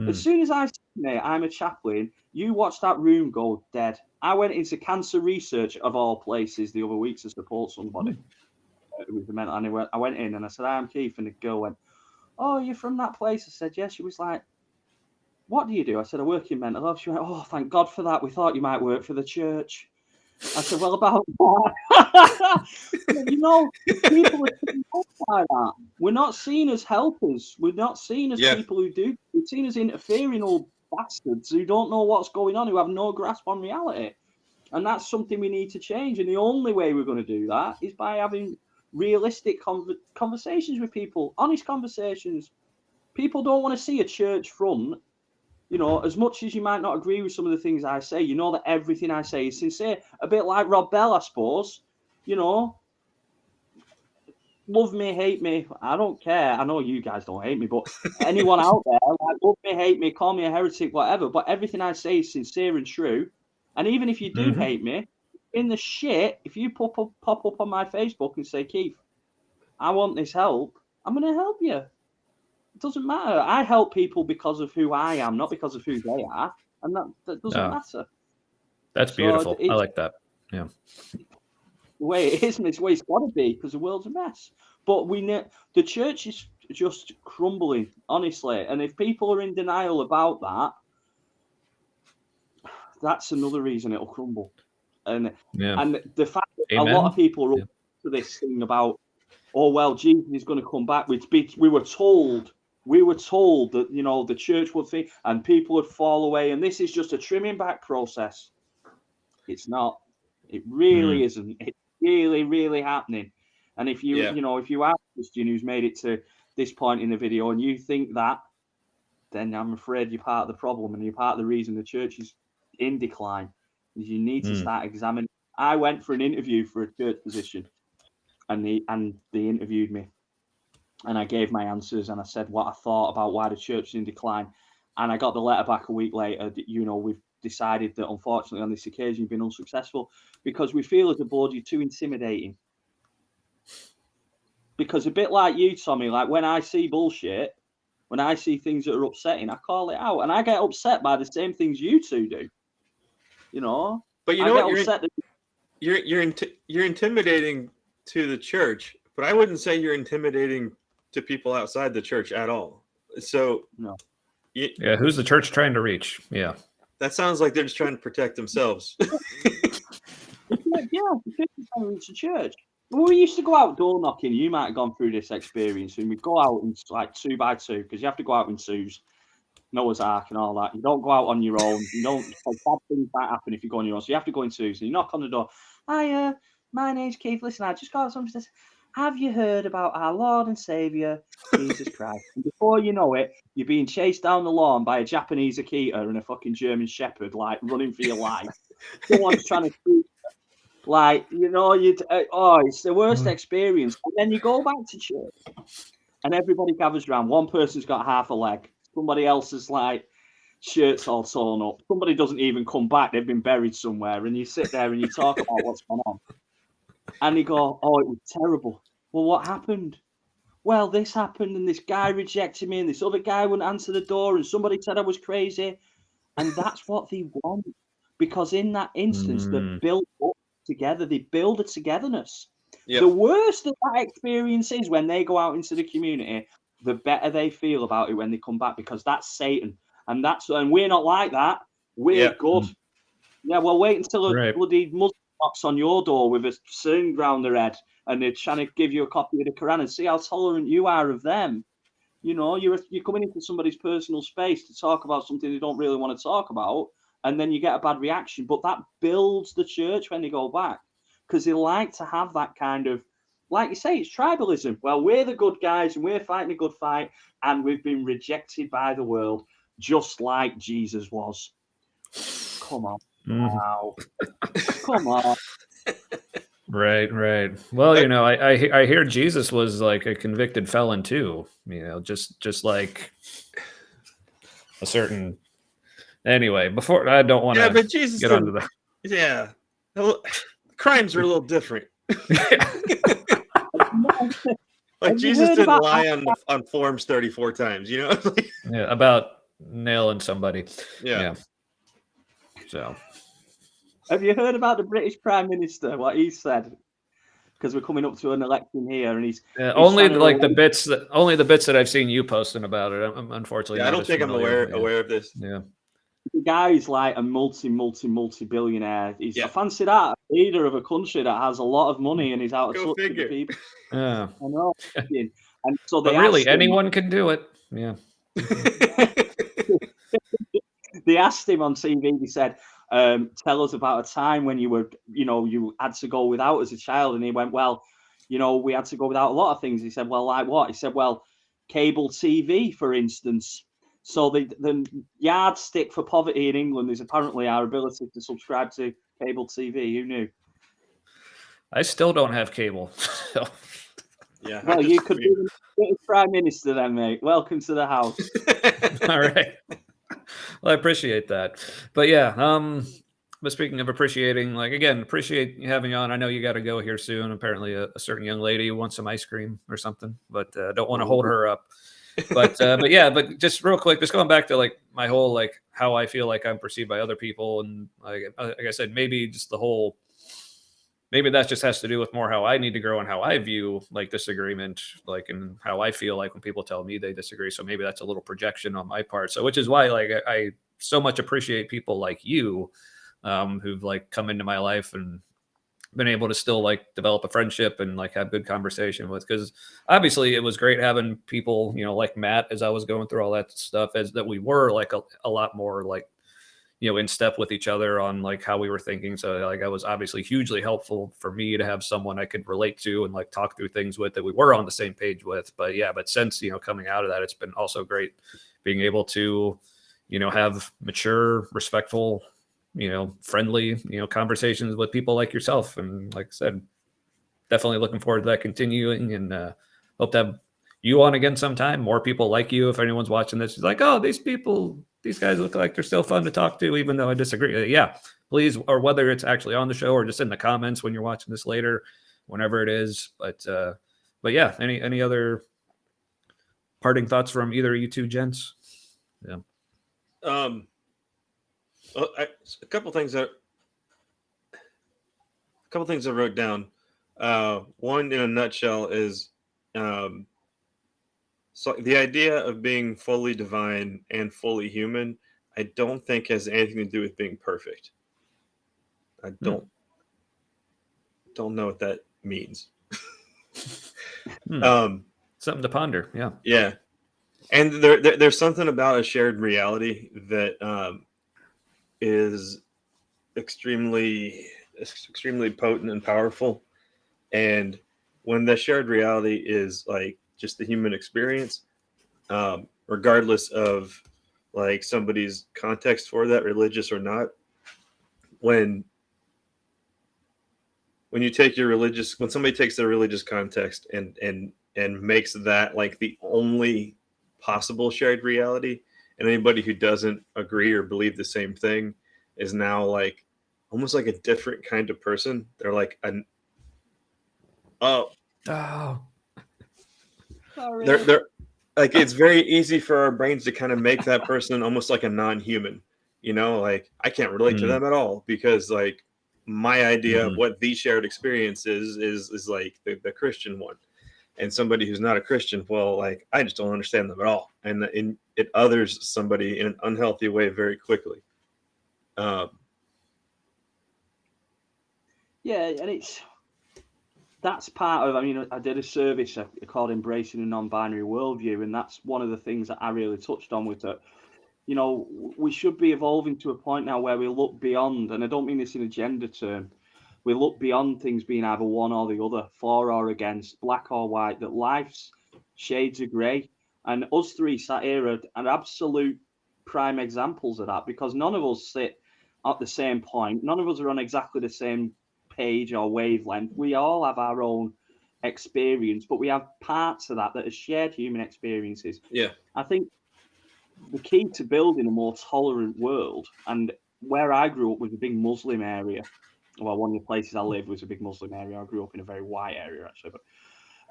As soon as I say, mate, I'm a chaplain, you watch that room go dead. I went into cancer research, of all places, the other week to support somebody who was mental. And I went in and I said, I'm Keith. And the girl went, oh, you're from that place? I said, yes. She was like, what do you do? I said, I work in mental health. She went, oh, thank God for that. We thought you might work for the church. I said, well, about what? You know, people are seen like that. We're not seen as helpers. We're not seen as people who do. We're seen as interfering old bastards who don't know what's going on, who have no grasp on reality. And that's something we need to change. And the only way we're going to do that is by having realistic conversations with people, honest conversations. People don't want to see a church front. You know, as much as you might not agree with some of the things I say, you know that everything I say is sincere. A bit like Rob Bell, I suppose. You know, love me, hate me, I don't care. I know you guys don't hate me, but anyone out there, like, love me, hate me, call me a heretic, whatever. But everything I say is sincere and true. And even if you do hate me, in the shit, if you pop up on my Facebook and say, Keith, I want this help, I'm going to help you. It doesn't matter. I help people because of who I am, not because of who they are. And that doesn't matter. That's beautiful. I like that. Yeah. The way it is, and it's the way it's got to be, because the world's a mess. But the church is just crumbling, honestly. And if people are in denial about that, that's another reason it'll crumble. And the fact that a lot of people are up to this thing about, oh, well, Jesus is going to come back. We were told that, you know, the church would think, and people would fall away. And this is just a trimming back process. It's not. It really isn't. It's really, really happening. And if you, if you are a Christian who's made it to this point in the video and you think that, then I'm afraid you're part of the problem, and you're part of the reason the church is in decline. You need to start examining. I went for an interview for a church position, and they interviewed me, and I gave my answers, and I said what I thought about why the church is in decline, and I got the letter back a week later that, you know, we've decided that unfortunately on this occasion you've been unsuccessful because we feel as a board you're too intimidating. Because a bit like you, Tommy, like when I see bullshit, when I see things that are upsetting, I call it out, and I get upset by the same things you two do. You know, but you know what? You're intimidating to the church, but I wouldn't say you're intimidating to people outside the church at all. So no, who's the church trying to reach? Yeah, that sounds like they're just trying to protect themselves. the church is trying to reach the church. When we used to go out door knocking, you might have gone through this experience, and we'd go out in like 2 by 2 because you have to go out in twos. Noah's Ark and all that. You don't go out on your own. You don't. Bad things might happen if you go on your own. So you have to go in twos. And you knock on the door. Hi, my name's Keith. Listen, I just got something to say. Have you heard about our Lord and Savior Jesus Christ? And before you know it, you're being chased down the lawn by a Japanese Akita and a fucking German Shepherd, like running for your life. Someone's trying to shoot you. Like, you know, it's the worst experience. And then you go back to church, and everybody gathers around. One person's got half a leg. Somebody else's like shirt's all torn up. Somebody doesn't even come back. They've been buried somewhere. And you sit there and you talk about what's going on. And you go, oh, it was terrible. Well, what happened? Well, this happened, and this guy rejected me, and this other guy wouldn't answer the door, and somebody said I was crazy. And that's what they want. Because in that instance, they build up together. They build a togetherness. Yep. The worse that experience is when they go out into the community, the better they feel about it when they come back, because that's Satan. And we're not like that. We're good. Yeah, well, wait until a bloody Muslim knocks on your door with a string round their head and they're trying to give you a copy of the Quran, and see how tolerant you are of them. You know, you're coming into somebody's personal space to talk about something they don't really want to talk about, and then you get a bad reaction. But that builds the church when they go back, because they like to have that kind of, like you say, it's tribalism. Well, we're the good guys and we're fighting a good fight, and we've been rejected by the world, just like Jesus was. Come on. Mhm. Wow. Come on. Right, right. Well, I hear Jesus was like a convicted felon too. Just like a certain. Anyway, before I don't want Yeah, to but Jesus get onto didn't. Yeah, crimes are a little different. the. Like Have you Jesus heard didn't about lie on forms 34 times. You know. Yeah, about nailing somebody. Yeah. Yeah. So Have you heard about the British Prime Minister? What he said? Because we're coming up to an election here, and he's only trying to like the relate bits that I've seen you posting about it. I'm unfortunately Yeah, I not don't as think I'm familiar. aware of this. Yeah. the guy's like a multi billionaire. He's Yeah. a fancy that leader of a country that has a lot of money and he's out of Go touch with the figure. people. Yeah. I know. And so But they really, asked him. anyone can do it. Yeah. They asked him on TV. They said, "Tell us about a time when you had to go without as a child." And he went, "Well, we had to go without a lot of things." He said, "Well, like what?" He said, "Well, cable TV, for instance." So the yardstick for poverty in England is apparently our ability to subscribe to cable TV. Who knew? I still don't have cable. So. Yeah. Well, you could be the British Prime Minister then, mate. Welcome to the house. All right. Well, I appreciate that. But yeah, but speaking of appreciating, like again, appreciate you having you on. I know you got to go here soon. Apparently, a certain young lady wants some ice cream or something, but don't want to hold her up. But yeah, but just real quick, just going back to like my whole like how I feel like I'm perceived by other people, and like I said, maybe just the whole. Maybe that just has to do with more how I need to grow and how I view like disagreement, like and how I feel like when people tell me they disagree. So maybe that's a little projection on my part. So which is why like I so much appreciate people like you, who've like come into my life and been able to still like develop a friendship and like have good conversation with. Because obviously it was great having people, like Matt, as I was going through all that stuff, as that we were like a lot more like in step with each other on like how we were thinking. So like I was obviously hugely helpful for me to have someone I could relate to and like talk through things with that we were on the same page with. But yeah, but since coming out of that, it's been also great being able to have mature, respectful, friendly, conversations with people like yourself. And like I said, definitely looking forward to that continuing, and hope to have you on again sometime. More people like you. If anyone's watching this, is like, oh, these guys look like they're still fun to talk to, even though I disagree. Yeah, please, or whether it's actually on the show or just in the comments when you're watching this later, whenever it is. But yeah, any other parting thoughts from either of you two gents? Yeah. A couple things I wrote down. One in a nutshell is, so the idea of being fully divine and fully human, I don't think has anything to do with being perfect. I don't know what that means. Something to ponder. Yeah. Yeah. And there's something about a shared reality that is extremely potent and powerful. And when the shared reality is like just the human experience, regardless of like somebody's context for that, religious or not, when you take when somebody takes their religious context and makes that like the only possible shared reality, and anybody who doesn't agree or believe the same thing is now like almost like a different kind of person. They're like they're like, it's very easy for our brains to kind of make that person almost like a non-human, like I can't relate to them at all, because like my idea of what the shared experience is like the Christian one. And somebody who's not a Christian, well, like I just don't understand them at all, and it others somebody in an unhealthy way very quickly. Yeah, and that's part of. I mean, I did a service called "Embracing a Non-Binary Worldview," and that's one of the things that I really touched on with it. We should be evolving to a point now where we look beyond, and I don't mean this in a gender term. We look beyond things being either one or the other, for or against, black or white. That life's shades of grey, and us three sat here are absolute prime examples of that, because none of us sit at the same point. None of us are on exactly the same page or wavelength. We all have our own experience, but we have parts of that are shared human experiences. Yeah. I think the key to building a more tolerant world, and where I grew up was a big Muslim area. Well, one of the places I lived was a big Muslim area. I grew up in a very white area, actually. But,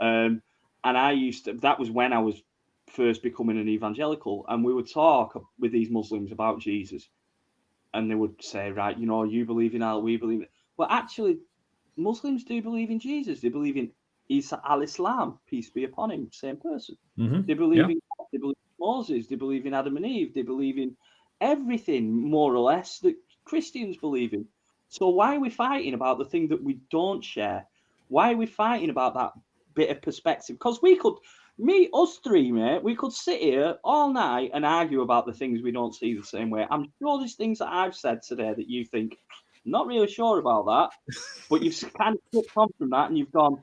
and that was when I was first becoming an evangelical. And we would talk with these Muslims about Jesus. And they would say, right, you believe in Allah, we believe in. Well, actually, Muslims do believe in Jesus. They believe in Isa al-Islam, peace be upon him, same person. Mm-hmm. They believe in God, they believe in Moses, they believe in Adam and Eve, they believe in everything, more or less, that Christians believe in. So why are we fighting about the thing that we don't share? Why are we fighting about that bit of perspective? Because us three, mate, we could sit here all night and argue about the things we don't see the same way. I'm sure there's things that I've said today that you think, not really sure about that, but you've kind of flipped on from that and you've gone,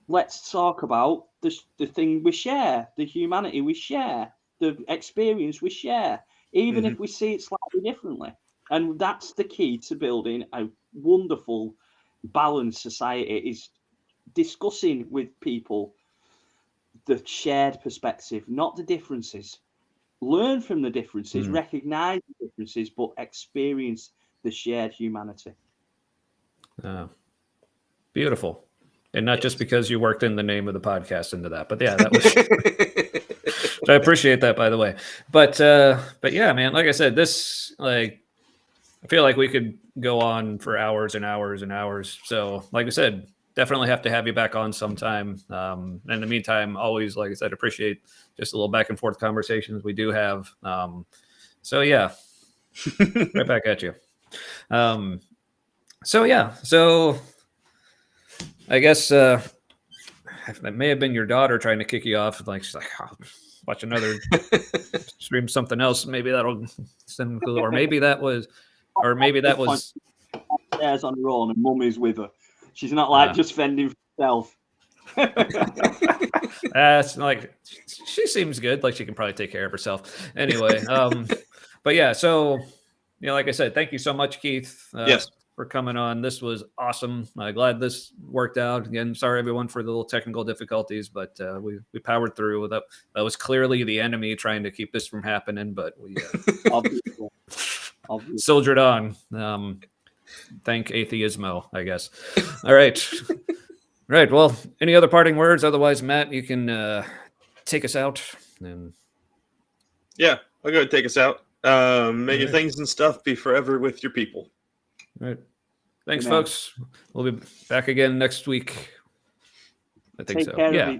let's talk about the thing we share, the humanity we share, the experience we share, even if we see it slightly differently. And that's the key to building a wonderful, balanced society, is discussing with people the shared perspective, not the differences. Learn from the differences, recognize the differences, but experience the shared humanity. Beautiful. And not just because you worked in the name of the podcast into that, but yeah, that was. I appreciate that, by the way. But yeah, man, like I said, this, like, I feel like we could go on for hours and hours and hours. So, like I said, definitely have to have you back on sometime. In the meantime, always, like I said, appreciate just a little back and forth conversations we do have. So yeah, right back at you. So yeah, so I guess it may have been your daughter trying to kick you off. Like, she's like, oh, watch another stream something else. Maybe that'll send, or maybe that was. Stairs on her own, and mum is with her. She's not like just fending for herself. That's like, she seems good. Like, she can probably take care of herself. Anyway, but yeah. So, like I said, thank you so much, Keith. Yes. For coming on. This was awesome. Glad this worked out. Again, sorry everyone for the little technical difficulties, but we powered through. That was clearly the enemy trying to keep this from happening, but we soldiered on. Thank atheismo, I guess. All right. Right. Well, any other parting words? Otherwise, Matt, you can take us out. And yeah, I'll go ahead and take us out. May your things and stuff be forever with your people. All right. Thanks, folks. We'll be back again next week. I think so. Yeah.